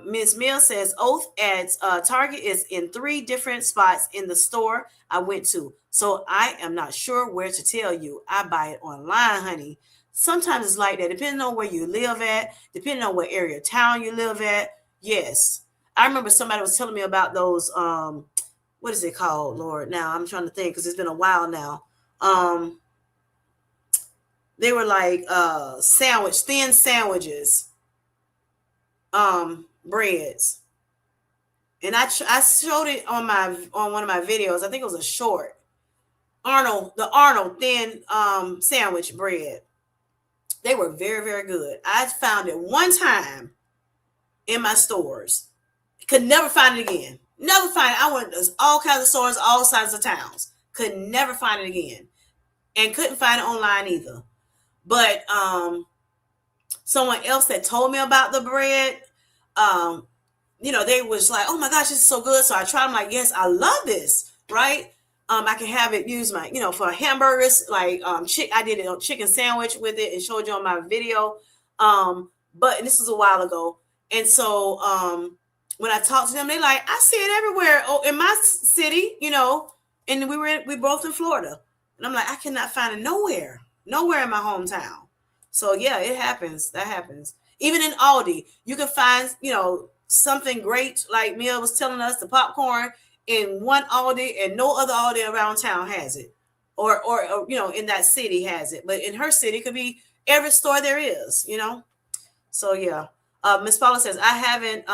[SPEAKER 1] Ms. Mill says Oath at Target is in 3 different spots in the store I went to, so I am not sure where to tell you. I buy it online, honey. Sometimes it's like that, depending on where you live at, depending on what area of town you live at. Yes, I remember somebody was telling me about those. What is it called, Lord? Now I'm trying to think because it's been a while now. They were like thin sandwiches, breads, and I showed it on one of my videos. I think it was a short. The Arnold thin sandwich bread. They were very, very good. I found it one time in my stores. Could never find it again. Never find it. I went to all kinds of stores, all sides of towns. Could never find it again, and couldn't find it online either. But someone else that told me about the bread, they was like, "Oh my gosh, this is so good." So I tried. I'm like, "Yes, I love this." Right? I can have it use my, for hamburgers. Like I did a chicken sandwich with it and showed you on my video. But this was a while ago, and so when I talked to them, they like, "I see it everywhere. Oh, in my city, And we both in Florida, and I'm like, I cannot find it nowhere in my hometown. So yeah, it happens. That happens. Even in Aldi, you can find, something great. Like Mia was telling us, the popcorn in one Aldi and no other Aldi around town has it. Or in that city has it. But in her city, it could be every store there is, So yeah. Miss Paula says, I haven't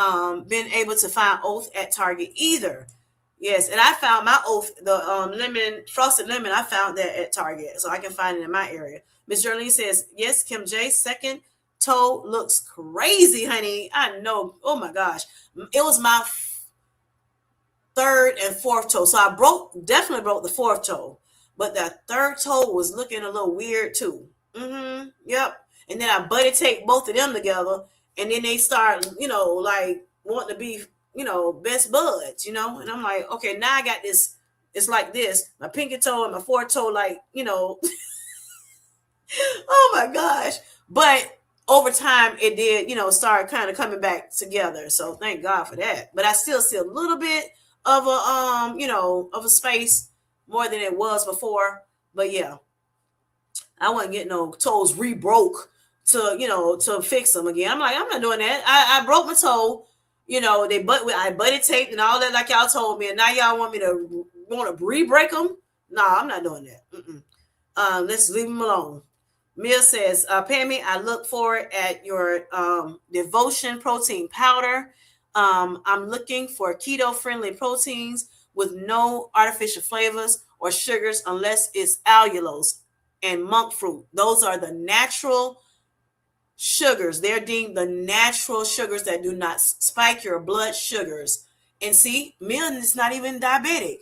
[SPEAKER 1] been able to find Oath at Target either. Yes, and I found my Oath, the frosted lemon, I found that at Target, so I can find it in my area. Miss Jolene says, yes, Kim J, second toe looks crazy, honey. I know. Oh my gosh. It was my third and fourth toe. So I definitely broke the fourth toe. But that third toe was looking a little weird too. Yep. And then I buddy taped both of them together. And then they start, like wanting to be, best buds, And I'm like, okay, now I got this. It's like this. My pinky toe and my fourth toe, like, oh my gosh. But over time it did, start kind of coming back together. So thank God for that. But I still see a little bit of a space more than it was before. But yeah, I wasn't getting no toes rebroke to fix them again. I'm like, I'm not doing that. I broke my toe, I buddy taped and all that, like y'all told me, and now y'all want to re-break them? No, I'm not doing that. Let's leave them alone. Mia says, Pammy, I look forward at your Devotion protein powder. I'm looking for keto-friendly proteins with no artificial flavors or sugars unless it's allulose and monk fruit. Those are the natural sugars. They're deemed the natural sugars that do not spike your blood sugars. And see, Mia is not even diabetic.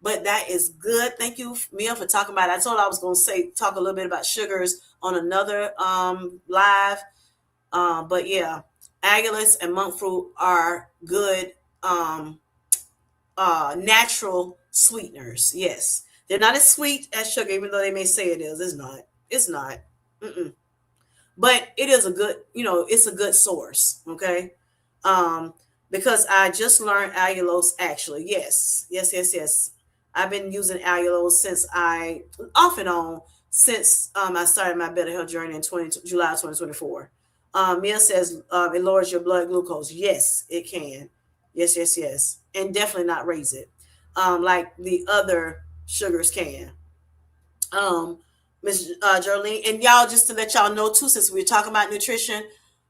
[SPEAKER 1] But that is good. Thank you, Mia, for talking about it. I told I was going to talk a little bit about sugars on another live. But yeah, allulose and monk fruit are good natural sweeteners. Yes. They're not as sweet as sugar, even though they may say it is. It's not. It's not. But it is a good, it's a good source. Okay. Because I just learned allulose actually. Yes. I've been using allulose since off and on since I started my better health journey in July 2024. Mia says it lowers your blood glucose. Yes, it can. Yes. and definitely not raise it like the other sugars can. um Miss Jolene, and y'all, just to let y'all know too, since we're talking about nutrition,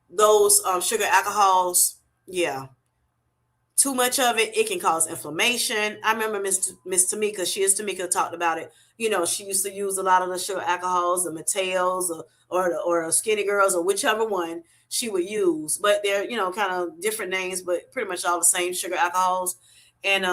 [SPEAKER 1] those sugar alcohols, yeah, too much of it, it can cause inflammation. I remember Miss Tamika, she is Tamika, talked about it. You know, she used to use a lot of the sugar alcohols, the Mateos, or Skinny Girls, or whichever one she would use. But they're, you know, kind of different names, but pretty much all the same sugar alcohols, and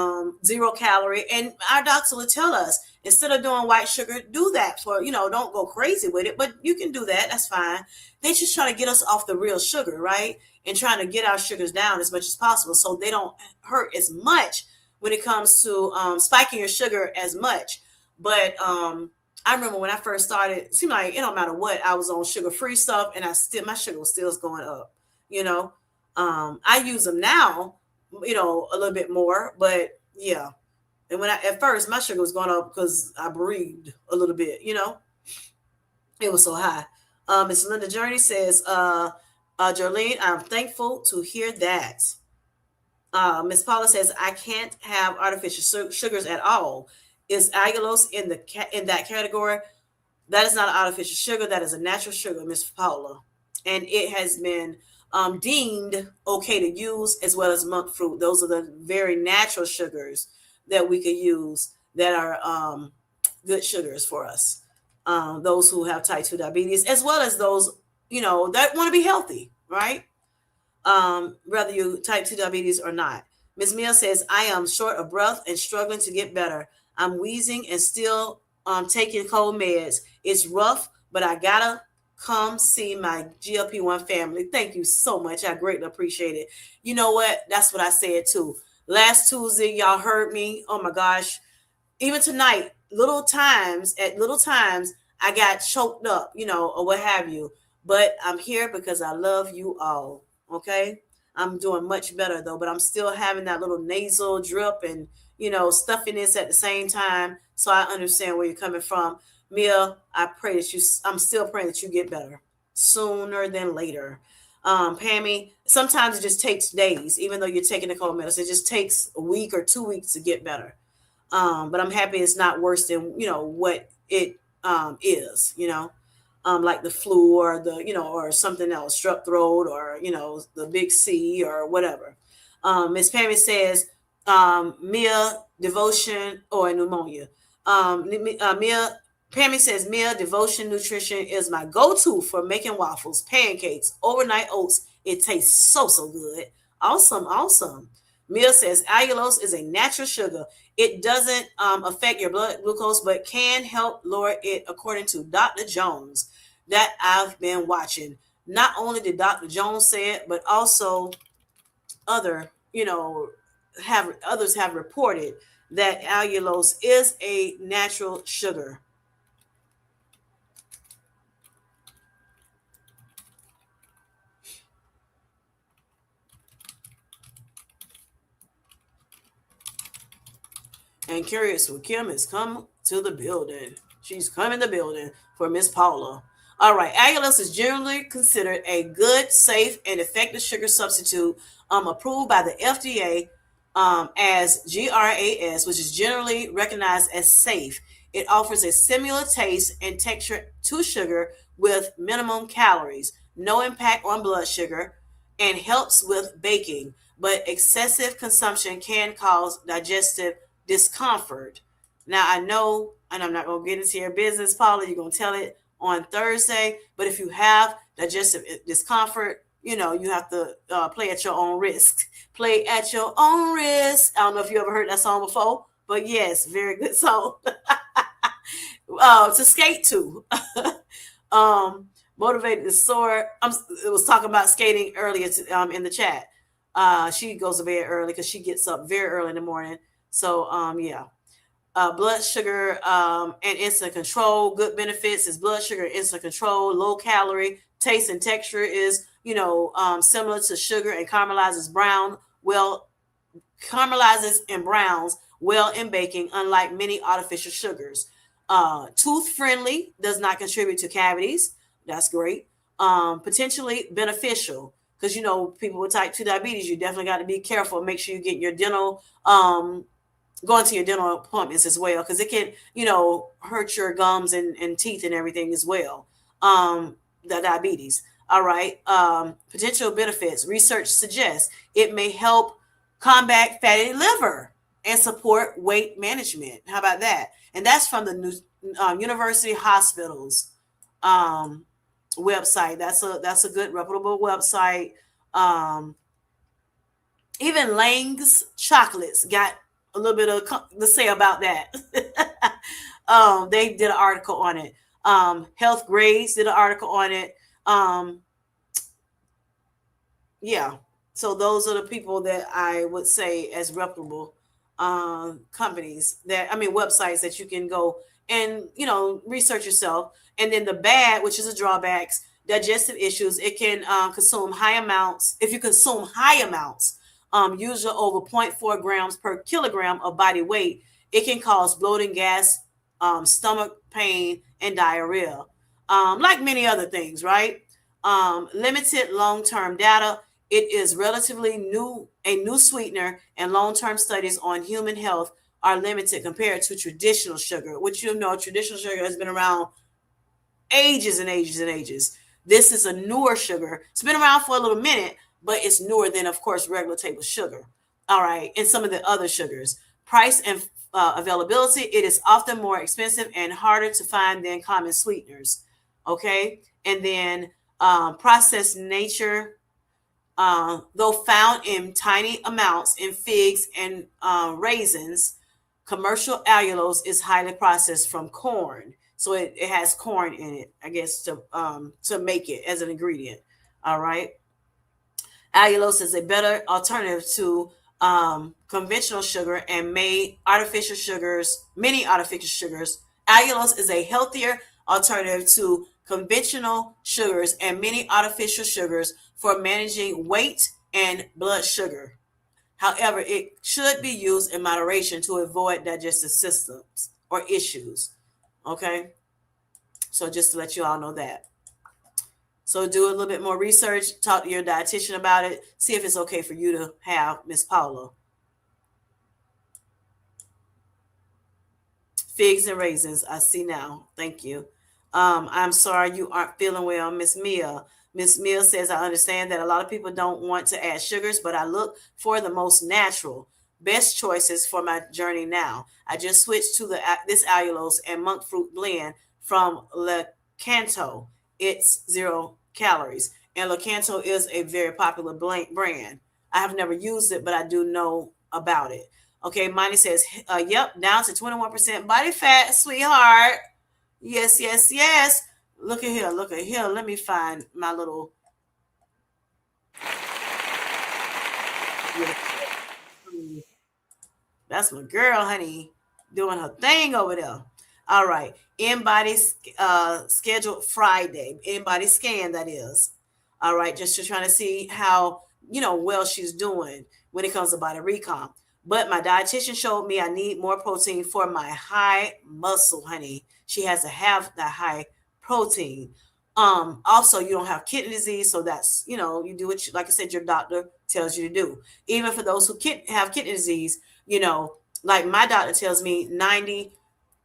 [SPEAKER 1] zero calorie. And our doctor would tell us, instead of doing white sugar, do that for, you know, don't go crazy with it, but you can do that. That's fine. They just try to get us off the real sugar, right? And trying to get our sugars down as much as possible so they don't hurt as much when it comes to spiking your sugar as much. But I remember when I first started, it seemed like it don't matter what, I was on sugar free stuff, and I still, my sugar was still going up. You know, I use them now, you know, a little bit more, but yeah. And when I, at first, my sugar was going up because I breathed a little bit. You know, it was so high. Miss Linda Journey says, Jolene, I'm thankful to hear that. Miss Paula says, I can't have artificial sugars at all. Is allulose in the in that category? That is not an artificial sugar. That is a natural sugar, Miss Paula, and it has been deemed okay to use, as well as monk fruit. Those are the very natural sugars that we could use that are good sugars for us. Those who have type 2 diabetes, as well as those, you know, that want to be healthy, right? Whether you type 2 diabetes or not. Ms. Mill says, I am short of breath and struggling to get better. I'm wheezing and still taking cold meds. It's rough, but I gotta come see my GLP-1 family. Thank you so much. I greatly appreciate it. You know what? That's what I said too. Last Tuesday, y'all heard me. Oh my gosh. Even tonight, little times, I got choked up, you know, or what have you. But I'm here because I love you all. Okay. I'm doing much better though, but I'm still having that little nasal drip and, you know, stuffiness at the same time. So I understand where you're coming from. Mia, I pray that you, I'm still praying that you get better sooner than later. Pammy, sometimes it just takes days, even though you're taking the cold medicine, it just takes a week or 2 weeks to get better. But I'm happy it's not worse than, you know, what it is, you know, like the flu or the, you know, or something else, strep throat, or, you know, the big C or whatever. Miss Pammy says, Mia devotion or pneumonia. Mia Pammy says, Mia devotion nutrition is my go-to for making waffles, pancakes, overnight oats. It tastes so good. Awesome, awesome. Mia says allulose is a natural sugar. It doesn't affect your blood glucose, but can help lower it, according to Dr. Jones, that I've been watching. Not only did Dr. Jones say it, but also other, you know, have others have reported that allulose is a natural sugar. And Curious with Kim has come to the building. She's come in the building for Miss Paula. All right, allulose is generally considered a good, safe, and effective sugar substitute, approved by the FDA as GRAS, which is generally recognized as safe. It offers a similar taste and texture to sugar with minimum calories, no impact on blood sugar, and helps with baking. But excessive consumption can cause digestive discomfort. Now, I know, and I'm not going to get into your business, Paula, you're going to tell it on Thursday, but if you have digestive discomfort, you know, you have to play at your own risk. Play at your own risk. I don't know if you ever heard that song before, but yes, very good song to skate to. Motivated to soar. It was talking about skating earlier in the chat. She goes to bed early because she gets up very early in the morning. So yeah, blood sugar and insulin control. Good benefits is blood sugar and insulin control. Low calorie. Taste and texture is, you know, similar to sugar, and caramelizes and browns well in baking, unlike many artificial sugars. Tooth friendly, does not contribute to cavities. That's great. Potentially beneficial. because people with type 2 diabetes, you definitely got to be careful. Make sure you get your dental going to your dental appointments as well, because it can hurt your gums and teeth and everything as well. The diabetes. All right. Potential benefits. Research suggests it may help combat fatty liver and support weight management. How about that? And that's from the University Hospitals website. That's a good reputable website. Um, Even Lang's chocolates got a little bit of to say about that. They did an article on it. Health Grades did an article on it. Um, yeah. So those are the people that I would say as reputable companies that, I mean, websites that you can go and research yourself. And then the bad, which is the drawbacks, digestive issues. It can consume high amounts. If you consume high amounts, usually over zero point 0.4 grams per kilogram of body weight, it can cause bloating, gas, stomach pain, and diarrhea, like many other things, right? Limited long-term data. It is relatively new, a new sweetener, and long-term studies on human health are limited compared to traditional sugar, which traditional sugar has been around ages and ages and ages. This is a newer sugar. It's been around for a little minute, but it's newer than, of course, regular table sugar. All right, and some of the other sugars. Price and availability. It is often more expensive and harder to find than common sweeteners. Okay, and then processed nature. Though found in tiny amounts in figs and raisins, commercial allulose is highly processed from corn. So it has corn in it, I guess, to make it as an ingredient. All right. Allulose is a better alternative to conventional sugar and many artificial sugars. Allulose is a healthier alternative to conventional sugars and many artificial sugars for managing weight and blood sugar. However, it should be used in moderation to avoid digestive systems or issues. Okay, so just to let you all know that. So do a little bit more research, talk to your dietitian about it, see if it's okay for you to have, Miss Paula. Figs and raisins, I see now. Thank you. I'm sorry you aren't feeling well, Miss Mia. Miss Mia says, I understand that a lot of people don't want to add sugars, but I look for the most natural, best choices for my journey now. I just switched to this allulose and monk fruit blend from Le Canto. It's 0 calories. And Le Canto is a very popular brand. I have never used it, but I do know about it. Okay, Monty says, yep, down to 21% body fat, sweetheart. Yes, yes, yes. Look at here, look at here. Let me find my little. That's my girl, honey, doing her thing over there. All right, in-body scheduled Friday, in-body scan, that is. All right, just to trying to see how well she's doing when it comes to body recon. But my dietitian showed me I need more protein for my high muscle, honey. She has to have that high protein. Also, you don't have kidney disease, so that's you do what like I said, your doctor tells you to do. Even for those who have kidney disease, like my doctor tells me 90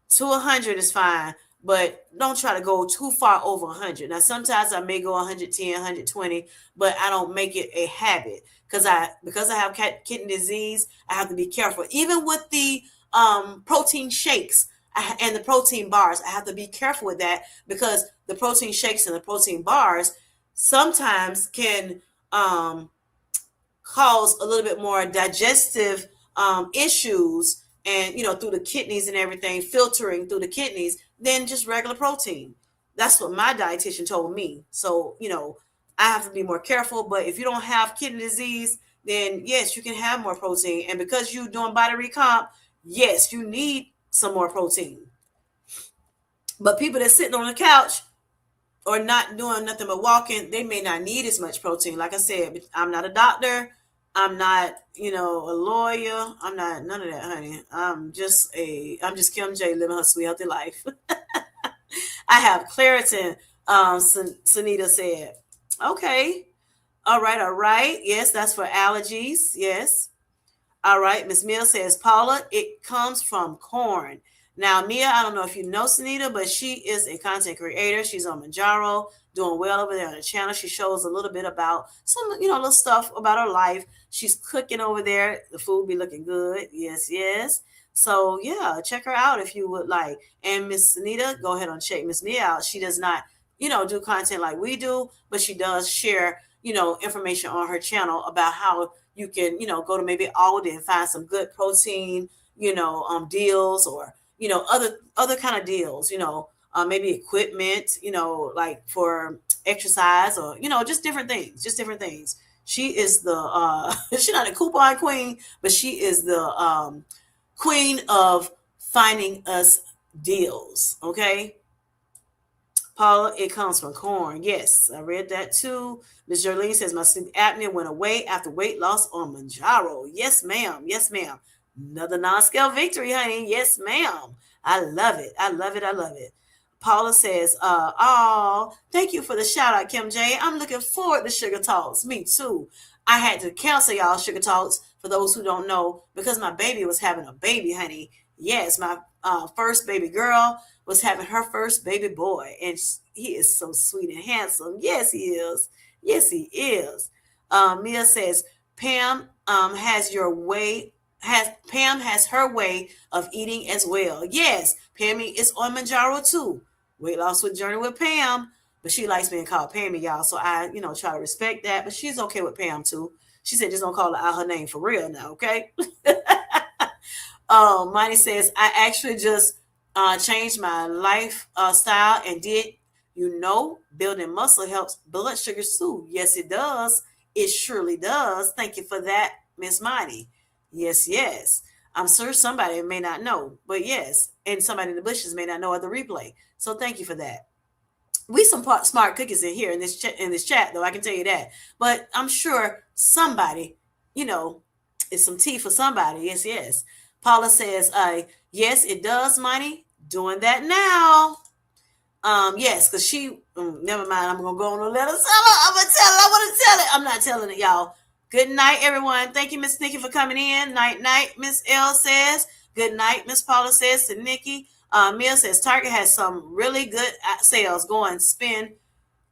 [SPEAKER 1] to 100 is fine, but don't try to go too far over 100. Now, sometimes I may go 110, 120, but I don't make it a habit because I have kidney disease. I have to be careful. Even with the protein shakes and the protein bars, I have to be careful with that because the protein shakes and the protein bars sometimes can cause a little bit more digestive issues and through the kidneys and everything, filtering through the kidneys than just regular protein. That's what my dietitian told me. So I have to be more careful. But if you don't have kidney disease, then yes, you can have more protein. And because you're doing body recomp, yes, you need some more protein. But people that sitting on the couch or not doing nothing but walking, they may not need as much protein. Like I said, I'm not a doctor. I'm not, a lawyer. I'm not none of that, honey. I'm just Kim J living her sweet healthy life. I have Claritin. Sunita said, okay. All right, all right. Yes, that's for allergies. Yes. All right, Miss Mia says, Paula, it comes from corn. Now, Mia, I don't know if you know Sunita, but she is a content creator. She's on Manjaro, doing well over there on the channel. She shows a little bit about some, little stuff about her life. She's cooking over there. The food be looking good. Yes, yes. So yeah, check her out if you would like. And Miss Sunita, go ahead and check Miss Mia out. She does not, do content like we do, but she does share, information on her channel about how you can, go to maybe Aldi and find some good protein, deals, or, other kind of deals, maybe equipment, like for exercise, or, just different things, She is the, she's not a coupon queen, but she is the queen of finding us deals. Okay. Paula, it comes from corn. Yes, I read that too. Ms. Jolene says, my sleep apnea went away after weight loss on Manjaro. Yes, ma'am. Yes, ma'am. Another non-scale victory, honey. Yes, ma'am. I love it. I love it. I love it. Paula says, oh, thank you for the shout out, Kim J. I'm looking forward to Sugar Talks. Me too. I had to cancel y'all Sugar Talks for those who don't know because my baby was having a baby, honey. Yes, my first baby girl was having her first baby boy, and he is so sweet and handsome. Yes, he is. Yes, he is. Mia says, Pam has your way. Pam has her way of eating as well. Yes, Pammy is on Manjaro too. Weight loss with journey with Pam, but she likes being called Pammy, y'all. So I, try to respect that. But she's okay with Pam too. She said, just don't call her out her name for real now, okay? Money says, I actually just changed my lifestyle and did, building muscle helps blood sugar too. Yes, it does. It surely does. Thank you for that, Miss Money. Yes, yes. I'm sure somebody may not know, but yes, and somebody in the bushes may not know of the replay. So thank you for that. We some smart cookies in here in this chat, though, I can tell you that. But I'm sure somebody, is some tea for somebody. Yes, yes. Paula says, yes, it does, Money. Doing that now. Yes, because she, never mind. I'm gonna go on and let her tell her. I'm gonna tell it. I want to tell it. I'm not telling it, y'all. Good night, everyone. Thank you, Miss Nikki, for coming in. Night, night. Miss L says. Good night, Miss Paula says to Nikki. Mia says Target has some really good sales. Go and spend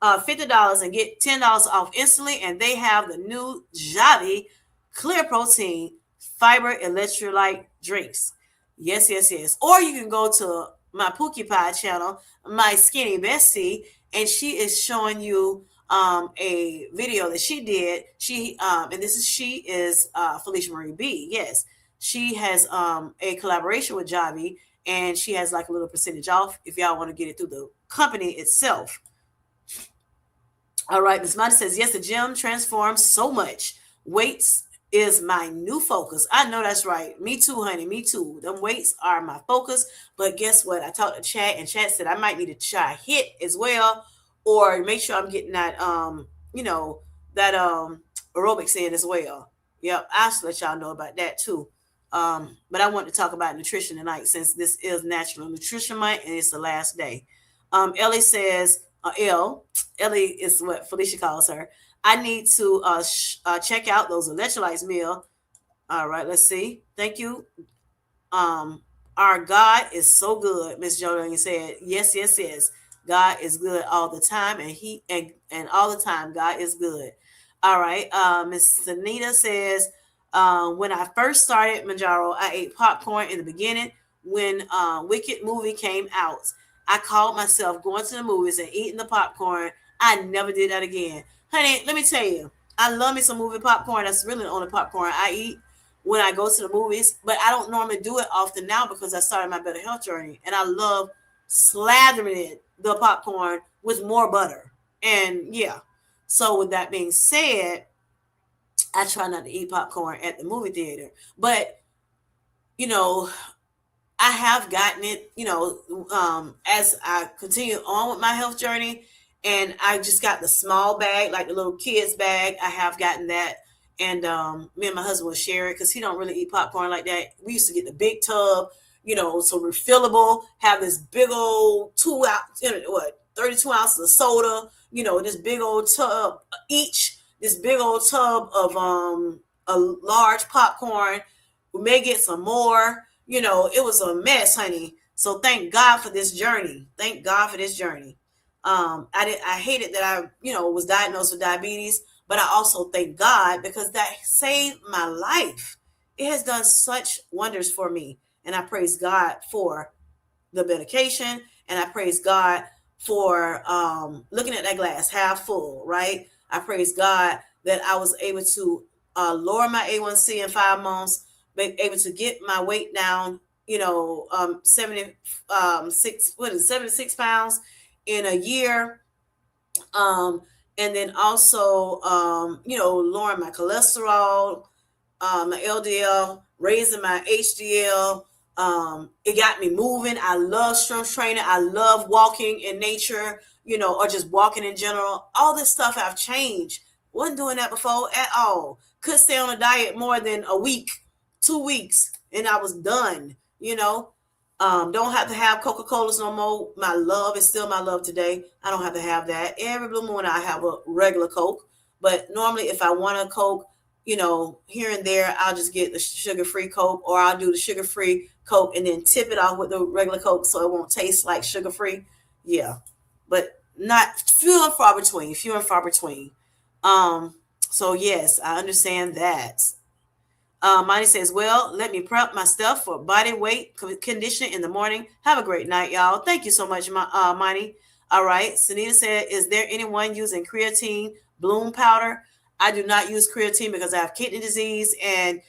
[SPEAKER 1] $50 and get $10 off instantly, and they have the new Javi Clear Protein Fiber Electrolyte drinks. Yes, yes, yes. Or you can go to my Pookie Pie channel, my Skinny Bestie, and she is showing you a video that she did. She is Felicia Marie B. Yes, she has a collaboration with Javi, and she has like a little percentage off if y'all want to get it through the company itself. All right, Ms. Monty says, yes, the gym transforms so much. Weights is my new focus. I know that's right. Me too, honey. Me too. Them weights are my focus. But guess what? I talked to Chat, and Chat said I might need to try HIIT as well, or make sure I'm getting that that aerobics in as well. Yep, I'll let y'all know about that too. But I want to talk about nutrition tonight since this is National Nutrition Month and it's the last day. Ellie says, Ellie is what Felicia calls her. I need to check out those electrolytes meal. All right, let's see. Thank you. Our God is so good, Miss Jolene said. Yes, yes, yes. God is good all the time, and all the time God is good. All right. Miss Sanita says, when I first started Manjaro, I ate popcorn in the beginning when Wicked movie came out. I called myself going to the movies and eating the popcorn. I never did that again. Honey, let me tell you, I love me some movie popcorn. That's really the only popcorn I eat when I go to the movies, but I don't normally do it often now because I started my better health journey, and I love slathering the popcorn with more butter. And yeah, so with that being said, I try not to eat popcorn at the movie theater, but I have gotten it, as I continue on with my health journey, and I just got the small bag, like the little kids bag. I have gotten that, and me and my husband will share it because he don't really eat popcorn like that. We used to get the big tub, so refillable. Have this big old 32 ounces of soda, this big old tub each. this big old tub of a large popcorn. We may get some more. It was a mess, honey. So thank God for this journey. Thank God for this journey. I hated that I was diagnosed with diabetes, but I also thank God because that saved my life. It has done such wonders for me, and I praise God for the medication, and I praise God for looking at that glass half full, right? I praise God that I was able to lower my A1C in 5 months, be able to get my weight down, 76 pounds in a year. Um, and then also, lowering my cholesterol, my LDL, raising my HDL. It got me moving. I love strength training. I love walking in nature, or just walking in general. All this stuff I've changed. Wasn't doing that before at all. Could stay on a diet more than a week, 2 weeks, and I was done. Don't have to have Coca-Colas no more. My love is still my love today. I don't have to have that. Every blue moon I have a regular Coke. But normally if I want a Coke, here and there, I'll just get the sugar-free Coke, or I'll do the sugar-free Coke and then tip it off with the regular Coke so it won't taste like sugar-free. Yeah. But not few and far between. Few and far between. So yes, I understand that. Monty says, well, let me prep my stuff for body weight conditioning in the morning. Have a great night, y'all. Thank you so much, Monty. All right. Sunita said, is there anyone using creatine bloom powder? I do not use creatine because I have kidney disease, and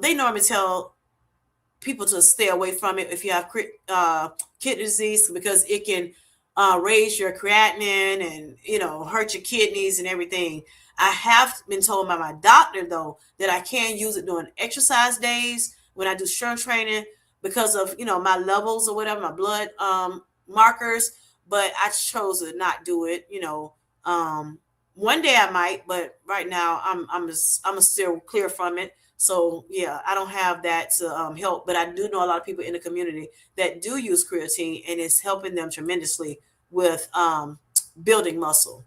[SPEAKER 1] they normally tell people to stay away from it if you have kidney disease, because it can raise your creatinine and hurt your kidneys and everything. I have been told by my doctor though that I can use it during exercise days when I do strength training because of my levels or whatever, my blood markers. But I chose to not do it. One day I might, but right now I'm still clear from it. So yeah, I don't have that to help, but I do know a lot of people in the community that do use creatine, and it's helping them tremendously with building muscle.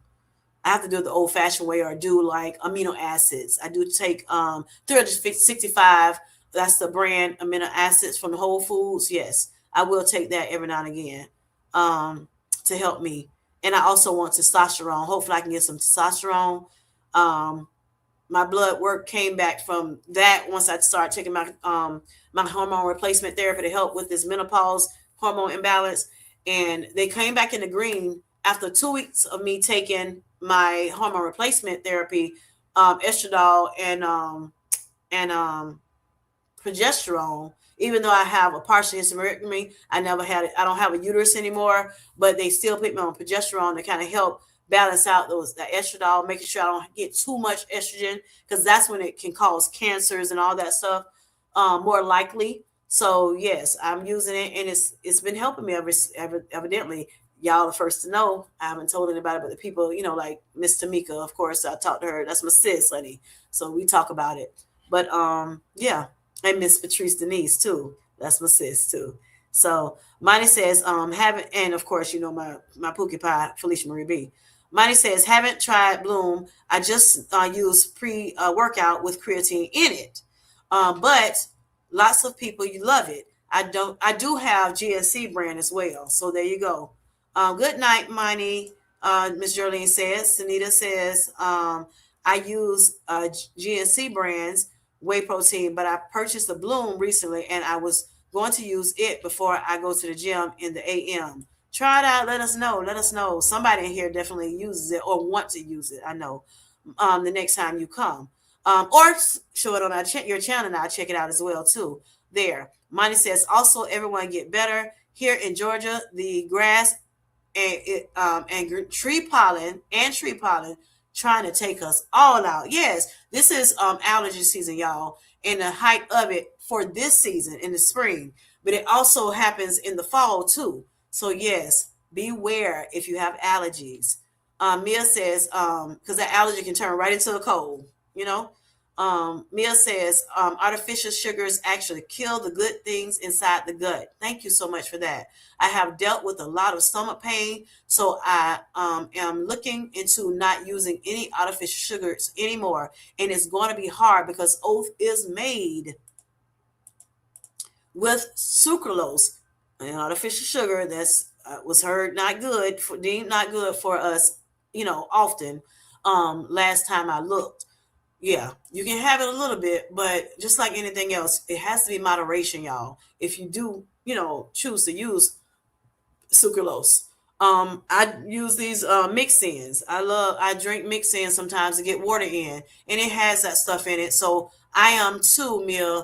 [SPEAKER 1] I have to do it the old-fashioned way, or do like amino acids. I do take 365. That's the brand amino acids from the Whole Foods. Yes, I will take that every now and again to help me. And I also want testosterone. Hopefully, I can get some testosterone. Um, my blood work came back from that once I started taking my hormone replacement therapy to help with this menopause hormone imbalance, and they came back in the green after 2 weeks of me taking my hormone replacement therapy, estradiol and progesterone. Even though I have a partial hysterectomy, I never had it. I don't have a uterus anymore, but they still put me on progesterone to kind of help balance out the estradiol, making sure I don't get too much estrogen, because that's when it can cause cancers and all that stuff more likely. So yes, I'm using it, and it's been helping me evidently. Y'all the first to know. I haven't told anybody, but the people, like Miss Tamika, of course, I talked to her. That's my sis, honey. So we talk about it. But yeah, and Miss Patrice Denise too. That's my sis too. So Monty says, haven't, and of course, my Pookie Pie, Felicia Marie B. Monty says, haven't tried Bloom. I just use pre-workout with creatine in it. But lots of people, you love it. I do have GNC brand as well. So there you go. Good night, Monty. Miss Jolene says. Sunita says, I use GNC brands whey protein, but I purchased a Bloom recently, and I was going to use it before I go to the gym in the AM. Try it out. Let us know. Let us know. Somebody in here definitely uses it or want to use it. I know. The next time you come, or show it on your channel, and I'll check it out as well too. There, Monty says, also everyone get better here in Georgia. The grass and tree pollen trying to take us all out. Yes, this is allergy season, y'all, and the height of it for this season in the spring, but it also happens in the fall too. So yes, beware if you have allergies. Mia says, because that allergy can turn right into a cold, Mia says artificial sugars actually kill the good things inside the gut. Thank you so much for that. I have dealt with a lot of stomach pain, so I am looking into not using any artificial sugars anymore. And it's going to be hard because oat is made with sucralose, an artificial sugar that's was heard not good for deemed not good for us, often. Last time I looked, yeah, you can have it a little bit, but just like anything else, it has to be moderation, y'all. If you do, choose to use sucralose. I use these mix-ins. I drink mix-ins sometimes to get water in, and it has that stuff in it. So I am too, Mia,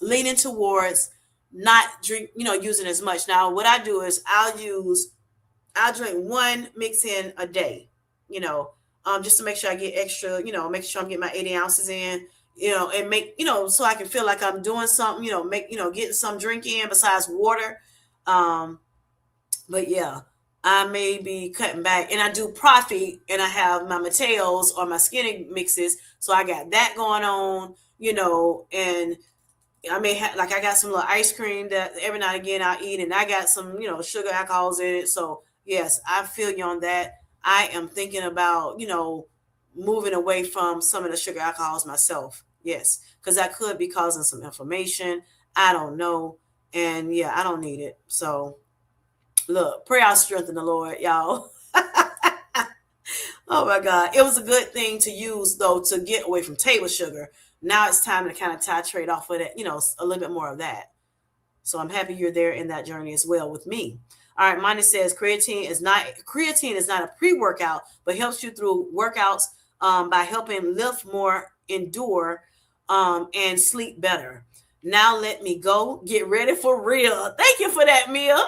[SPEAKER 1] leaning towards not using as much. Now, what I do is I'll drink one mix-in a day, you know, just to make sure I get extra, make sure I'm getting my 80 ounces in, and make, so I can feel like I'm doing something, getting some drink in besides water. Um, but yeah, I may be cutting back, and I do profit, and I have my Mateos or my skinny mixes, so I got that going on, and I may have, like, I got some little ice cream that every now and again I'll eat, and I got some, sugar alcohols in it. So yes, I feel you on that. I am thinking about, moving away from some of the sugar alcohols myself. Yes, because that could be causing some inflammation. I don't know, and yeah, I don't need it. So look, pray our strength in the Lord, y'all. Oh my God. It was a good thing to use though to get away from table sugar. Now it's time to kind of titrate off of it, a little bit more of that. So I'm happy you're there in that journey as well with me. All right, Monty says creatine is not a pre-workout, but helps you through workouts by helping lift more, endure, and sleep better. Now let me go get ready for real. Thank you for that, Mia.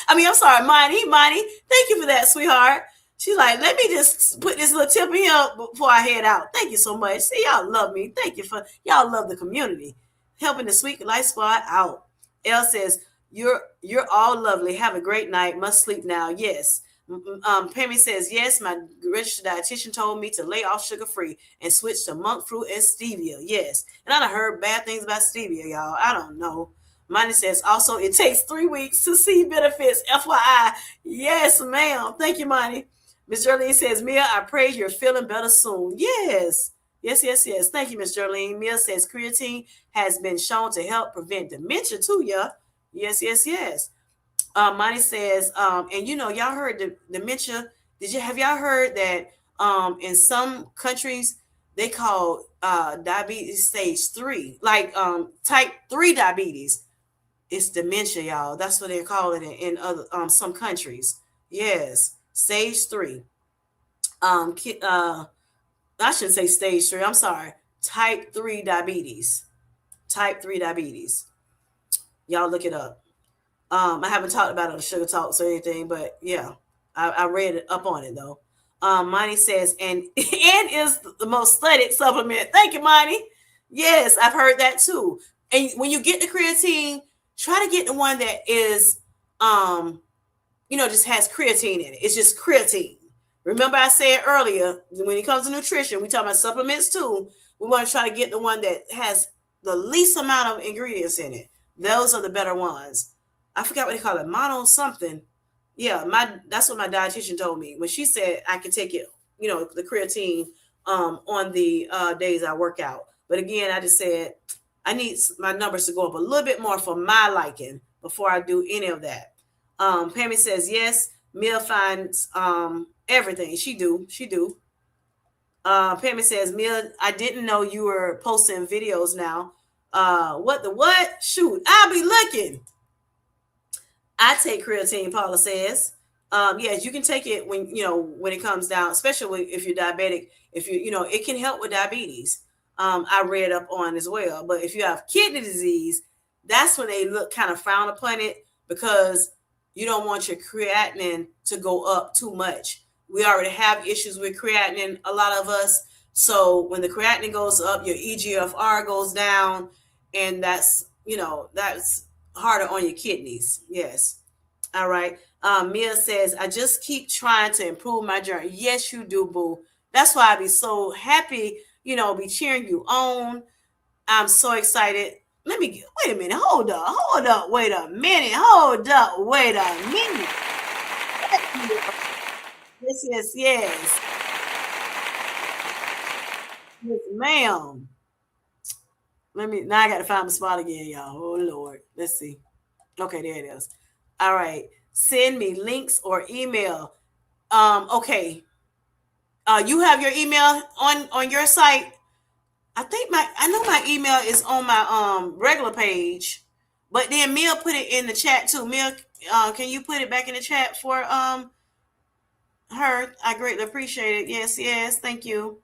[SPEAKER 1] I'm sorry, Monty. Thank you for that, sweetheart. She's like, let me just put this little tip in here before I head out. Thank you so much. See, y'all love me. Thank you for y'all love the community, helping the Sweet Life Squad out. Elle says, you're all lovely. Have a great night. Must sleep now. Yes. Pammy says, yes, my registered dietitian told me to lay off sugar free and switch to monk fruit and stevia. Yes. And I done heard bad things about stevia, y'all. I don't know. Money says, also, it takes 3 weeks to see benefits. FYI. Yes, ma'am. Thank you, Money. Miss Jolene says, Mia, I pray you're feeling better soon. Yes. Yes, yes, yes. Thank you, Miss Jolene. Mia says creatine has been shown to help prevent dementia too, yeah. Yes, yes, yes. Monty says, and y'all heard the dementia. Have y'all heard that in some countries they call diabetes stage 3, like type 3 diabetes. It's dementia, y'all. That's what they call it in other some countries. Yes, stage 3. I shouldn't say stage 3. I'm sorry. Type 3 diabetes. Type 3 diabetes. Y'all look it up. I haven't talked about it on Sugar Talks or anything, but yeah, I read it up on it though. Monty says, and is the most studied supplement. Thank you, Monty. Yes, I've heard that too. And when you get the creatine, try to get the one that is, just has creatine in it. It's just creatine. Remember, I said earlier, when it comes to nutrition, we talk about supplements too. We want to try to get the one that has the least amount of ingredients in it. Those are the better ones. I forgot what they call it, mono something. Yeah, that's what my dietitian told me when she said I could take it, the creatine on the days I work out. But again, I just said I need my numbers to go up a little bit more for my liking before I do any of that. Pammy says yes. Mia finds everything. She do. Pammy says, Mia, I didn't know you were posting videos now. What the what? Shoot, I'll be looking. I take creatine, Paula says. Yes, you can take it when it comes down, especially if you're diabetic. If it can help with diabetes. I read up on as well. But if you have kidney disease, that's when they look kind of frown upon it because you don't want your creatinine to go up too much. We already have issues with creatinine, a lot of us. So when the creatinine goes up, your EGFR goes down, and that's harder on your kidneys. Yes. All right. Mia says, I just keep trying to improve my journey. Yes, you do, boo. That's why I be so happy, be cheering you on. I'm so excited. Wait a minute. Hold up. Wait a minute. Hold up. Wait a minute. Yes, yes, yes. Yes, ma'am. Now I got to find the spot again, y'all. Oh, Lord. Let's see. Okay, there it is. All right. Send me links or email. Okay. You have your email on your site. I know my email is on my regular page, but then Mia put it in the chat too. Mia, can you put it back in the chat for her? I greatly appreciate it. Yes, yes, thank you.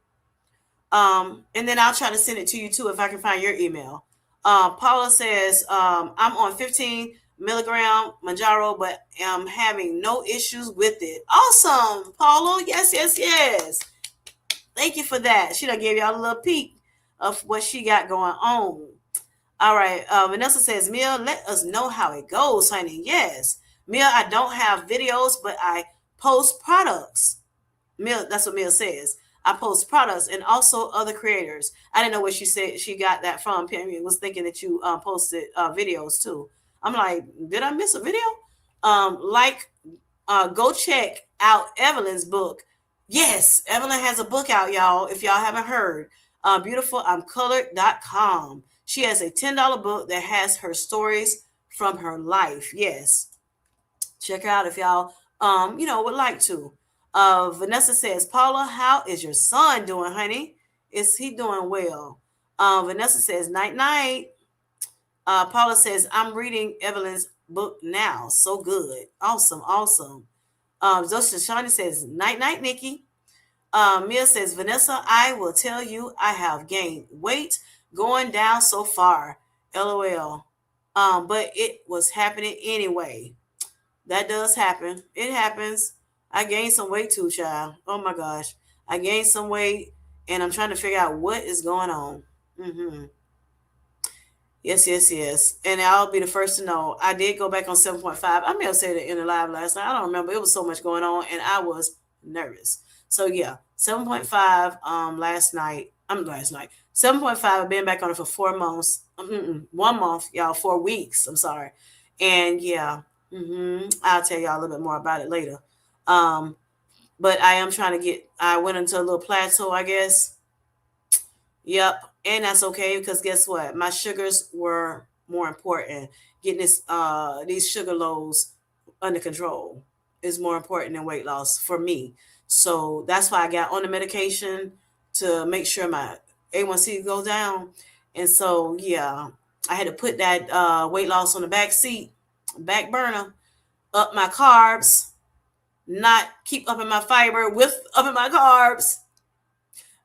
[SPEAKER 1] And then I'll try to send it to you too if I can find your email. Paula says, I'm on 15 milligram Manjaro, but am having no issues with it. Awesome, Paula. Yes, yes, yes. Thank you for that. She done gave y'all a little peek of what she got going on. All right. Vanessa says, Mia, let us know how it goes, honey. Yes. Mia, I don't have videos, but I post products. Mia, that's what Mia says. I post products and also other creators. I didn't know where she said she got that from. Pammy was thinking that you posted videos too. I'm like, did I miss a video? Like, go check out Evelyn's book. Yes, Evelyn has a book out, y'all. If y'all haven't heard, beautifulimcolored.com. She has a $10 book that has her stories from her life. Yes, check it out if y'all would like to. Vanessa says, Paula, how is your son doing, honey? Is he doing well? Vanessa says, night night. Paula says, I'm reading Evelyn's book now. So good. Awesome, awesome. Shawnee says, night night, Nikki. Mia says, Vanessa, I will tell you I have gained weight going down so far. LOL. But it was happening anyway. That does happen. It happens. I gained some weight too, child. Oh my gosh. I gained some weight and I'm trying to figure out what is going on. Mm-hmm. Yes, yes, yes. And I'll be the first to know. I did go back on 7.5. I may have said it in the live last night. I don't remember. It was so much going on and I was nervous. So yeah, 7.5 last night. 7.5. I've been back on it for 4 months. 1 month, y'all, 4 weeks. I'm sorry. And yeah, I'll tell y'all a little bit more about it later. But I am trying to I went into a little plateau, I guess. Yep. And that's okay because guess what? My sugars were more important. Getting these sugar lows under control is more important than weight loss for me. So that's why I got on the medication to make sure my A1C goes down. And so yeah, I had to put that weight loss on the back burner, up my carbs, not keep upping my fiber with upping my carbs.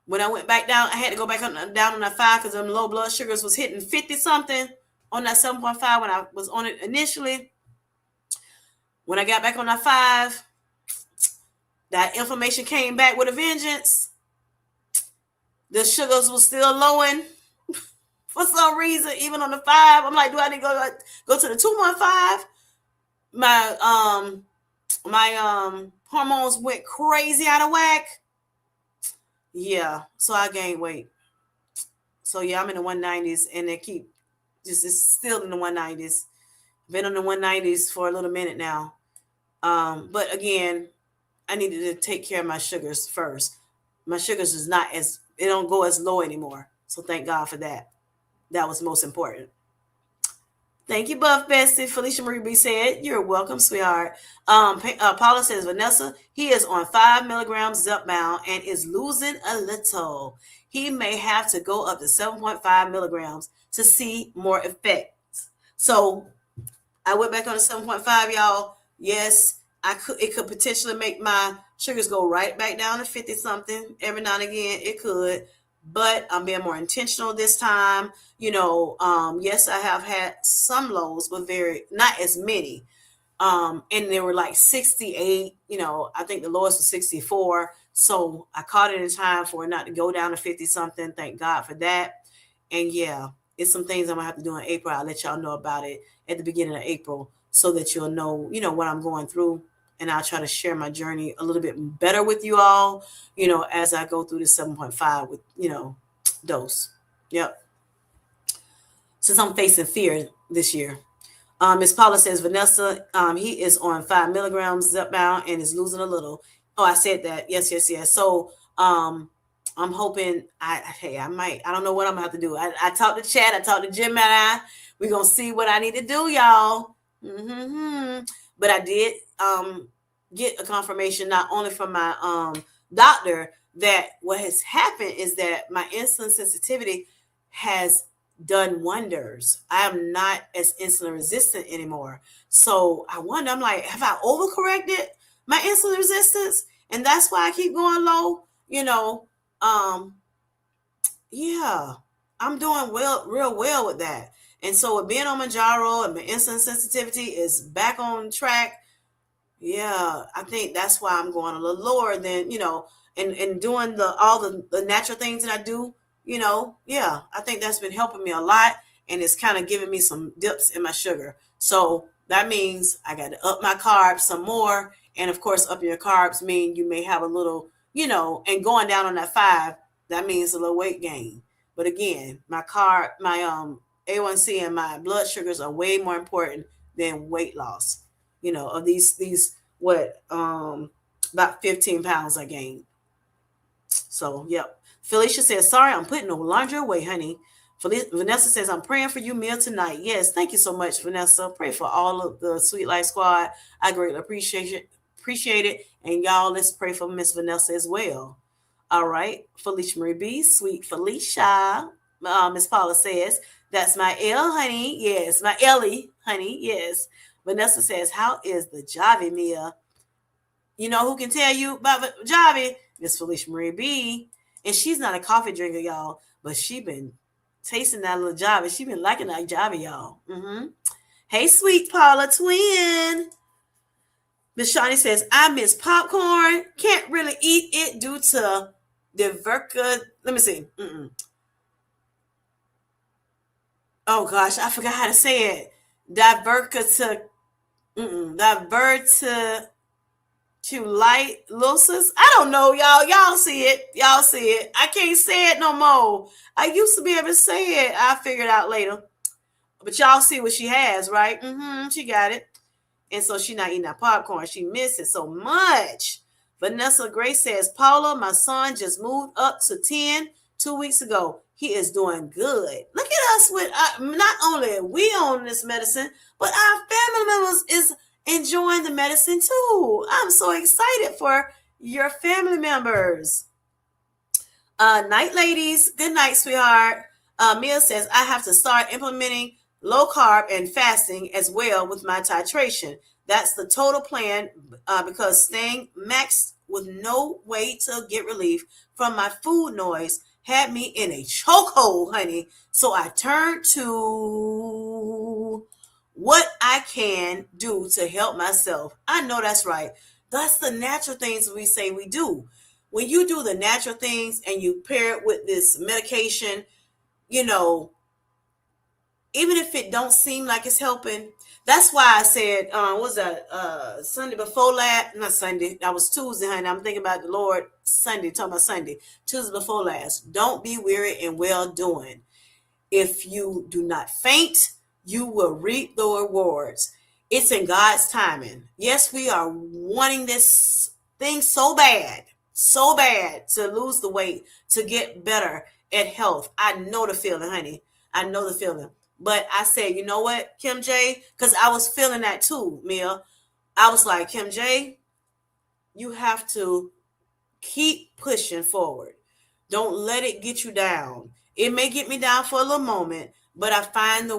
[SPEAKER 1] When I went back down, I had to go back down on that 5 because them low blood sugars was hitting 50 something on that 7.5 when I was on it initially. When I got back on that 5, that inflammation came back with a vengeance. The sugars was still lowing for some reason, even on the 5. I'm like, do I need to go to the 2.5? My hormones went crazy out of whack. Yeah, so I gained weight. So yeah, I'm in the 190s, and they keep it's still in the 190s. Been on the 190s for a little minute now. But again, I needed to take care of my sugars first. My sugars is not it don't go as low anymore. So thank God for that. That was most important. Thank you, Buff Bestie. Felicia Marie B said, you're welcome, sweetheart. Paula says, Vanessa, he is on 5 milligrams Zepbound and is losing a little. He may have to go up to 7.5 milligrams to see more effects. So I went back on the 7.5, y'all. Yes, it could potentially make my sugars go right back down to 50 something. Every now and again, it could. But I'm being more intentional this time. Yes, I have had some lows, but not as many. And they were like 68. I think the lowest was 64. So I caught it in time for it not to go down to 50 something. Thank God for that. And yeah, it's some things I'm gonna have to do in April. I'll let y'all know about it at the beginning of April so that you'll know, what I'm going through. And I'll try to share my journey a little bit better with you all, as I go through the 7.5 with, dose. Yep. Since I'm facing fear this year. Miss Paula says Vanessa, he is on 5 milligrams Zepbound and is losing a little. Oh, I said that. Yes, yes, yes. So I'm hoping I might. I don't know what I'm gonna have to do. I talked to Chad. I talked to Jim and I. We're gonna see what I need to do, y'all. Mm-hmm. But I did get a confirmation not only from my doctor that what has happened is that my insulin sensitivity has done wonders. I am not as insulin resistant anymore. So I wonder, I'm like, have I overcorrected my insulin resistance? And that's why I keep going low, um, yeah, I'm doing well, real well with that. And so with being on Manjaro and my insulin sensitivity is back on track, yeah, I think that's why I'm going a little lower than, and doing all the natural things that I do, yeah, I think that's been helping me a lot. And it's kind of giving me some dips in my sugar. So that means I got to up my carbs some more. And of course, up your carbs mean you may have a little, and going down on that 5, that means a little weight gain. But again, my A1C and my blood sugars are way more important than weight loss. Of these what about 15 pounds I gained. So yep. Felicia says, sorry, I'm putting the laundry away, honey. Vanessa says, I'm praying for you meal tonight. Yes, thank you so much, Vanessa. Pray for all of the Sweet Life Squad. I greatly appreciate it. And y'all, let's pray for Miss Vanessa as well. All right. Felicia Marie B, sweet Felicia. Miss Paula says, that's my L, honey. Yes, my Ellie, honey. Yes. Vanessa says, how is the Javi meal? You know who can tell you about Javi? Miss Felicia Marie B. And she's not a coffee drinker, y'all, but she been tasting that little Javi. She been liking that Javi, y'all. Mm-hmm. Hey, sweet Paula twin. Miss Shawnee says, I miss popcorn. Can't really eat it due to diverca. Let me see. Oh gosh, I forgot how to say it. Diverticulosis. I don't know, y'all. Y'all see it. Y'all see it. I can't say it no more. I used to be able to say it. I figured out later. But y'all see what she has, right? She got it. And so she's not eating that popcorn. She missed it so much. Vanessa Grace says, Paula, my son just moved up to 10 2 weeks ago. He is doing good. Look at us with not only we on this medicine, but our family members is enjoying the medicine too. I'm so excited for your family members. Night, ladies. Good night, sweetheart. Mia says, I have to start implementing low carb and fasting as well with my titration. That's the total plan because staying maxed with no way to get relief from my food noise had me in a chokehold, honey. So I turned to what I can do to help myself. I know that's right. That's the natural things we say we do. When you do the natural things and you pair it with this medication, even if it don't seem like it's helping, that's why I said, what was that, Sunday before last? Not Sunday, that was Tuesday, honey. I'm thinking about the Lord Sunday, talking about Sunday. Tuesday before last. Don't be weary in well doing. If you do not faint, you will reap the rewards. It's in God's timing. Yes, we are wanting this thing so bad to lose the weight, to get better at health. I know the feeling, honey. I know the feeling. But I said, you know what, Kim J? Because I was feeling that too, Mia. I was like, Kim J, you have to keep pushing forward. Don't let it get you down. It may get me down for a little moment, but I find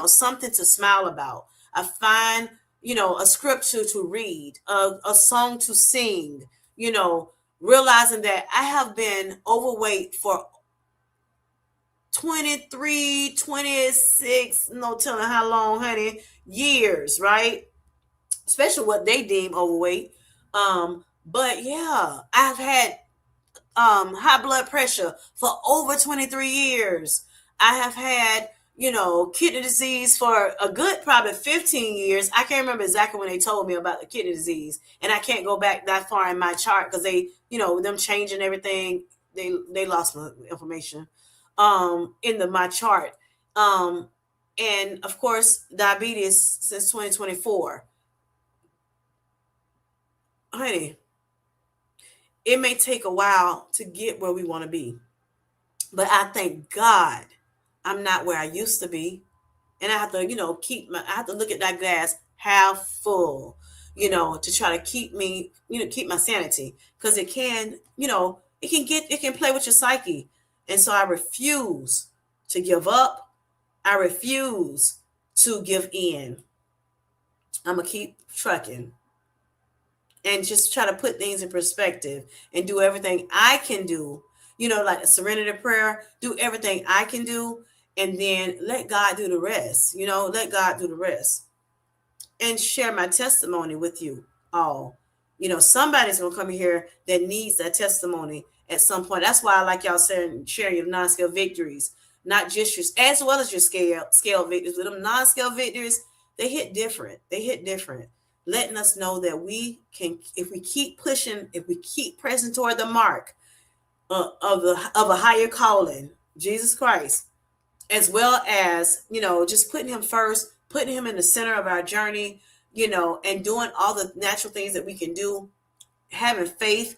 [SPEAKER 1] something to smile about. I find, a scripture to read, a song to sing, realizing that I have been overweight for 23, 26, no telling how long, honey, years, right? Especially what they deem overweight. But yeah, I've had high blood pressure for over 23 years. I have had, kidney disease for a good probably 15 years. I can't remember exactly when they told me about the kidney disease. And I can't go back that far in my chart because they, them changing everything, they lost my information. in my chart. Um, and of course, diabetes since 2024. Honey, it may take a while to get where we want to be, but I thank God I'm not where I used to be. And I have to, I have to look at that glass half full, to try to keep me, keep my sanity. Because it can, it can play with your psyche. And so I refuse to give up. I refuse to give in. I'm going to keep trucking and just try to put things in perspective and do everything I can do, like the serenity prayer, do everything I can do, and then let God do the rest, let God do the rest and share my testimony with you all. Somebody's going to come here that needs that testimony at some point. That's why I like y'all sharing your non-scale victories, not just your, as well as your scale victories, but them non-scale victories, they hit different. They hit different. Letting us know that we can, if we keep pushing, if we keep pressing toward the mark of a higher calling, Jesus Christ, as well as, just putting him first, putting him in the center of our journey, and doing all the natural things that we can do, having faith,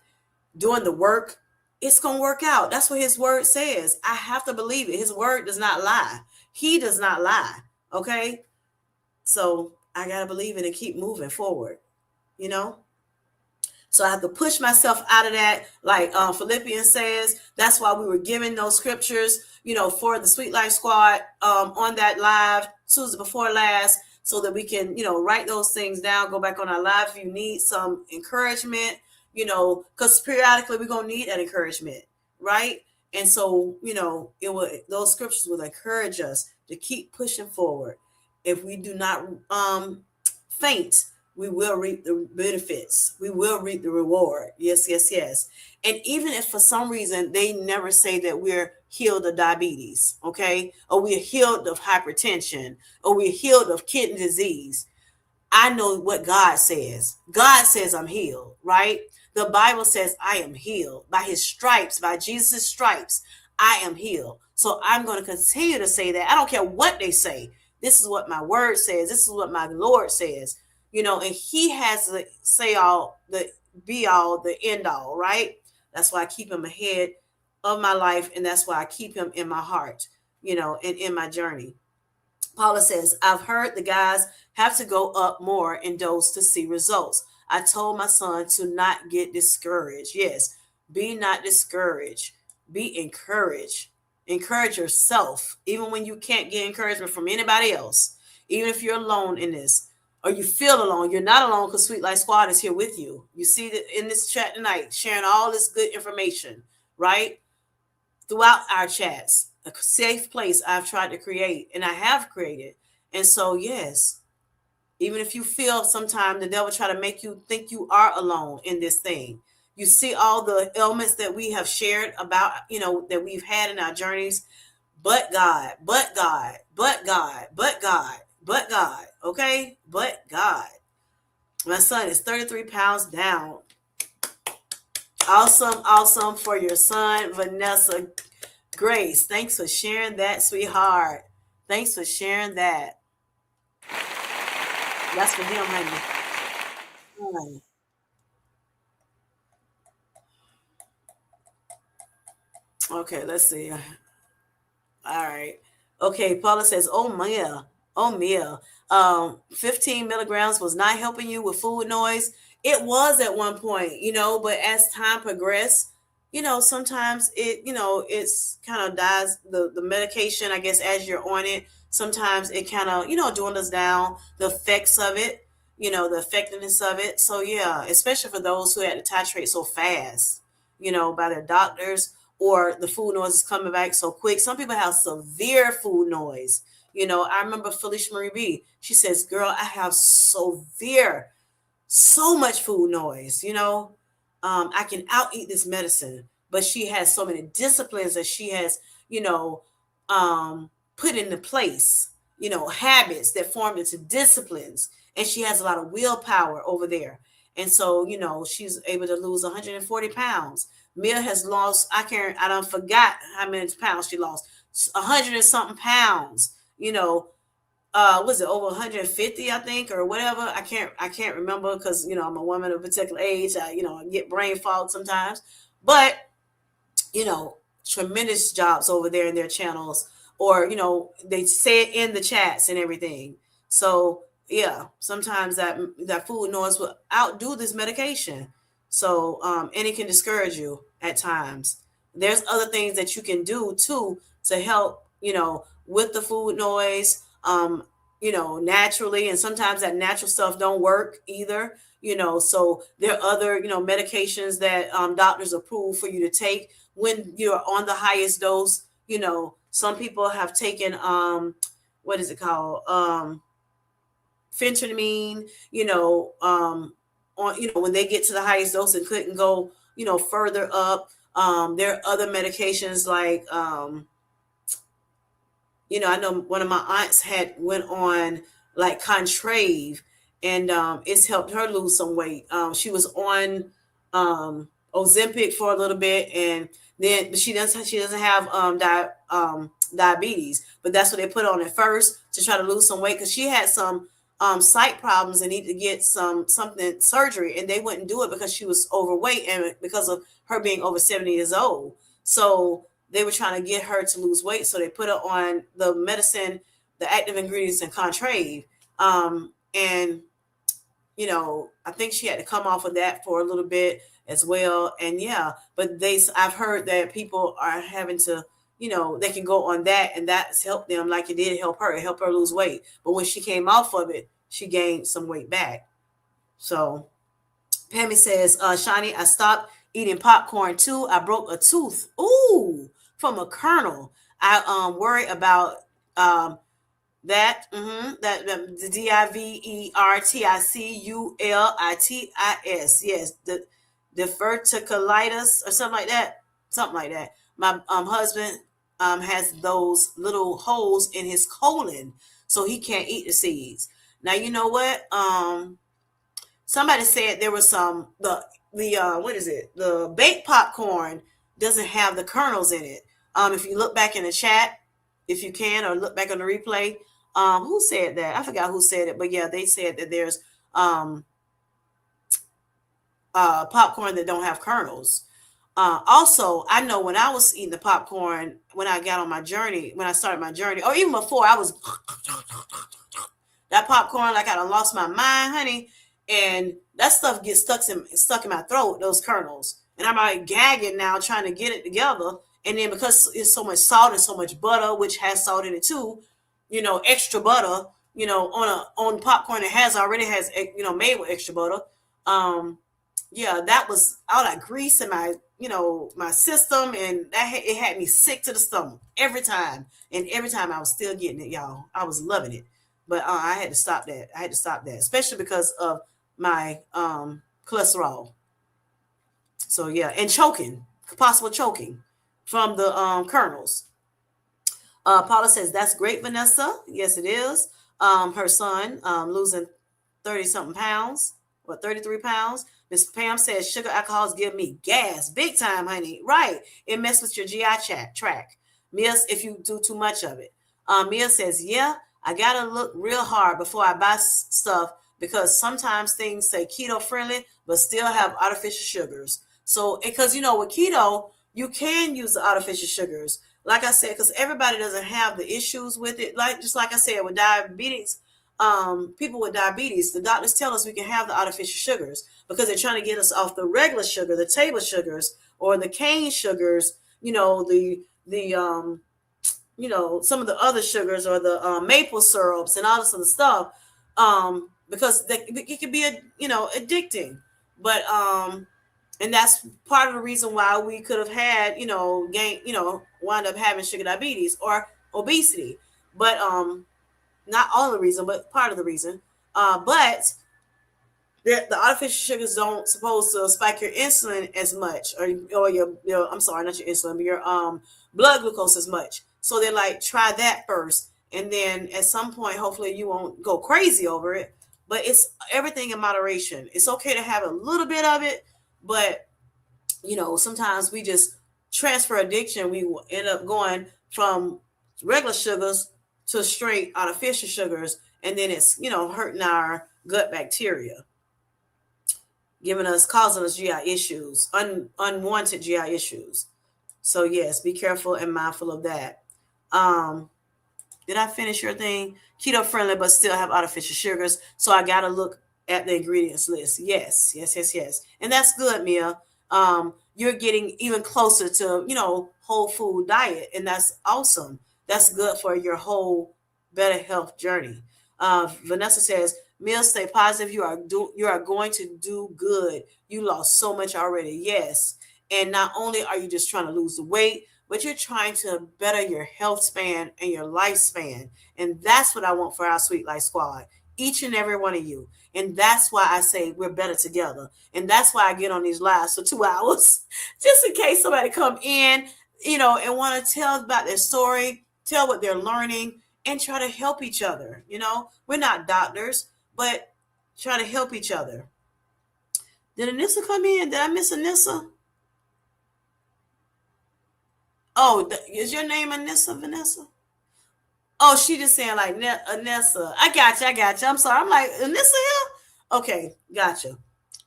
[SPEAKER 1] doing the work, it's going to work out. That's what his word says. I have to believe it. His word does not lie. He does not lie. Okay. So I got to believe it and keep moving forward, you know? So I have to push myself out of that. Like Philippians says, that's why we were given those scriptures, for the Sweet Life Squad on that live Tuesday before last, so that we can, write those things down, go back on our live if you need some encouragement, because periodically we're going to need that encouragement, right? And so, those scriptures will encourage us to keep pushing forward. If we do not faint, we will reap the benefits. We will reap the reward. Yes, yes, yes. And even if for some reason they never say that we're healed of diabetes, okay, or we're healed of hypertension, or we're healed of kidney disease, I know what God says. God says I'm healed, right? The Bible says I am healed. By his stripes, by Jesus' stripes, I am healed. So I'm going to continue to say that. I don't care what they say. This is what my word says. This is what my Lord says. And he has to say all, the be all, the end all, right? That's why I keep him ahead of my life. And that's why I keep him in my heart, and in my journey. Paula says, I've heard the guys have to go up more in dose to see results. I told my son to not get discouraged. Yes, be not discouraged. Be encouraged. Encourage yourself, even when you can't get encouragement from anybody else. Even if you're alone in this, or you feel alone, you're not alone, because Sweet Life Squad is here with you. You see that in this chat tonight, sharing all this good information, right? Throughout our chats, a safe place I've tried to create, and I have created. And so, yes, even if you feel sometimes the devil try to make you think you are alone in this thing, you see all the elements that we have shared about, that we've had in our journeys, but God, but God, but God, but God, but God, okay? But God. My son is 33 pounds down. Awesome, awesome for your son, Vanessa Grace. Thanks for sharing that, sweetheart. Thanks for sharing that. That's for him, honey. Okay, let's see. All right. Okay, Paula says, oh Mia, oh Mia, 15 milligrams was not helping you with food noise. It was at one point, but as time progressed, sometimes it's kind of dies the medication, I guess, as you're on it. Sometimes it kind of, dwindles down the effects of it, the effectiveness of it. So yeah, especially for those who had to titrate so fast, by their doctors, or the food noise is coming back so quick. Some people have severe food noise. I remember Felicia Marie B. She says, girl, I have severe, so much food noise, I can out eat this medicine. But she has so many disciplines that she has, put into place, habits that formed into disciplines. And she has a lot of willpower over there. And so, she's able to lose 140 pounds. Mia has lost, I don't forgot how many pounds she lost. 100 and something pounds, was it over 150, I think, or whatever. I can't remember, because I'm a woman of a particular age. I get brain fog sometimes. But tremendous jobs over there in their channels, or they say it in the chats and everything. So yeah, sometimes that food noise will outdo this medication. So and it can discourage you at times. There's other things that you can do too to help, with the food noise, naturally. And sometimes that natural stuff don't work either. So there are other, medications that doctors approve for you to take when you're on the highest dose. Some people have taken what is it called, phentermine, on when they get to the highest dose and couldn't go further up. There are other medications like I know one of my aunts had went on like Contrave, and it's helped her lose some weight. She was on Ozempic for a little bit, and then she doesn't have diabetes, but that's what they put on at first to try to lose some weight, because she had some sight problems and needed to get something surgery, and they wouldn't do it because she was overweight and because of her being over 70 years old. So they were trying to get her to lose weight, so they put her on the medicine, the active ingredients in Contrave. And I think she had to come off of that for a little bit as well. And yeah, but I've heard that people are having to, they can go on that, and that's helped them like it did help her. It helped her lose weight. But when she came off of it, she gained some weight back. So Pammy says, Shani, I stopped eating popcorn too. I broke a tooth. Ooh, from a kernel. I worry about that. That the diverticulitis. Yes, the diverticulitis or something like that. Something like that. My husband has those little holes in his colon, so he can't eat the seeds. Now you know what? Somebody said there was some the what is it? The baked popcorn doesn't have the kernels in it. If you look back in the chat, if you can, or look back on the replay, who said that? I forgot who said it, but yeah, they said that there's popcorn that don't have kernels. Also, I know when I was eating the popcorn, when I got on my journey, when I started my journey, or even before, I was that popcorn like I done lost my mind, honey. And that stuff gets stuck in my throat, those kernels. And I'm like gagging now, trying to get it together. And then because it's so much salt and so much butter, which has salt in it too, extra butter, on popcorn that already has made with extra butter. Yeah, that was all that grease in my my system, and it had me sick to the stomach every time. And every time I was still getting it, y'all. I was loving it, but I had to stop that. I had to stop that, especially because of my cholesterol. So yeah, and choking, possible choking from the kernels. Paula says that's great, Vanessa. Yes, it is. Her son losing 30 something pounds, or 33 pounds. Miss Pam says sugar alcohols give me gas, big time, honey. Right, it messes with your GI tract. Mia, if you do too much of it. Mia says, yeah, I gotta look real hard before I buy stuff, because sometimes things say keto friendly but still have artificial sugars. So because with keto you can use the artificial sugars, like I said, because everybody doesn't have the issues with it. Like I said, with diabetes, people with diabetes, the doctors tell us we can have the artificial sugars because they're trying to get us off the regular sugar, the table sugars, or the cane sugars. Some of the other sugars, or the maple syrups and all this other stuff, because it can be addicting. But and that's part of the reason why we could have had wind up having sugar diabetes or obesity. But not all the reason, but part of the reason. But the artificial sugars don't supposed to spike your insulin as much, or your I'm sorry, not your insulin, but your blood glucose as much. So they're like, try that first, and then at some point, hopefully, you won't go crazy over it. but it's everything in moderation. It's okay to have a little bit of it, but sometimes we just transfer addiction. We end up going from regular sugars to straight artificial sugars, and then it's hurting our gut bacteria, causing us GI issues, unwanted GI issues. So yes, be careful and mindful of that. Did I finish your thing? Keto friendly, but still have artificial sugars. So I got to look at the ingredients list. Yes, yes, yes, yes. And that's good, Mia. You're getting even closer to, whole food diet. And that's awesome. That's good for your whole better health journey. Vanessa says, Mia, stay positive. You are going to do good. You lost so much already. Yes. And not only are you just trying to lose the weight, but you're trying to better your health span and your lifespan. And that's what I want for our Sweet Life Squad, each and every one of you. And that's why I say we're better together. And that's why I get on these lives for 2 hours, just in case somebody come in, and want to tell about their story, tell what they're learning, and try to help each other. We're not doctors, but try to help each other. Did Anissa come in? Did I miss Anissa? Oh, is your name Anissa, Vanessa? Oh, she just saying like Anissa. I got you. I got you. I'm sorry. I'm like, Anissa here? Okay, gotcha.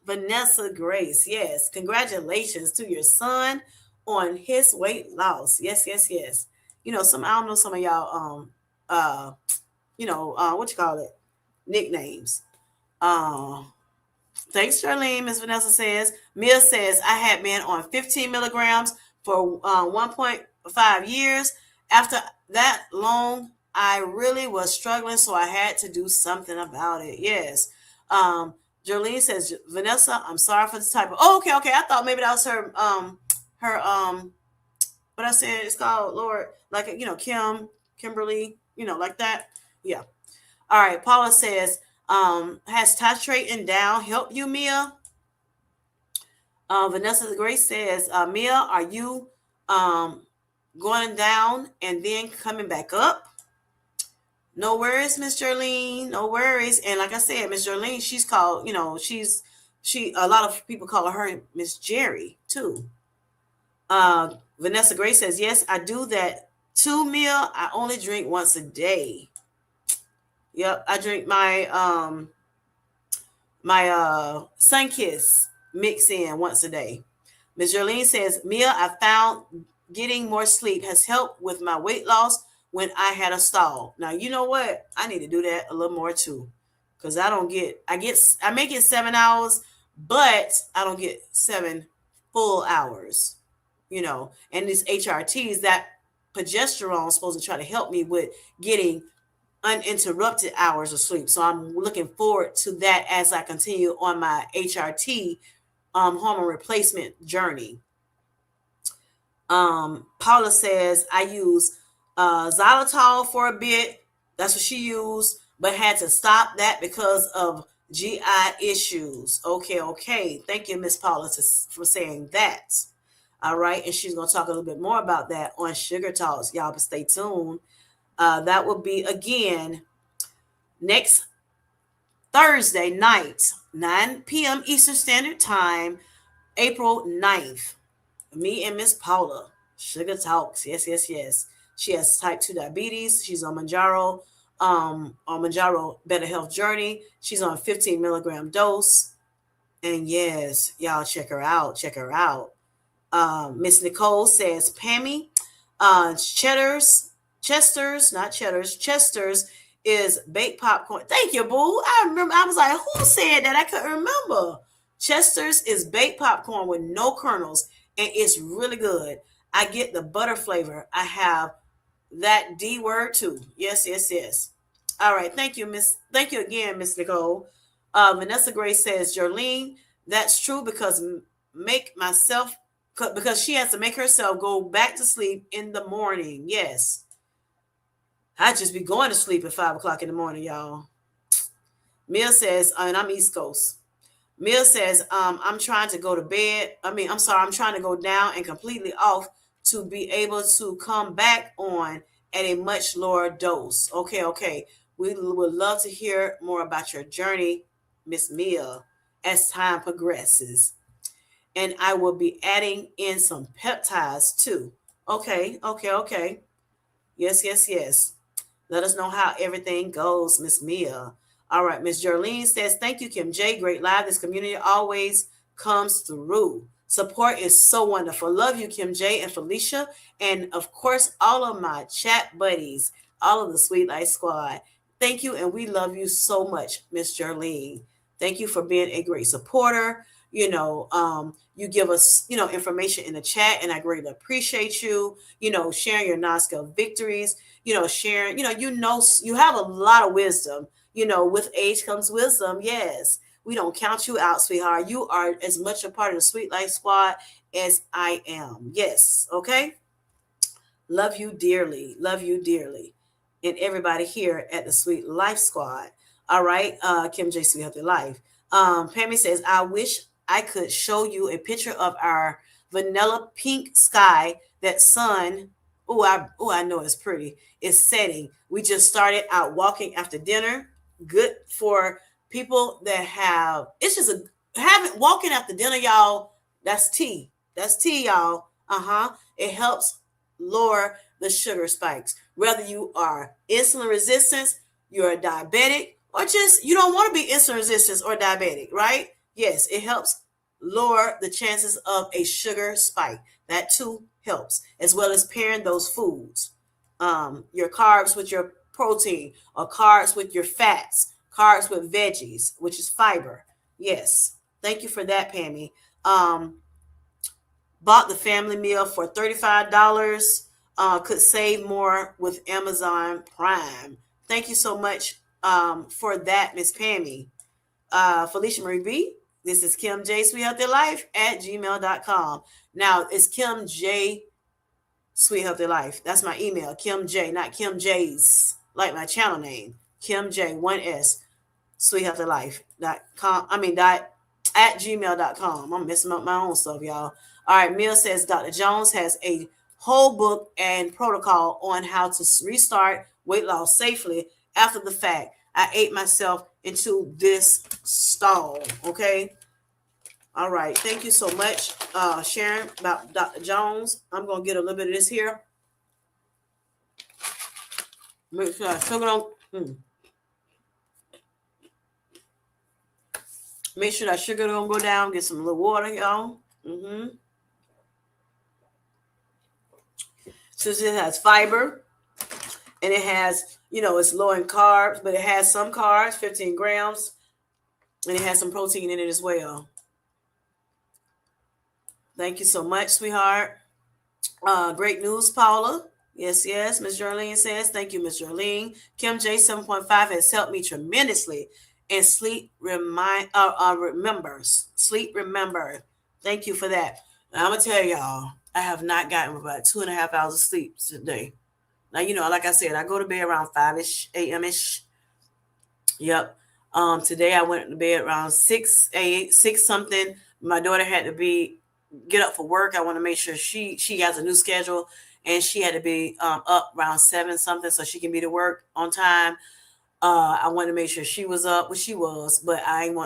[SPEAKER 1] Vanessa Grace. Yes. Congratulations to your son on his weight loss. Yes, yes, yes. I don't know some of y'all what you call it? Nicknames. Thanks, Charlene. Miss Vanessa says. Mia says, I had been on 15 milligrams for 1.5 years. After that long, I really was struggling, so I had to do something about it. Yes. Jolene says, Vanessa, I'm sorry for the typo. Oh, okay, okay. I thought maybe that was what I said, it's called, Lord, like, Kimberly, like that. Yeah. All right. Paula says, has titrating down helped you, Mia? Vanessa Grace says, Mia, are you going down and then coming back up? No worries, Miss Jolene. No worries. And like I said, Miss Jolene, she's called, a lot of people call her Miss Jerry too. Vanessa Grace says, yes, I do that too, Mia. I only drink once a day. Yep, I drink my Sunkiss mix in once a day. Ms. Jolene says, Mia, I found getting more sleep has helped with my weight loss when I had a stall. Now, you know what? I need to do that a little more too. Because I make it 7 hours, but I don't get 7 full hours. And these HRTs, that progesterone is supposed to try to help me with getting uninterrupted hours of sleep. So I'm looking forward to that as I continue on my HRT hormone replacement journey. Paula says, I use xylitol for a bit. That's what she used, but had to stop that because of GI issues. Okay. Thank you, Miss Paula, for saying that. All right. And she's going to talk a little bit more about that on Sugar Talks. Y'all, but stay tuned. That will be again next Thursday night, 9 p.m. Eastern Standard Time, April 9th. Me and Miss Paula, Sugar Talks. Yes, yes, yes. She has type 2 diabetes. She's on Manjaro Better Health Journey. She's on 15 milligram dose. And yes, y'all check her out. Check her out. Miss Nicole says, Pammy, Chester's is baked popcorn. Thank you, boo. I remember. I was like, who said that? I couldn't remember. Chester's is baked popcorn with no kernels, and it's really good. I get the butter flavor. I have that D word too. Yes, yes, yes. All right. Thank you, Miss. Thank you again, Miss Nicole. Vanessa Grace says, Jolene, that's true because she has to make herself go back to sleep in the morning. Yes. I just be going to sleep at 5 o'clock in the morning, y'all. Mia says, and I'm East Coast. Mia says, I'm trying to go to bed. I'm trying to go down and completely off to be able to come back on at a much lower dose. Okay. We would love to hear more about your journey, Miss Mia, as time progresses. And I will be adding in some peptides too. Okay, okay, okay. Yes, yes, yes. Let us know how everything goes, Miss Mia. All right, Miss Jolene says, thank you, Kim J. Great live. This community always comes through. Support is so wonderful. Love you, Kim J. and Felicia. And of course, all of my chat buddies, all of the Sweet Life Squad. Thank you, and we love you so much, Miss Jolene. Thank you for being a great supporter. You give us, information in the chat, and I greatly appreciate you, sharing your non-scale victories, sharing, you have a lot of wisdom, with age comes wisdom. Yes. We don't count you out, sweetheart. You are as much a part of the Sweet Life Squad as I am. Yes. Okay. Love you dearly. Love you dearly. And everybody here at the Sweet Life Squad. All right. Kim J. Sweet Healthy Life. Pammy says, I wish I could show you a picture of our vanilla pink sky. That sun, I know it's pretty. It's setting. We just started out walking after dinner. Good for people that have, it's just a, having walking after dinner, y'all. That's tea. That's tea, y'all. Uh-huh. It helps lower the sugar spikes. Whether you are insulin resistant, you're a diabetic, or just you don't want to be insulin resistant or diabetic, right? Yes, it helps lower the chances of a sugar spike. That too helps, as well as pairing those foods. Your carbs with your protein, or carbs with your fats, carbs with veggies, which is fiber. Yes. Thank you for that, Pammy. Bought the family meal for $35. Could save more with Amazon Prime. Thank you so much for that, Miss Pammy. Felicia Marie B. This is Kim J. Sweet Healthy Life at gmail.com. Now, it's Kim J. Sweet Healthy Life. That's my email. Kim J. Not Kim J's, like my channel name. Kim J. 1S. sweethealthylife.com. Dot at gmail.com. I'm messing up my own stuff, y'all. All right. Mill says Dr. Jones has a whole book and protocol on how to restart weight loss safely after the fact. I ate myself into this stall. Okay. All right. Thank you so much, Sharon, about Dr. Jones. I'm going to get a little bit of this here. Make sure I sugar on. Make sure that sugar don't go down. Get some little water, y'all. Since it has fiber and it has, it's low in carbs, but it has some carbs, 15 grams, and it has some protein in it as well. Thank you so much, sweetheart. Great news, Paula. Yes, yes. Ms. Jolene says, thank you, Ms. Jolene. Kim J 7.5 has helped me tremendously. And sleep remembers. Sleep remember. Thank you for that. Now, I'm gonna tell y'all, I have not gotten about 2.5 hours of sleep today. Now, like I said, I go to bed around 5-ish a.m.ish. Yep. Today I went to bed around 6 something. My daughter had to get up for work. I want to make sure she has a new schedule, and she had to be up around 7 something so she can be to work on time. I wanted to make sure she was up, but she was, but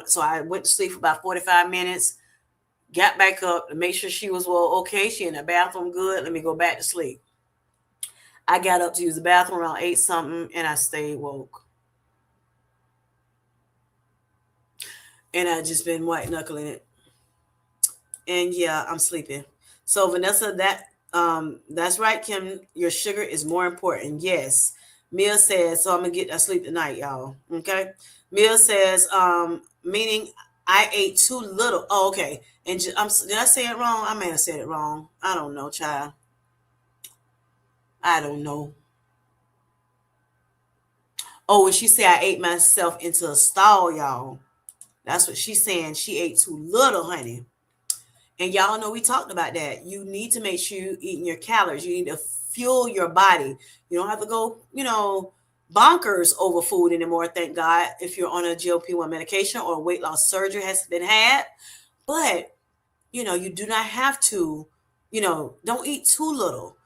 [SPEAKER 1] so I went to sleep for about 45 minutes, got back up to make sure she was okay. She in the bathroom good. Let me go back to sleep. I got up to use the bathroom around 8 something, and I stayed woke. And I just been white knuckling it. And yeah, I'm sleeping. So Vanessa, that's right, Kim. Your sugar is more important. Yes. Mia says, so I'm gonna get sleep tonight, y'all. Okay. Mia says, meaning I ate too little. Oh, okay. And did I say it wrong? I may have said it wrong. I don't know, child. I don't know. Oh, when she said I ate myself into a stall, y'all. That's what she's saying. She ate too little, honey. And y'all know we talked about that. You need to make sure you're eating your calories. You need to fuel your body. You don't have to go, bonkers over food anymore, thank God, if you're on a GLP-1 medication or weight loss surgery has been had. But, you do not have to, don't eat too little.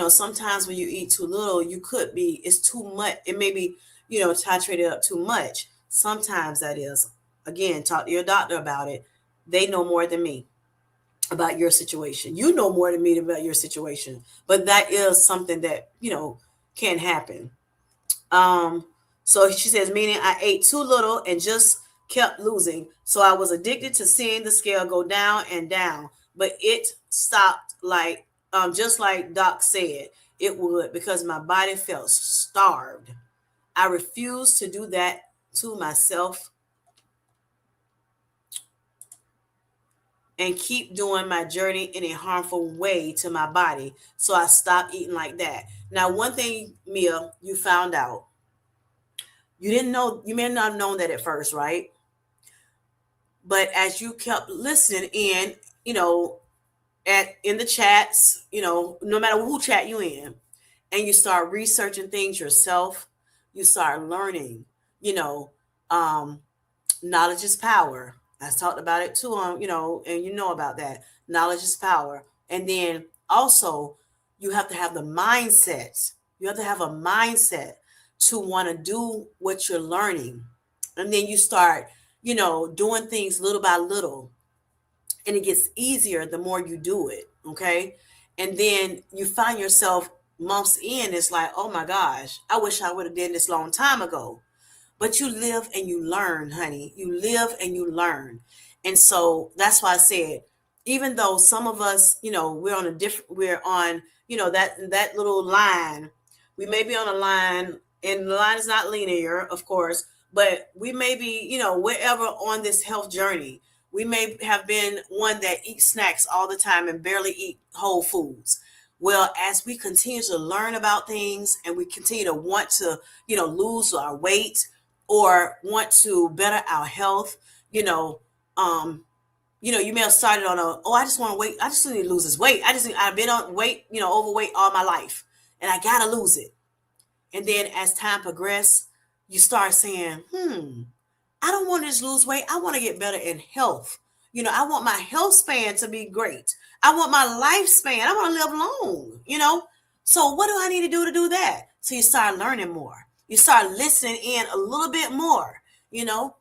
[SPEAKER 1] Sometimes when you eat too little, it's too much. It may be, titrate it up too much. Sometimes that is. Again, talk to your doctor about it. They know more than me about your situation. You know more than me about your situation. But that is something that, can happen. Um, so she says, meaning I ate too little and just kept losing. So I was addicted to seeing the scale go down and down, but it stopped just like Doc said it would because my body felt starved. I refused to do that to myself and keep doing my journey in a harmful way to my body. So I stopped eating like that. Now, one thing, Mia, you found out. You didn't know, you may not have known that at first, right? But as you kept listening in, you know, in the chats, no matter who chat you in, and you start researching things yourself, you start learning, you know, um, knowledge is power. I talked about it too, and you know about that. Knowledge is power. And then also, you have to have the mindset. You have to have a mindset to want to do what you're learning. And then you start, doing things little by little. And it gets easier the more you do it. Okay. And then you find yourself months in, it's like, oh my gosh, I wish I would have done this long time ago. But you live and you learn, honey. You live and you learn. And so that's why I said, even though some of us, we're on, that little line. We may be on a line, and the line is not linear, of course, but we may be, wherever on this health journey. We may have been one that eats snacks all the time and barely eat whole foods. Well, as we continue to learn about things and we continue to want to, lose our weight, or want to better our health, um, you may have started on I just want to weight. I just need to lose this weight. I've been on weight, overweight all my life, and I gotta lose it. And then as time progresses, you start saying, I don't want to just lose weight. I want to get better in health. I want my health span to be great. I want my lifespan. I want to live long. So what do I need to do that? So you start learning more. You start listening in a little bit more, a little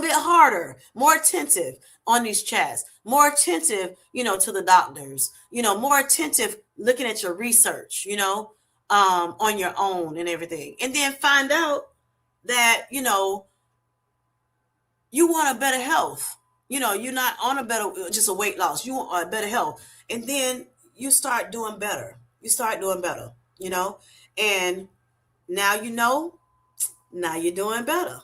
[SPEAKER 1] bit harder, more attentive on these chats, more attentive, to the doctors, more attentive looking at your research, on your own and everything. And then find out that, you want a better health. You're not on just a weight loss. You want a better health. And then you start doing better. You start doing better, and now now you're doing better,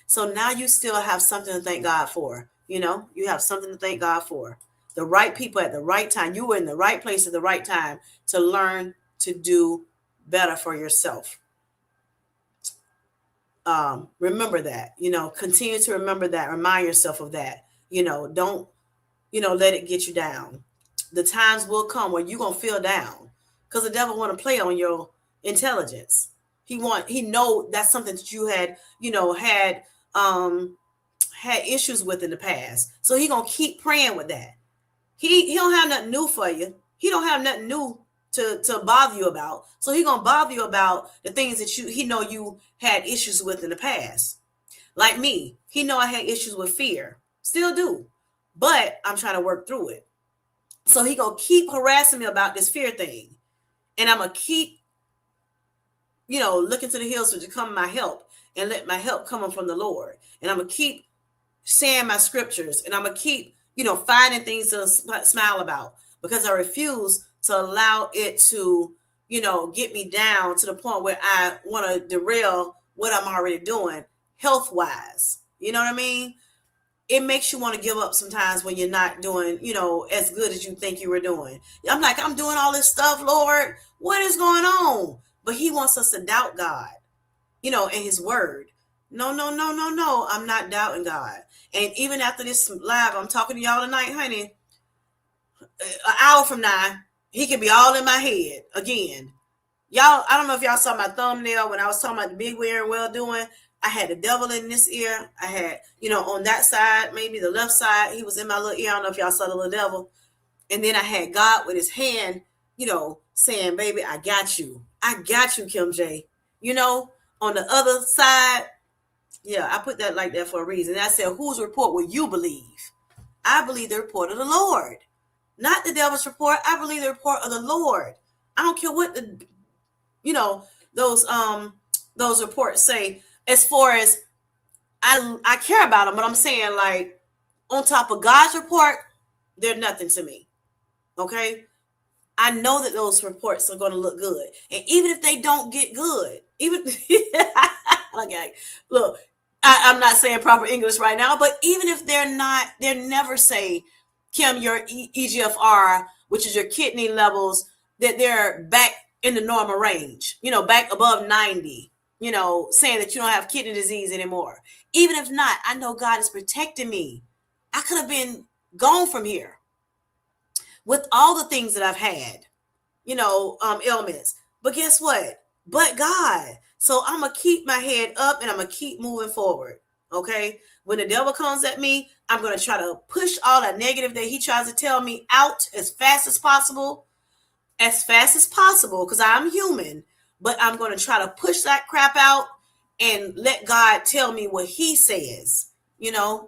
[SPEAKER 1] So now you still have something to thank God for, you have something to thank God for. The right people at the right time. You were in the right place at the right time to learn to do better for yourself. Remember that, continue to remember that, remind yourself of that, don't, let it get you down. The times will come where you're going to feel down because the devil want to play on your intelligence. He know that's something that you had, had issues with in the past. So he going to keep praying with that. He don't have nothing new for you. He don't have nothing new to bother you about. So he gonna bother you about the things that he know you had issues with in the past. Like me, he know I had issues with fear, still do, but I'm trying to work through it. So he gonna keep harassing me about this fear thing, and I'm gonna keep, looking to the hills to come my help, and let my help come from the Lord. And I'm gonna keep saying my scriptures, and I'm gonna keep, finding things to smile about, because I refuse to allow it to, get me down to the point where I want to derail what I'm already doing health wise. You know what I mean? It makes you want to give up sometimes when you're not doing, as good as you think you were doing. I'm like, I'm doing all this stuff, Lord. What is going on? But he wants us to doubt God, and his word. No, no, no, no, no. I'm not doubting God. And even after this live, I'm talking to y'all tonight, honey. An hour from now, he could be all in my head again. Y'all, I don't know if y'all saw my thumbnail when I was talking about the big wearing well doing. I had the devil in this ear. I had, on that side, maybe the left side, he was in my little ear. I don't know if y'all saw the little devil. And then I had God with his hand, saying, baby, I got you. I got you, Kim J. on the other side, yeah, I put that like that for a reason. And I said, whose report will you believe? I believe the report of the Lord, not the devil's report. I believe the report of the Lord. I don't care what the, you know, those reports say. As far as I care about them, but I'm saying, like, on top of God's report, they're nothing to me. Okay, I know that those reports are going to look good, and even if they don't get good, even okay, look, I'm not saying proper English right now, but even if they're not, they never say, Kim, your EGFR, which is your kidney levels, that they're back in the normal range, back above 90, saying that you don't have kidney disease anymore. Even if not, I know God is protecting me. I could have been gone from here with all the things that I've had, ailments. But guess what? But God. So I'm going to keep my head up and I'm going to keep moving forward. Okay. When the devil comes at me, I'm going to try to push all that negative that he tries to tell me out as fast as possible, because I'm human. But I'm going to try to push that crap out and let God tell me what he says.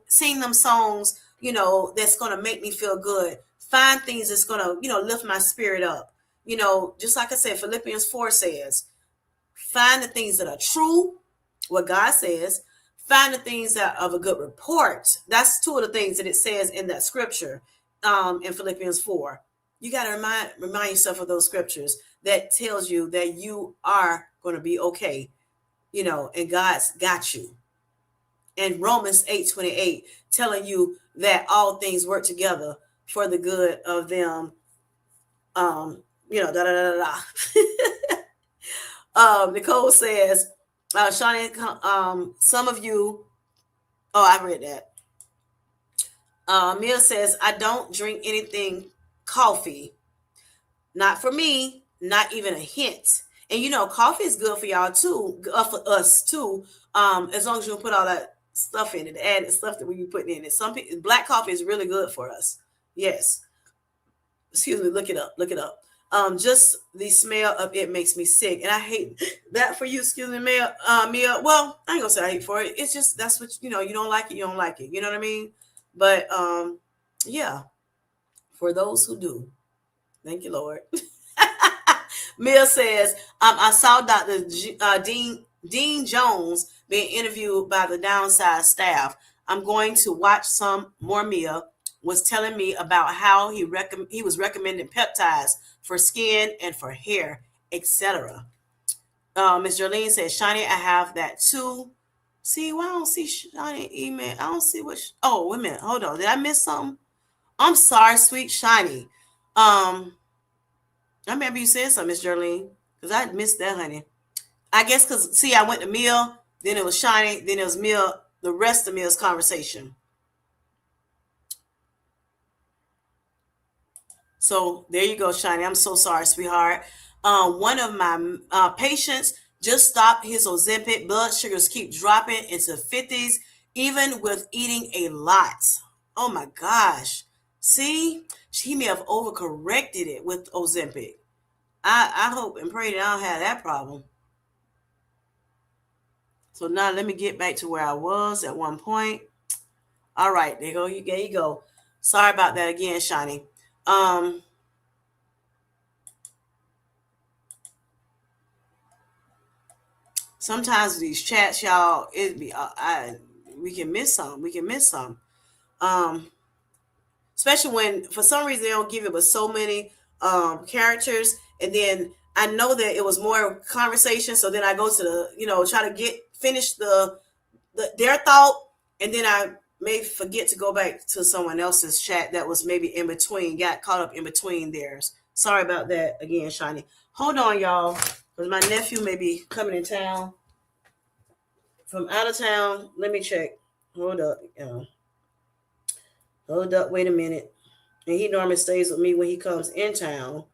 [SPEAKER 1] Sing them songs, that's going to make me feel good. Find things that's going to, lift my spirit up. Just like I said, Philippians 4 says, find the things that are true, what God says. Find the things that are of a good report. That's two of the things that it says in that scripture, in Philippians 4. You got to remind yourself of those scriptures that tells you that you are going to be okay, and God's got you. And Romans 8:28 telling you that all things work together for the good of them. Nicole says, Shawnee, some of you, I read that. Mia says, I don't drink anything coffee. Not for me, not even a hint. And coffee is good for y'all too, for us too. As long as you don't put all that stuff in it, the added stuff that we be putting in it. Some people, black coffee is really good for us. Yes. Excuse me, look it up. Just the smell of it makes me sick, and I hate that for you. Excuse me, Mia. Well, I ain't gonna say I hate for it. It's just that's what you don't like it. You don't like it. You know what I mean? But yeah, for those who do, thank you, Lord. Mia says, I saw Dr. Dean Jones being interviewed by the Downside staff. I'm going to watch some more. Mia was telling me about how he was recommending peptides for skin and for hair, etc. Ms. Jolene says, Shani, I have that too. See, why I don't see Shani email? I don't see what. Oh, wait a minute. Hold on. Did I miss something? I'm sorry, sweet Shani. I remember you said something, Ms. Jolene, because I missed that, honey. I guess because, see, I went to Mia, then it was Shani, then it was Mia, the rest of Mia's conversation. So there you go, Shani. I'm so sorry, sweetheart. One of my patients just stopped his Ozempic. Blood sugars keep dropping into 50s, even with eating a lot. Oh my gosh. See, he may have overcorrected it with Ozempic. I hope and pray that I don't have that problem. So now let me get back to where I was at one point. All right, there you go. Sorry about that again, Shani. Sometimes these chats, y'all, we can miss some. Especially when for some reason they don't give it but so many characters, and then I know that it was more conversation, so then I go to the try to finish their thought, and then I may forget to go back to someone else's chat that was maybe in between, got caught up in between theirs. Sorry about that again, Shani. Hold on, y'all, because my nephew may be coming in town from out of town. Let me check. Hold up, wait a minute. And he normally stays with me when he comes in town.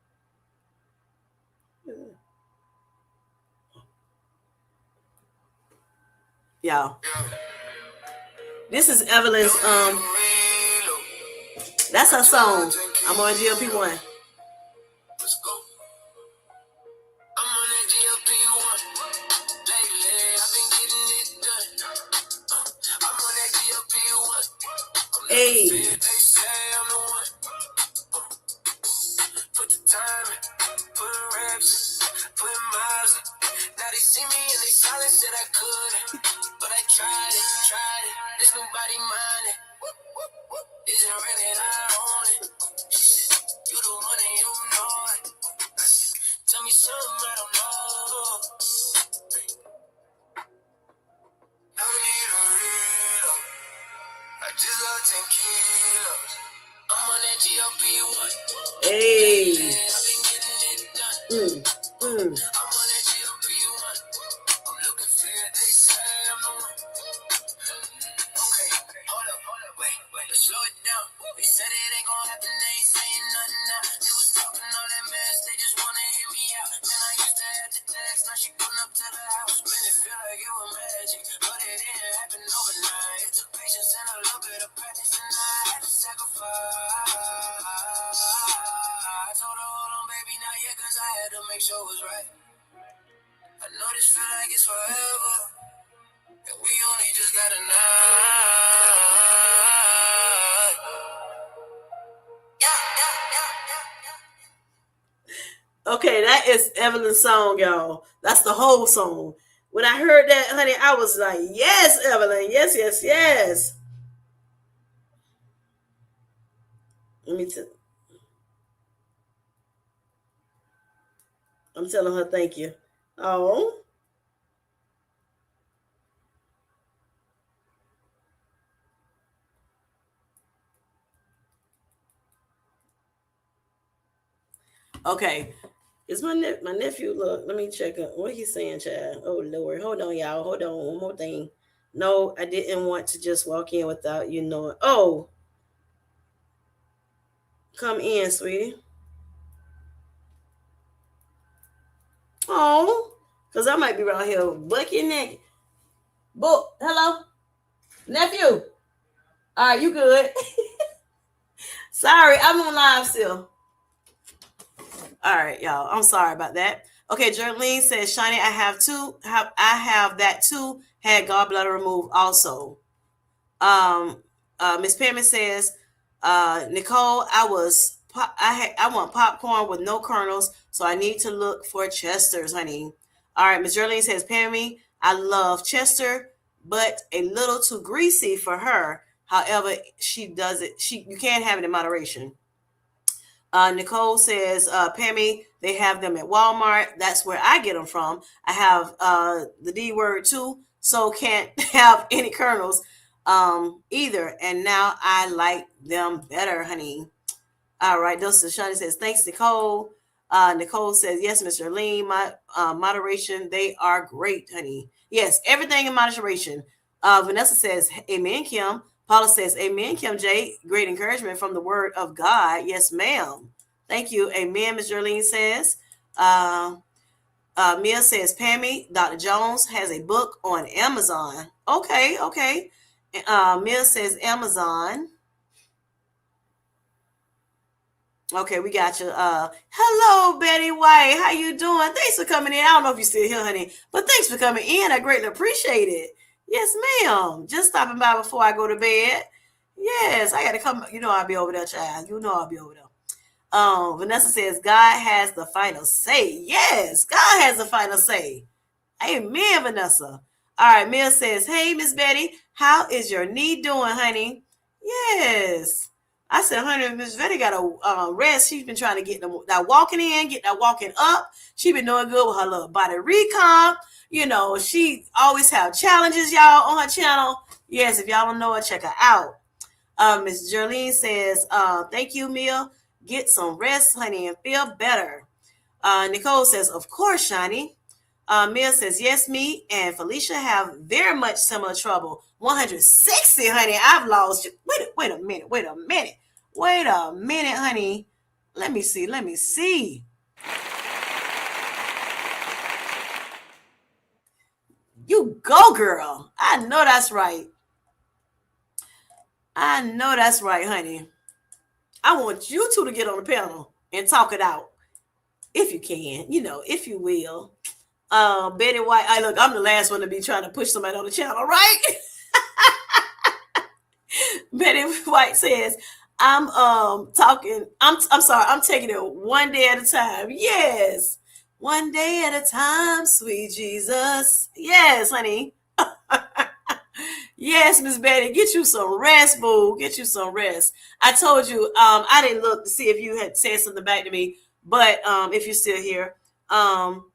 [SPEAKER 1] Y'all, this is Evelyn's that's her song. I'm on GLP-1. Let's go. I'm on that GLP-1 lately. Hey. Put the time in, put reps in, put miles in. Now they see me and they silence said I couldn't. But I tried it. There's nobody mind it. Isn't ready and I own it. You the one and you know it. Tell me something I don't know. I need a real. I just lost 10 kilos. I'm on that GLP-1. Hey. I've been getting it done. I'm on that GLP-1. I'm looking fair. They say I'm the one. Okay, hold up, wait, let's slow it down. They said it ain't gonna happen, they ain't saying nothing now. They was talking all that mess, they just wanna hear me out. Man, I used to have the text, now she pulling up to the house. Man, it feel like it was magic, but it didn't happen overnight. It took patience and a little bit of practice, and I had to sacrifice. I told her, hold on, baby, not yet, cause I had to make sure it was right. I know this feel like it's forever, and we only just got a night. Okay, that is Evelyn's song, y'all. That's the whole song. When I heard that, honey, I was like, yes, Evelyn. Yes. Let me tell. I'm telling her thank you. Oh. Okay. Is my nephew, look, let me check up. What he's saying, child? Oh, Lord. Hold on, y'all. Hold on. One more thing. No, I didn't want to just walk in without you knowing. Oh, come in, sweetie. Oh, because I might be around here bucking naked. Book, hello? Nephew. All right, you good. Sorry, I'm on live still. All right, y'all. I'm sorry about that. Okay, Jerlene says, Shiny, I have that too. Had gallbladder removed also. Miss Pammy says, Nicole, I want popcorn with no kernels, so I need to look for Chester's, honey. All right, Miss Jerlene says, Pammy, I love Chester, but a little too greasy for her. However, she does it. You can't have it in moderation. Nicole says, Pammy, they have them at Walmart. That's where I get them from. I have the D word too, so can't have any kernels either. And now I like them better, honey. All right, Dulce Shani says, thanks, Nicole. Nicole says, yes, Mr. Lean, my moderation, they are great, honey. Yes, everything in moderation. Vanessa says, amen, Kim. Paula says, amen, Kim J. Great encouragement from the word of God. Yes, ma'am. Thank you. Amen, Ms. Jerlene says. Mia says, Pammy, Dr. Jones has a book on Amazon. Okay. Mia says Amazon. Okay, we got you. Hello, Betty White. How you doing? Thanks for coming in. I don't know if you're still here, honey, but thanks for coming in. I greatly appreciate it. Yes, ma'am. Just stopping by before I go to bed. Yes, I got to come. You know I'll be over there, child. You know I'll be over there. Vanessa says, God has the final say. Yes, God has the final say. Amen, Vanessa. All right, Mia says, hey, Miss Betty, how is your knee doing, honey? Yes. I said, honey, Miss Betty got a rest. She's been trying to get that walking in, get that walking up. She's been doing good with her little body recomp. You know, she always have challenges, y'all, on her channel. Yes, if y'all don't know her, check her out. Miss Jerlene says, thank you, Mia. Get some rest, honey, and feel better. Nicole says, of course, Shani. Mia says, yes, me and Felicia have very much similar trouble. 160, honey. I've lost. Wait a minute, honey. Let me see. You go, girl. I know that's right, honey. I want you two to get on the panel and talk it out. If you can, if you will. Betty White, I'm the last one to be trying to push somebody on the channel, right? Betty White says, I'm talking, I'm sorry, I'm taking it one day at a time. Yes. One day at a time, sweet Jesus. Yes, honey. Yes, Miss Betty, get you some rest, boo. Get you some rest. I told you, I didn't look to see if you had said something back to me, but if you're still here, um,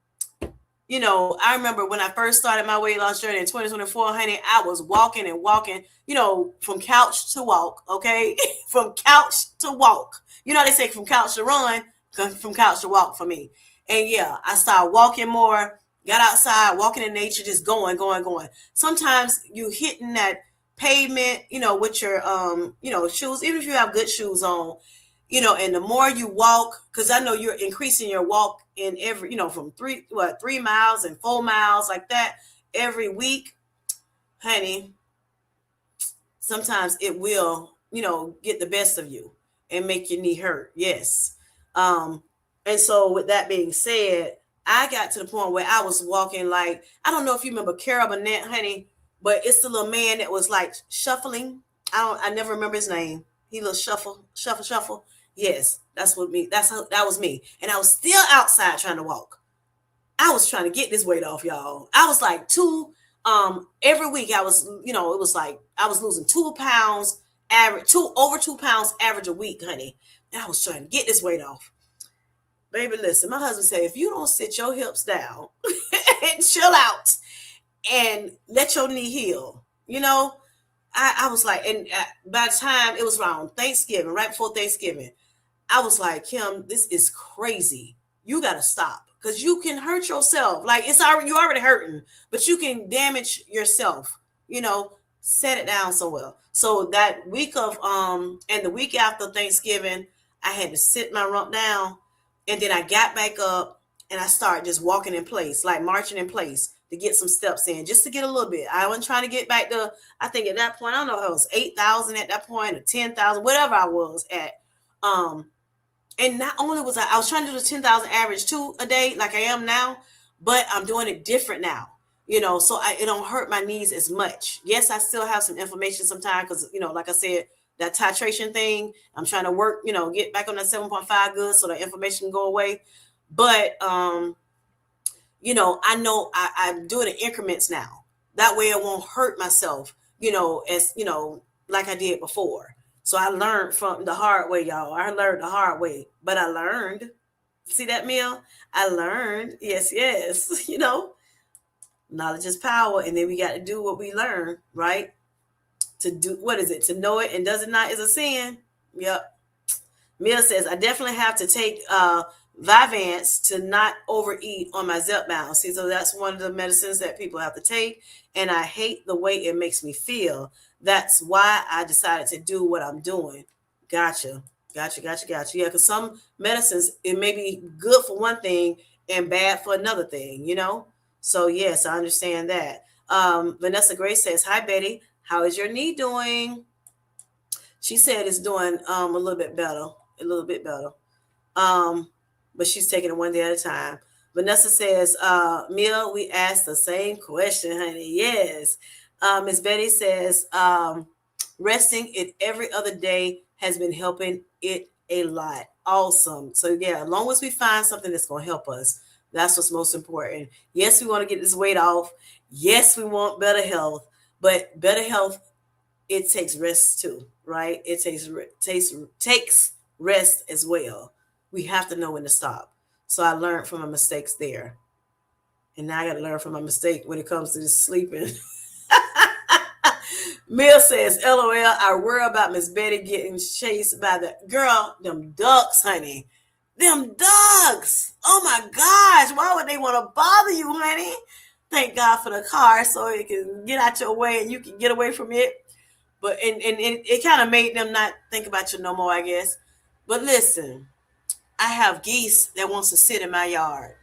[SPEAKER 1] I remember when I first started my weight loss journey in 2024, honey, I was walking and walking, from couch to walk, okay? From couch to walk. They say from couch to run, from couch to walk for me. And yeah, I started walking more, got outside, walking in nature, just going, going, going. Sometimes you hitting that pavement, with your shoes, even if you have good shoes on, and the more you walk, because I know you're increasing your walk in every, from 3 miles and 4 miles like that every week, honey, sometimes it will, get the best of you and make your knee hurt. Yes. And so with that being said, I got to the point where I was walking like, I don't know if you remember Carol Burnett, honey, but it's the little man that was like shuffling. I never remember his name. He little shuffle, shuffle, shuffle. Yes, that's what me. That was me. And I was still outside trying to walk. I was trying to get this weight off, y'all. I was like every week I was, it was like I was losing 2 pounds average, over 2 pounds average a week, honey. And I was trying to get this weight off. Baby, listen, my husband said, if you don't sit your hips down and chill out and let your knee heal, I was like, and by the time it was around Thanksgiving, right before Thanksgiving, I was like, Kim, this is crazy. You got to stop because you can hurt yourself. Like you're already hurting, but you can damage yourself, set it down somewhere. So that week of, and the week after Thanksgiving, I had to sit my rump down and then I got back up and I started just walking in place, like marching in place to get some steps in, just to get a little bit. I wasn't trying to get back to, I think at that point, I don't know if it was 8,000 at that point or 10,000, whatever I was at. And not only was I was trying to do the 10,000 average too a day, like I am now, but I'm doing it different now, so it don't hurt my knees as much. Yes, I still have some inflammation sometimes because, like I said, that titration thing, I'm trying to work, get back on that 7.5 good so the inflammation can go away. But, I know I'm doing it in increments now. That way it won't hurt myself, as, like I did before. So I learned from the hard way, y'all. I learned the hard way, but I learned. See that, Mel? I learned. Yes, yes. Knowledge is power. And then we got to do what we learn, right? To do, what is it? To know it and does it not is a sin. Yep. Mia says, I definitely have to take Vyvanse to not overeat on my Zepbound. See, so that's one of the medicines that people have to take. And I hate the way it makes me feel. That's why I decided to do what I'm doing. Gotcha. Yeah, because some medicines, it may be good for one thing and bad for another thing, So, yes, I understand that. Vanessa Gray says, hi, Betty. How is your knee doing? She said it's doing a little bit better. But she's taking it one day at a time. Vanessa says, Mia, we asked the same question, honey. Yes. Miss Betty says, resting it every other day has been helping it a lot. Awesome. So yeah, as long as we find something that's going to help us, that's what's most important. Yes, we want to get this weight off. Yes, we want better health, but better health, it takes rest too, right? It takes rest as well. We have to know when to stop. So I learned from my mistakes there. And now I got to learn from my mistake when it comes to this sleeping. Mill says, LOL, I worry about Miss Betty getting chased by the girl, them ducks, honey. Them ducks. Oh my gosh. Why would they want to bother you, honey? Thank God for the car so it can get out your way and you can get away from it. But and it kind of made them not think about you no more, I guess. But listen, I have geese that wants to sit in my yard.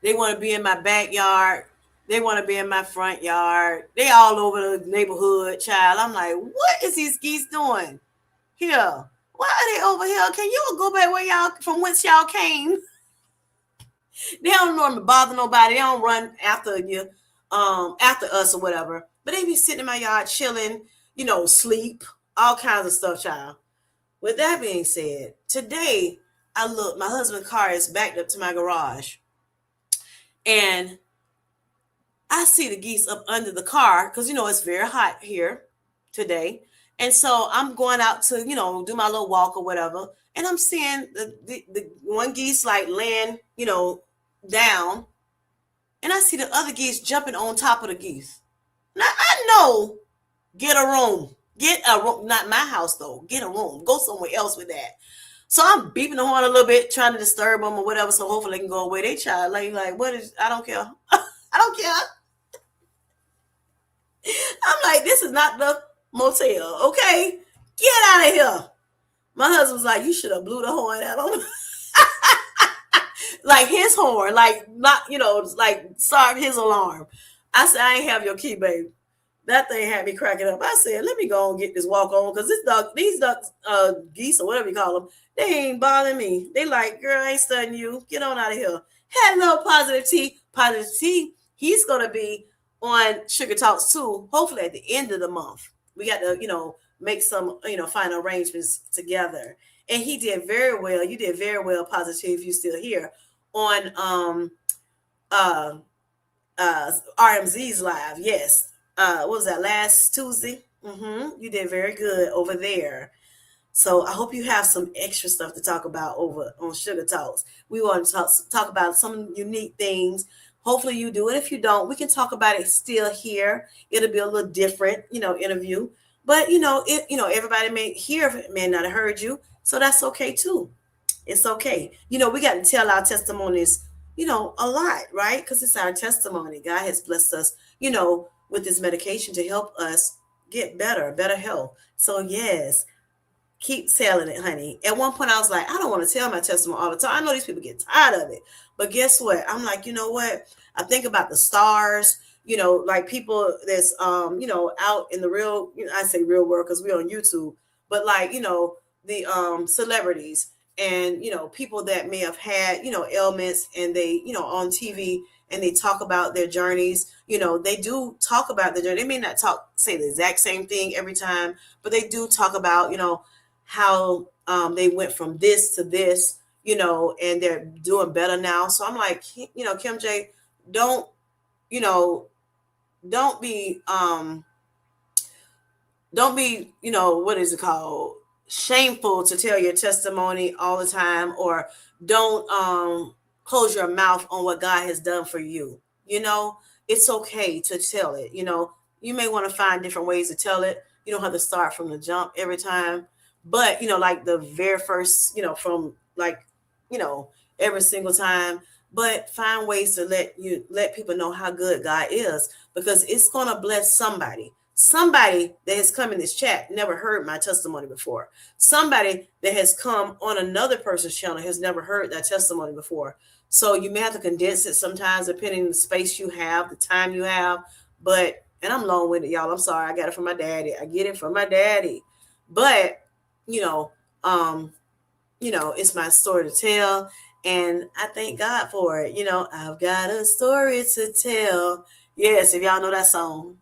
[SPEAKER 1] They want to be in my backyard. They want to be in my front yard. They all over the neighborhood, child. I'm like, what is these geese doing here? Why are they over here? Can you go back where y'all from whence y'all came? They don't normally bother nobody. They don't run after you, after us or whatever. But they be sitting in my yard chilling, sleep, all kinds of stuff, child. With that being said, today I look, my husband's car is backed up to my garage, and I see the geese up under the car because it's very hot here today. And so I'm going out to, do my little walk or whatever. And I'm seeing the one geese like laying, down. And I see the other geese jumping on top of the geese. Now I know, get a room. Get a room. Not my house though. Get a room. Go somewhere else with that. So I'm beeping the horn a little bit, trying to disturb them or whatever. So hopefully they can go away. They try like, what is, I don't care. I don't care. I'm like, this is not the motel, okay? Get out of here. My husband's like, you should have blew the horn at him. Like his horn, like not, like start his alarm. I said, I ain't have your key, babe. That thing had me cracking up. I said, let me go and get this walk on because these ducks, geese or whatever you call them, they ain't bothering me. They like, girl, I ain't studying you. Get on out of here. Hello, Positive T. Positive T, he's going to be on Sugar Talks too, hopefully at the end of the month. We got to, make some, final arrangements together. And he did very well. You did very well, Positive, if you're still here, on uh RMZ's live. Yes. What was that, last Tuesday? You did very good over there. So I hope you have some extra stuff to talk about over on Sugar Talks. We want to talk about some unique things. Hopefully you do. And if you don't, we can talk about it still here. It'll be a little different, interview. But, everybody may not have heard you. So that's okay too. It's okay. We got to tell our testimonies, a lot, right? Because it's our testimony. God has blessed us, with this medication to help us get better health. So yes, keep telling it, honey. At one point I was like, I don't want to tell my testimony all the time. I know these people get tired of it. But guess what? I'm like, you know what? I think about the stars, like people that's out in the real, I say real world because we're on YouTube, but like, the celebrities and people that may have had ailments and they on TV and they talk about their journeys. They do talk about the journey. They may not say the exact same thing every time, but they do talk about how they went from this to this, and they're doing better now. So I'm like, Kim J, don't be what is it called, shameful to tell your testimony all the time, or don't close your mouth on what God has done for you. It's okay to tell it. You may want to find different ways to tell it. You don't have to start from the jump every time, but like the very first, from like, every single time. But find ways to let people know how good God is, because it's gonna bless somebody. Somebody that has come in this chat never heard my testimony before. Somebody that has come on another person's channel has never heard that testimony before. So you may have to condense it sometimes, depending on the space you have, the time you have. But, and I'm long-winded, y'all. I'm sorry. I got it from my daddy. I get it from my daddy. But, it's my story to tell. And I thank God for it. I've got a story to tell. Yes, if y'all know that song.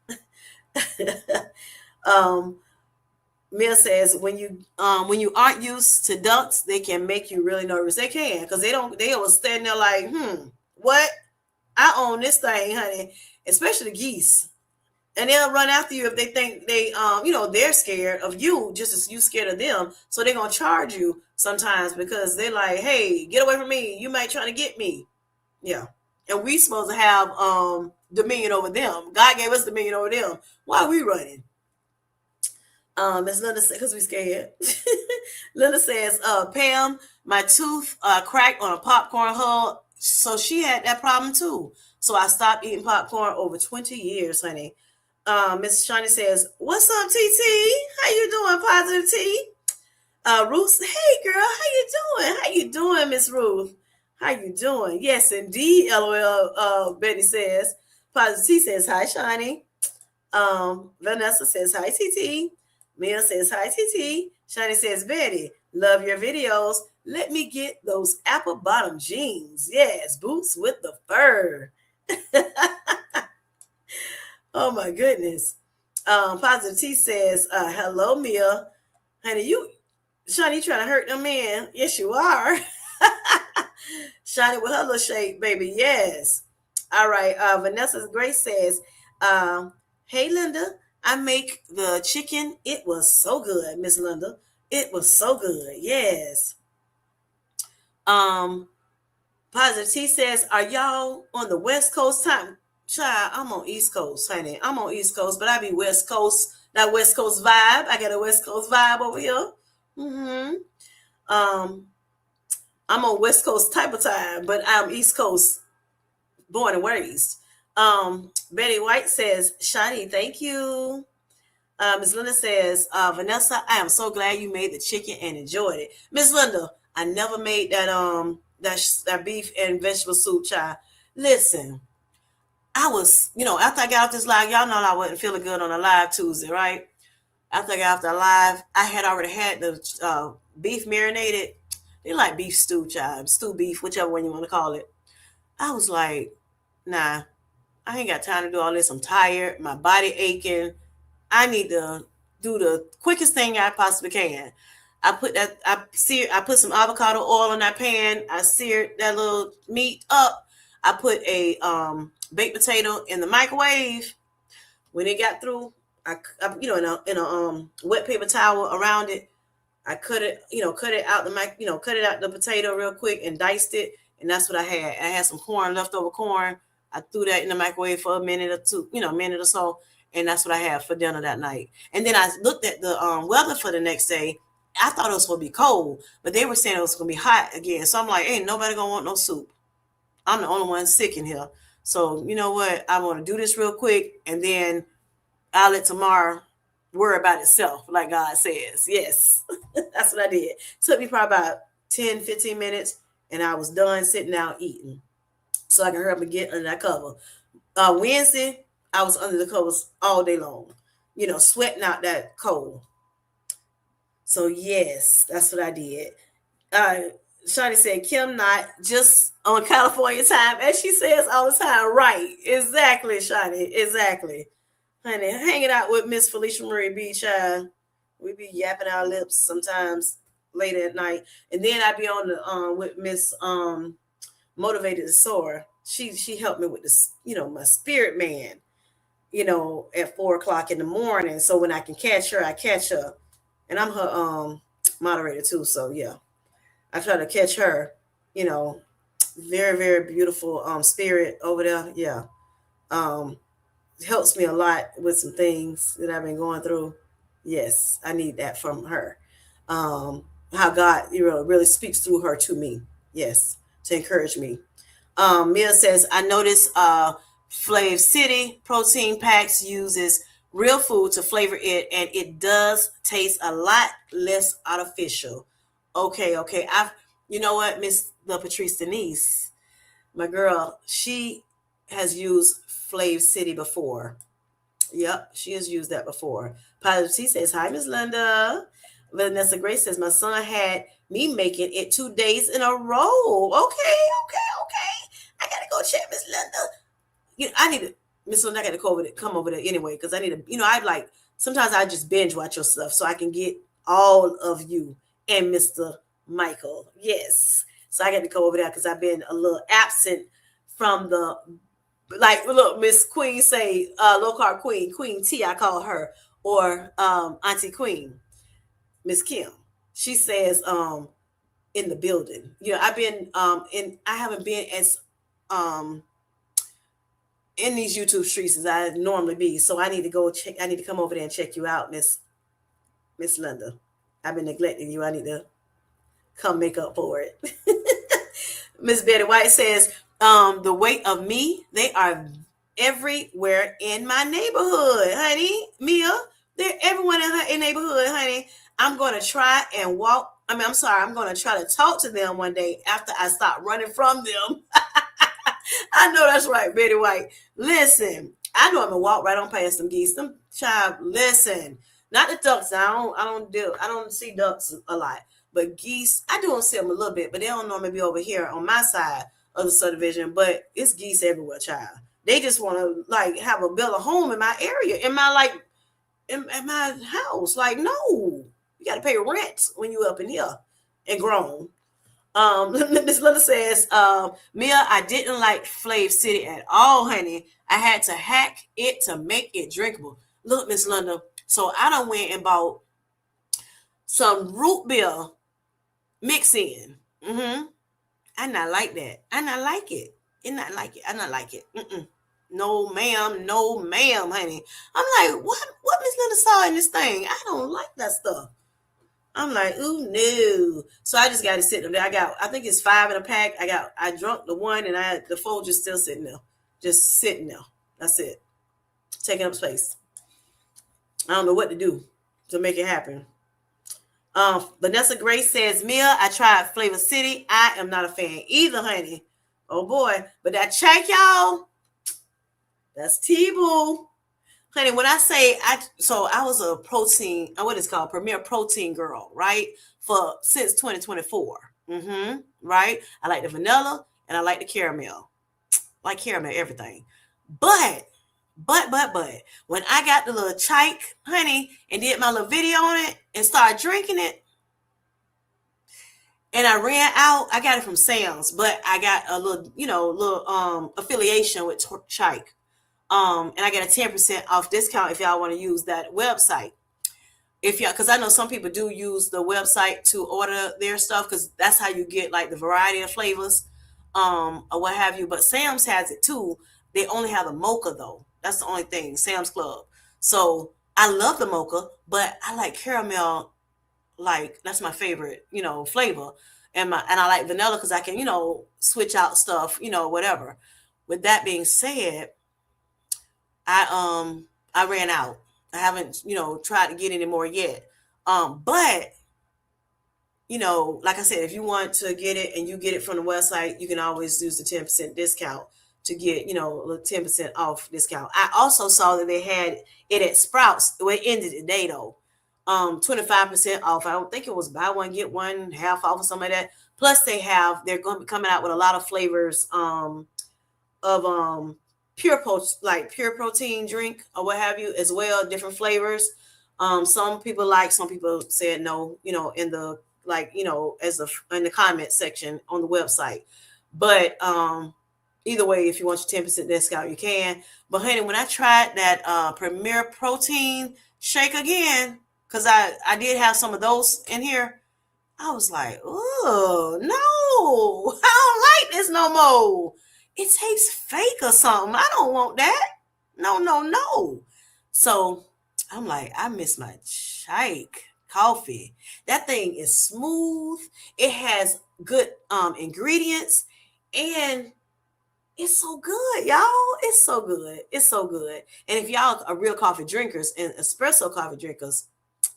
[SPEAKER 1] Mia says when you aren't used to ducks, they can make you really nervous. They can, because they will stand there like, what? I own this thing, honey. Especially the geese. And they'll run after you if they think they're scared of you, just as you scared of them. So they're gonna charge you sometimes because they're like, hey, get away from me. You might try to get me. Yeah. And we supposed to have dominion over them. God gave us dominion over them. Why are we running? As Linda said, because we scared. Linda says, Pam, my tooth cracked on a popcorn hull. So she had that problem too. So I stopped eating popcorn over 20 years, honey. Miss Shawnee says, what's up, TT? How you doing, Positive T? Ruth, hey girl, how you doing? How you doing, Miss Ruth? How you doing? Yes, indeed, LOL. Betty says. Positive T says, hi, Shawnee. Vanessa says, hi, TT. Mia says, hi, TT. Shawnee says, Betty, love your videos. Let me get those apple bottom jeans. Yes, boots with the fur. Oh my goodness. Positive T says, hello, Mia. Honey, Shani, trying to hurt them man. Yes, you are. Shani with her little shape, baby. Yes. All right. Vanessa Grace says, hey, Linda, I make the chicken. It was so good, Miss Linda. It was so good. Yes. Um, Positive T says, are y'all on the West Coast time? Child, I'm on East Coast, honey. I'm on East Coast, but I be West Coast, that West Coast vibe. I got a West Coast vibe over here. Mm-hmm. Um, I'm on West Coast type of time, but I'm East Coast born and raised. Betty White says, Shani, thank you. Miss Linda says, Vanessa, I am so glad you made the chicken and enjoyed it. Miss Linda, I never made that beef and vegetable soup, child. Listen, I was, after I got off this live, y'all know I wasn't feeling good on a live Tuesday, right? After I got off the live, I had already had the beef marinated. They like beef stew, child, stew beef, whichever one you want to call it. I was like, nah, I ain't got time to do all this. I'm tired, my body aching. I need to do the quickest thing I possibly can. I put some avocado oil in that pan. I seared that little meat up. I put a baked potato in the microwave. When it got through, in a wet paper towel around it. I cut it out cut it out the potato real quick and diced it, and that's what I had. I had some corn, leftover corn. I threw that in the microwave for a minute or two, a minute or so, and that's what I had for dinner that night. And then I looked at the weather for the next day. I thought it was going to be cold, but they were saying it was going to be hot again. So I'm like, ain't nobody going to want no soup. I'm the only one sick in here. So you know what? I want to do this real quick, and then I'll let tomorrow worry about itself, like God says. Yes, that's what I did. Took me probably about 10, 15 minutes, and I was done sitting down eating. So I can hurry up and get under that cover. Wednesday, I was under the covers all day long, sweating out that cold. So, yes, that's what I did. Shawty said, Kim not just on California time, as she says all the time. Right. Exactly, Shawty. Exactly. Honey, hanging out with Miss Felicia Marie B. Child. We be yapping our lips sometimes later at night. And then I be on the with Miss Motivated to Soar. She helped me with this, my spirit man, at 4 o'clock in the morning. So when I can catch her, I catch her. And I'm her moderator too. So yeah. I try to catch her, very, very beautiful spirit over there. Yeah. Helps me a lot with some things that I've been going through. Yes, I need that from her. How God, really speaks through her to me. Yes, to encourage me. Mia says, I noticed Flav City protein packs uses real food to flavor it, and it does taste a lot less artificial. Okay. You know what, Miss the Patrice Denise, my girl, she has used Flav City before. Yep, she has used that before. Positive T says, hi, Miss Linda. Vanessa Grace says, my son had me making it 2 days in a row. Okay. I gotta go check Miss Linda. I need to, Miss Linda, I gotta come over there anyway, because I need to, I like, sometimes I just binge watch your stuff so I can get all of you and Mr. Michael. Yes. So I got to go over there because I've been a little absent from the, like, look, Miss Queen say, low carb Queen T, I call her, or Auntie Queen, Miss Kim. She says, in the building. I've been I haven't been as in these YouTube streets as I normally be. So I need to come over there and check you out, Miss Linda. I've been neglecting you. I need to come make up for it. Miss Betty White says, the weight of me, they are everywhere in my neighborhood, honey. Mia, they're everyone in her neighborhood, honey. I'm going to try and walk. I'm going to try to talk to them one day after I stop running from them. I know that's right, Betty White. Listen, I know I'm gonna walk right on past them geese. Them child, listen, not the ducks. I don't see ducks a lot, but geese, I do see them a little bit, but they don't normally be over here on my side of the subdivision. But it's geese everywhere, child. They just want to like have a build a home in my area, in my like in my house. Like, no, you got to pay rent when you up in here and grown. Miss Linda says, Mia, I didn't like Flav City at all, honey. I had to hack it to make it drinkable. Look, Miss Linda, so I done went and bought some root beer mix in. I not like that. I not like it. I not like it. I not like it. No, ma'am. No, ma'am, honey. I'm like, what Miss Linda saw in this thing? I don't like that stuff. I'm like, ooh, no. So I just got to sit there. I think it's 5 in a pack. I drunk the one and the Folgers still sitting there. Just sitting there. That's it. Taking up space. I don't know what to do to make it happen. Vanessa Grace says, Mia, I tried Flavor City. I am not a fan either, honey. Oh boy. But that check, y'all, that's T-Boo. Honey, when I say I was a protein, what is called Premier Protein girl, right? Since 2024. Right? I like the vanilla and I like the caramel. Like caramel, everything. But when I got the little chike, honey, and did my little video on it and started drinking it, and I ran out, I got it from Sam's, but I got a little affiliation with chike. And I get a 10% off discount if y'all want to use that website. Because I know some people do use the website to order their stuff, because that's how you get like the variety of flavors, or what have you. But Sam's has it too. They only have the mocha though. That's the only thing, Sam's Club. So I love the mocha, but I like caramel. Like that's my favorite, flavor. And I like vanilla because I can, switch out stuff, whatever. With that being said, I ran out. I haven't, tried to get any more yet. But like I said, if you want to get it and you get it from the website, you can always use the 10% discount to get, a little 10% off discount. I also saw that they had it at Sprouts. Well, it ended today though. 25% off. I don't think it was buy one, get one half off or something like that. Plus they're going to be coming out with a lot of flavors, of pure protein drink or what have you as well, different flavors. Some people said no, in the in the comment section on the website. But either way, if you want your 10% discount, you can. But honey, when I tried that Premier Protein shake again, because I did have some of those in here, I was like, oh no, I don't like this no more. It tastes fake or something. I don't want that. No. So I'm like, I miss my Chike coffee. That thing is smooth. It has good ingredients, and it's so good, y'all. It's so good. It's so good. And if y'all are real coffee drinkers and espresso coffee drinkers,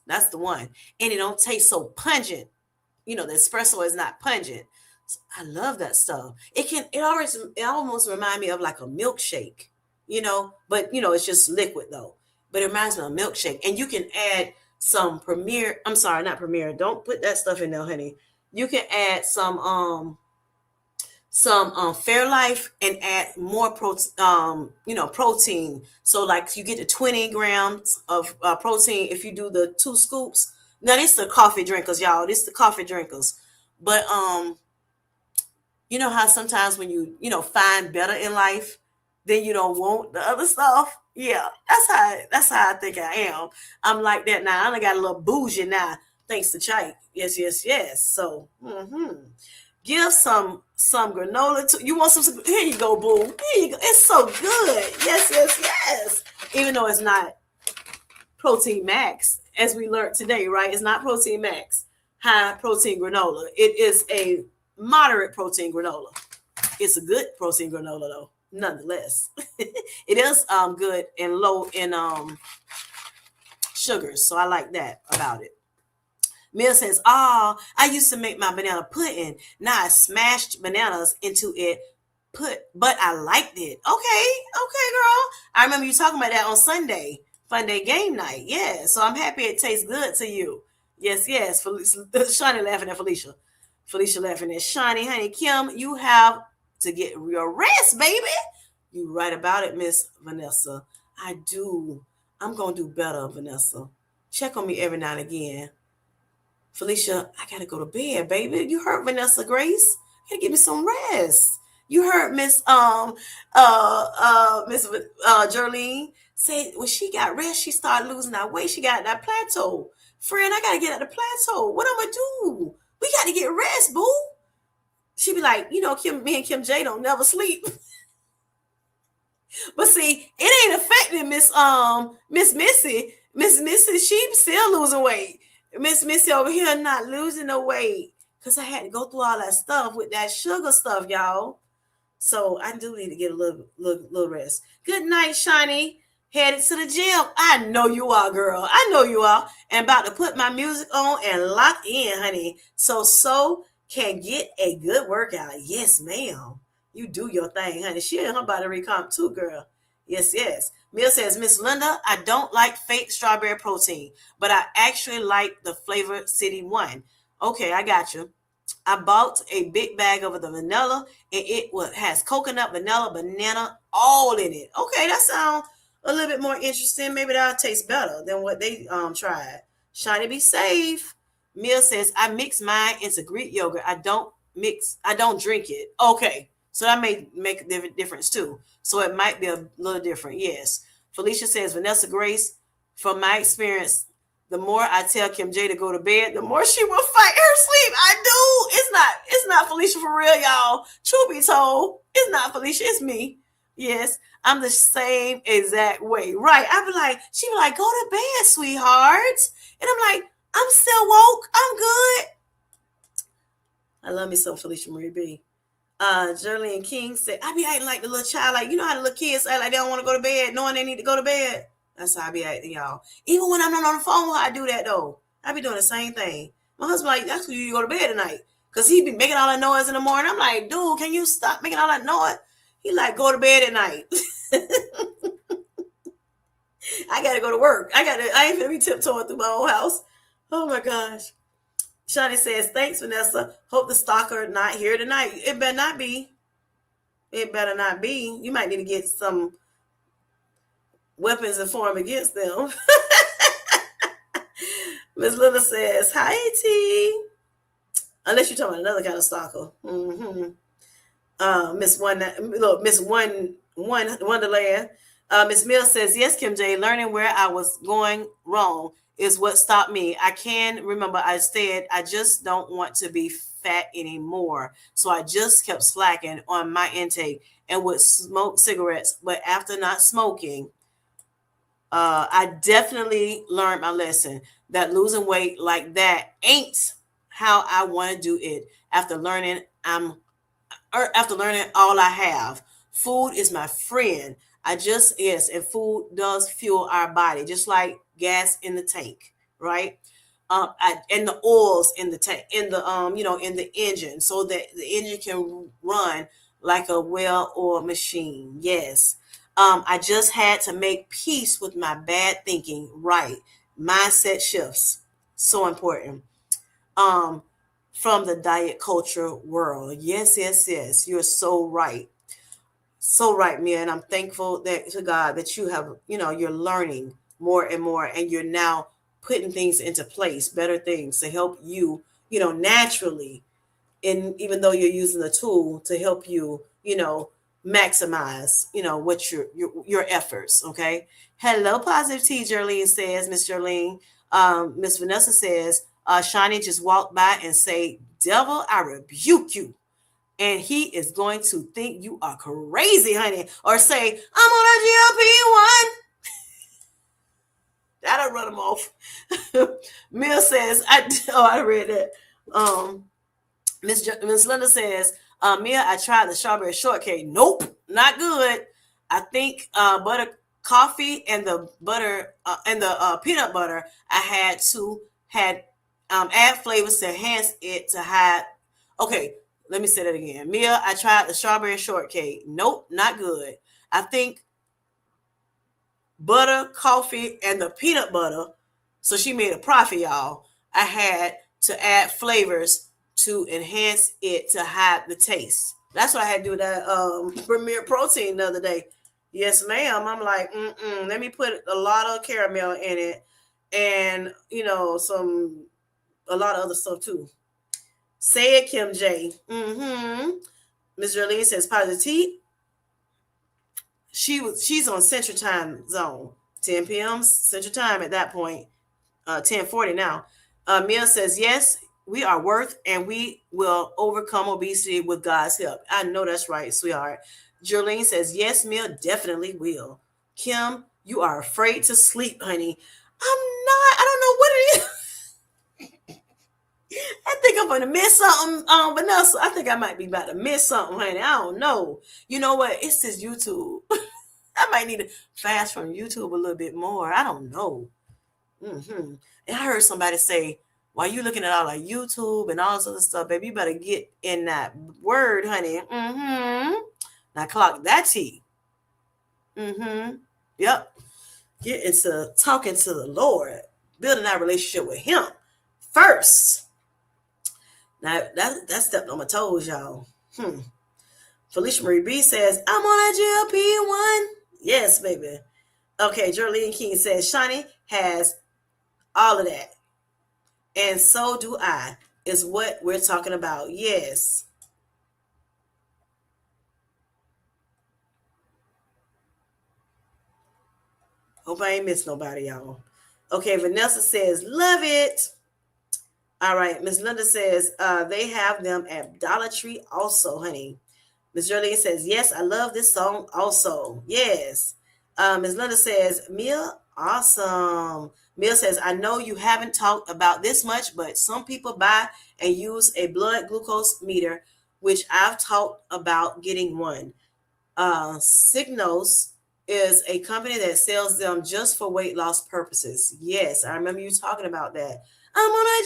[SPEAKER 1] that's the one. And it don't taste so pungent. The espresso is not pungent. I love that stuff. It almost reminds me of like a milkshake, but it's just liquid though. But it reminds me of a milkshake. And you can add some not Premier. Don't put that stuff in there, honey. You can add some Fairlife and add more protein. So like you get the 20 grams of protein if you do the 2 scoops. Now this is the coffee drinkers, y'all. This is the coffee drinkers. But you know how sometimes when you find better in life, then you don't want the other stuff. Yeah, that's how I think I am. I'm like that now. I only got a little bougie now, thanks to Chike. Yes. So, give some granola to you. Want some? Here you go, boo. Here you go. It's so good. Yes. Even though it's not Protein Max, as we learned today, right? It's not Protein Max, high protein granola. It is a moderate protein granola. It's a good protein granola though, nonetheless. It is good and low in sugars, so I like that about it. Mia says, I used to make my banana pudding. Now I smashed bananas into it, but I liked it. Okay, girl. I remember you talking about that on Sunday, Fun Day Game Night. Yeah, so I'm happy it tastes good to you. Yes. Shawnee laughing at Felicia. Felicia laughing at Shawnee. Honey, Kim, you have to get your rest, baby. You right about it, Miss Vanessa. I do. I'm gonna do better, Vanessa. Check on me every now and again. Felicia, I gotta go to bed, baby. You heard Vanessa Grace. I gotta give me some rest. You heard Miss Jerlene say when she got rest, she started losing that weight. She got that plateau. Friend, I gotta get at the plateau. What I'm gonna do? We gotta get rest, boo. She be like, me and Kim J don't never sleep. But see, it ain't affecting Miss Missy. Miss Missy, she still losing weight. Miss Missy over here not losing no weight. Cause I had to go through all that stuff with that sugar stuff, y'all. So I do need to get a little rest. Good night, Shiny. Headed to the gym. I know you are, girl. I know you are. And about to put my music on and lock in, honey. So can get a good workout. Yes, ma'am. You do your thing, honey. She and her body recomp too, girl. Yes, yes. Mill says, Miss Linda, I don't like fake strawberry protein, but I actually like the Flavor City one. Okay, I got you. I bought a big bag of the vanilla, and it has coconut, vanilla, banana, all in it. Okay, that sounds a little bit more interesting. Maybe that'll taste better than what they tried. Shiny, be safe. Mill says I mix mine into Greek yogurt. I don't drink it. Okay, so that may make a difference too. So it might be a little different. Yes. Felicia says Vanessa Grace, from my experience, the more I tell Kim J to go to bed, the more she will fight her sleep. I do. It's not Felicia for real, y'all. Truth be told, it's not Felicia, it's me. Yes, I'm the same exact way. Right. She be like, go to bed, sweetheart. And I'm like, I'm still woke. I'm good. I love me some Felicia Marie B. Jerlene King said, I be acting like the little child, like, you know how the little kids act like they don't want to go to bed, knowing they need to go to bed. That's how I be acting, y'all. Even when I'm not on the phone, I do that though. I be doing the same thing. My husband like, that's when you go to bed tonight. Cause he be making all that noise in the morning. I'm like, dude, can you stop making all that noise? He like, go to bed at night. I gotta go to work. I ain't gonna be tiptoeing through my own house. Oh my gosh. Shani says, thanks, Vanessa. Hope the stalker not here tonight. It better not be. It better not be. You might need to get some weapons and form against them. Miss Linda says, hi, T. Unless you're talking about another kind of stalker. Mm-hmm. Miss Wonderland. Miss Mills says, yes, Kim J, learning where I was going wrong is what stopped me. I can remember I said, I just don't want to be fat anymore. So I just kept slacking on my intake and would smoke cigarettes. But after not smoking, I definitely learned my lesson that losing weight like that ain't how I want to do it. After learning all I have, food is my friend. Yes, and food does fuel our body, just like gas in the tank, right? And the oils in the tank, in the engine, so that the engine can run like a well-oiled machine. Yes. I just had to make peace with my bad thinking. Right. Mindset shifts. So important. Um, from the diet culture world. Yes, yes, yes. You're so right. So right, Mia. And I'm thankful to God that you have, you're learning more and more, and you're now putting things into place, better things to help you, naturally. And even though you're using the tool to help you, maximize, what your efforts. Okay. Hello, positive T. Jerlene says, Miss Jerlene. Miss Vanessa says, Shani just walked by and say, devil, I rebuke you. And he is going to think you are crazy, honey. Or say, I'm on a GLP-1. That'll run him off. Mill says, I read that. Miss Linda says, Mia, I tried the strawberry shortcake. Nope, not good. I think butter coffee and the butter and the peanut butter I had add flavors to enhance it to hide. Okay, let me say that again. Mia, I tried the strawberry shortcake. Nope, not good. I think butter, coffee, and the peanut butter. So she made a profit, y'all. I had to add flavors to enhance it to hide the taste. That's why I had to do that Premier Protein the other day. Yes, ma'am. I'm like, let me put a lot of caramel in it, and some a lot of other stuff too. Say it, Kim J. Ms. Jolene says positive. She's on Central Time Zone, 10 p.m. Central Time at that point. 10:40 now. Mia says yes, we are worth and we will overcome obesity with God's help. I know that's right, sweetheart. Jolene says yes, Mia definitely will. Kim, you are afraid to sleep, honey. I'm not. I don't know what it is. I think I'm gonna miss something, Vanessa. I think I might be about to miss something, honey. I don't know. You know what? It's this YouTube. I might need to fast from YouTube a little bit more. I don't know. And I heard somebody say, while you looking at all like YouTube and all this other stuff, baby, you better get in that word, honey. Now clock that T. Yep. Get into talking to the Lord, building that relationship with Him first. Now that stepped on my toes, y'all. Felicia Marie B says, I'm on a GLP-1. Yes, baby. Okay, Jolene King says, Shani has all of that. And so do I, is what we're talking about. Yes. Hope I ain't missed nobody, y'all. Okay, Vanessa says, love it. All right, Miss Linda says, they have them at Dollar Tree also, honey. Miss Jolene says, yes, I love this song also. Yes. Miss Linda says, Mia, awesome. Mia says, I know you haven't talked about this much, but some people buy and use a blood glucose meter, which I've talked about getting one. Signos is a company that sells them just for weight loss purposes. Yes, I remember you talking about that. I'm on a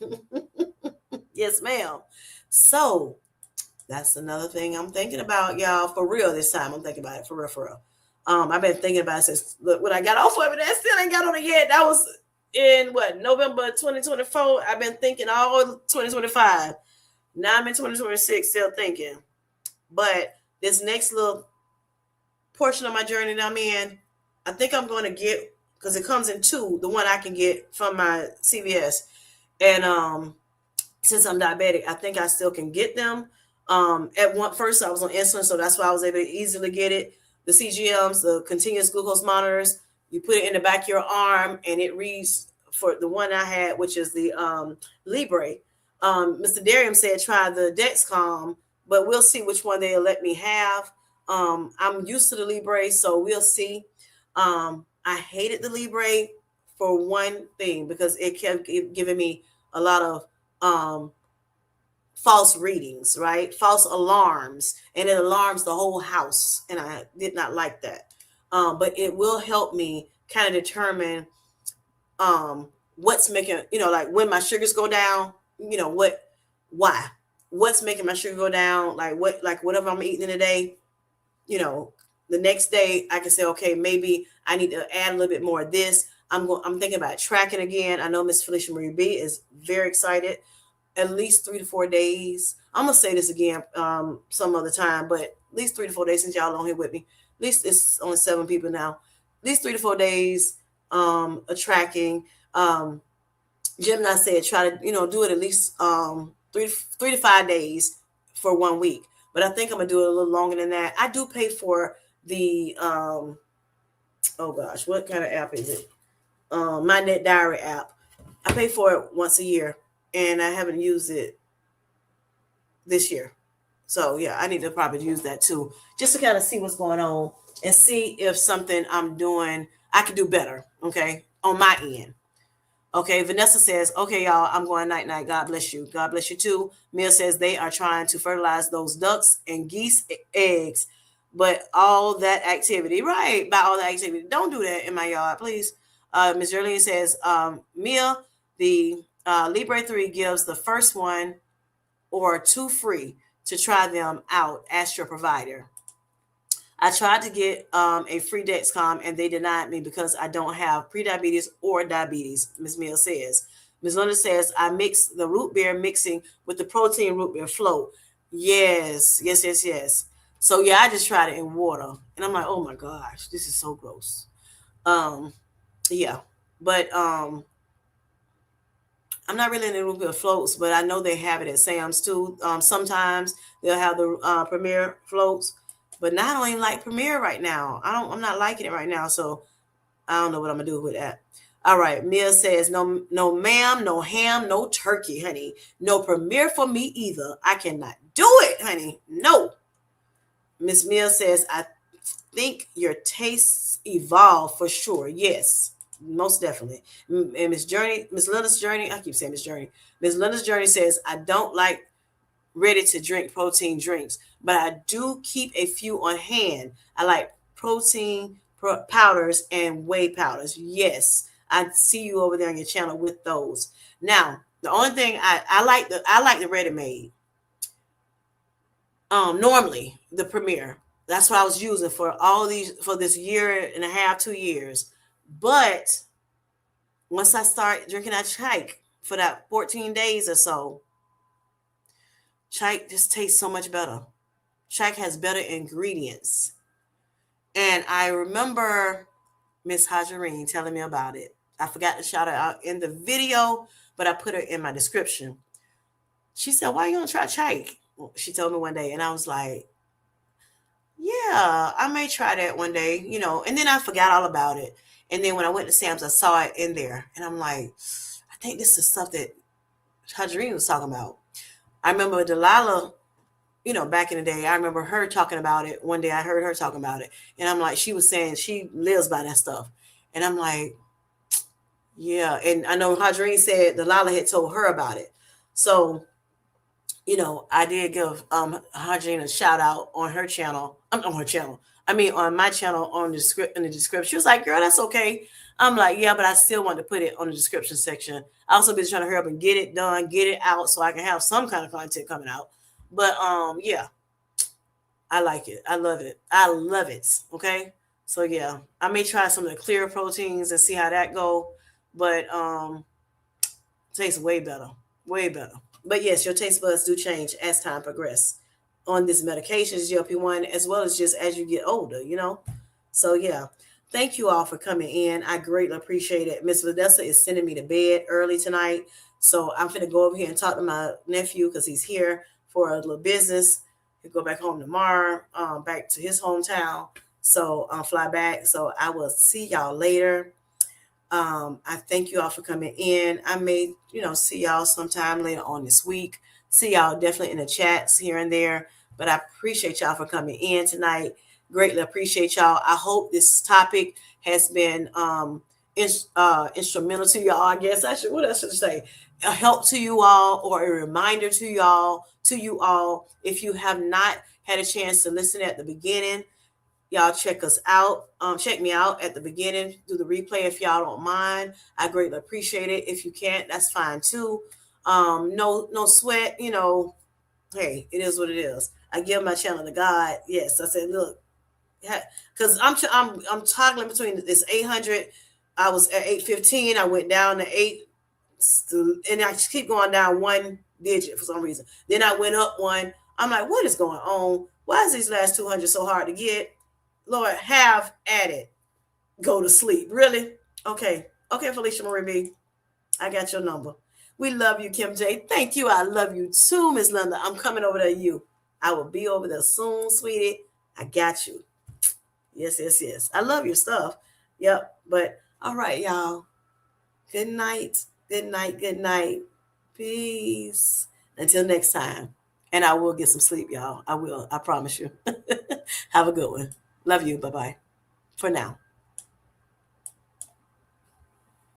[SPEAKER 1] GLP-1. Yes, ma'am. So that's another thing I'm thinking about, y'all. For real this time. I'm thinking about it for real, for real. I've been thinking about it since when I got off of it. I still ain't got on it yet. That was in November 2024. I've been thinking all 2025. Now I'm in 2026 still thinking. But this next little portion of my journey that I'm in, I think I'm going to get, because it comes in two, the one I can get from my CVS. And since I'm diabetic, I think I still can get them. At one first, I was on insulin, so that's why I was able to easily get it. The CGMs, the continuous glucose monitors, you put it in the back of your arm, and it reads for the one I had, which is the Libre. Mr. Darium said try the Dexcom, but we'll see which one they'll let me have. I'm used to the Libre, so we'll see. I hated the Libre for one thing because it kept giving me a lot of false readings, right? False alarms, and it alarms the whole house, and I did not like that. But it will help me kind of determine what's making, like when my sugars go down, why, what's making my sugar go down, like whatever I'm eating in a day, the next day I can say, okay, maybe I need to add a little bit more of this. I'm thinking about tracking again. I know Miss Felicia Marie B is very excited. At least 3 to 4 days. I'm gonna say this again some other time, but at least 3 to 4 days since y'all on here with me. At least it's only 7 people now. At least 3 to 4 days of tracking. Gemini said try to do it at least 3 to 5 days for 1 week. But I think I'm gonna do it a little longer than that. I do pay for the oh gosh, what kind of app is it? My Net Diary app. I pay for it once a year, and I haven't used it this year. So yeah, I need to probably use that too, just to kind of see what's going on and see if something I'm doing I can do better. Okay, on my end. Okay, Vanessa says, okay, y'all, I'm going night night. God bless you. God bless you too. Mia says they are trying to fertilize those ducks and geese eggs, but all that activity, right? By all that activity, don't do that in my yard, please. Ms. Jerlene says, Mia, the Libre 3 gives the first one or two free to try them out. Ask your provider. I tried to get a free Dexcom and they denied me because I don't have prediabetes or diabetes, Ms. Mill says. Ms. Linda says, I mix the root beer mixing with the protein root beer float. Yes, yes, yes, yes. So yeah, I just tried it in water, and I'm like, oh my gosh, this is so gross. Um, yeah, but I'm not really in the root beer floats, but I know they have it at Sam's too. Sometimes they'll have the Premier floats, but now I don't even like Premier right now. I'm not liking it right now, so I don't know what I'm gonna do with that. All right, Mia says no, no, ma'am, no ham, no turkey, honey, no Premier for me either. I cannot do it, honey. No. Miss Mia says I think your tastes evolve for sure. Yes, most definitely. And Miss Journey, Miss Linda's Journey, I keep saying Miss Journey. Miss Linda's Journey says I don't like ready to drink protein drinks, but I do keep a few on hand. I like protein powders and whey powders. Yes, I see you over there on your channel with those. Now, the only thing I like the ready made. Normally the Premier. That's what I was using for all these for this year and a half, 2 years. But once I start drinking that chike for that 14 days or so, chike just tastes so much better. Chike has better ingredients. And I remember Miss Hajarine telling me about it. I forgot to shout her out in the video, but I put her in my description. She said, why are you gonna try chike? She told me one day, and I was like, yeah, I may try that one day, and then I forgot all about it. And then when I went to Sam's, I saw it in there, and I'm like, I think this is stuff that Hajarine was talking about. I remember Delilah, back in the day, I remember her talking about it. One day I heard her talking about it, and I'm like, she was saying she lives by that stuff. And I'm like, yeah. And I know Hajarine said Delilah had told her about it. So, I did give Hajarine a shout out on her channel. On her channel. I mean, on my channel on the script in the description. She was like, girl, that's okay. I'm like, yeah, but I still want to put it on the description section. I also been trying to hurry up and get it done, get it out so I can have some kind of content coming out. But yeah, I like it. I love it. I love it. Okay. So yeah, I may try some of the clear proteins and see how that go. But tastes way better. Way better. But yes, your taste buds do change as time progresses on this medications, GLP-1, as well as just as you get older. So yeah. Thank you all for coming in. I greatly appreciate it. Miss Vanessa is sending me to bed early tonight. So I'm going to go over here and talk to my nephew because he's here for a little business. He'll go back home tomorrow, back to his hometown. So I'll fly back. So I will see y'all later. I thank you all for coming in. I may, see y'all sometime later on this week. See y'all definitely in the chats here and there. But I appreciate y'all for coming in tonight. Greatly appreciate y'all. I hope this topic has been instrumental to y'all. I guess what else should I say? A help to you all or a reminder to you all. If you have not had a chance to listen at the beginning, y'all check us out. Check me out at the beginning. Do the replay if y'all don't mind. I greatly appreciate it. If you can't, that's fine too. No sweat. Hey, it is what it is. I give my channel to God. Yes, I said, look, because I'm toggling between this 800. I was at 815. I went down to 8, and I just keep going down one digit for some reason. Then I went up one. I'm like, what is going on? Why is these last 200 so hard to get? Lord, have at it. Go to sleep. Really? Okay, Felicia Marie B. I got your number. We love you, Kim J. Thank you. I love you too, Miss Linda. I'm coming over to you. I will be over there soon, sweetie. I got you. Yes, yes, yes. I love your stuff. Yep. But all right, y'all. Good night. Good night. Good night. Peace. Until next time. And I will get some sleep, y'all. I will. I promise you. Have a good one. Love you. Bye-bye. For now.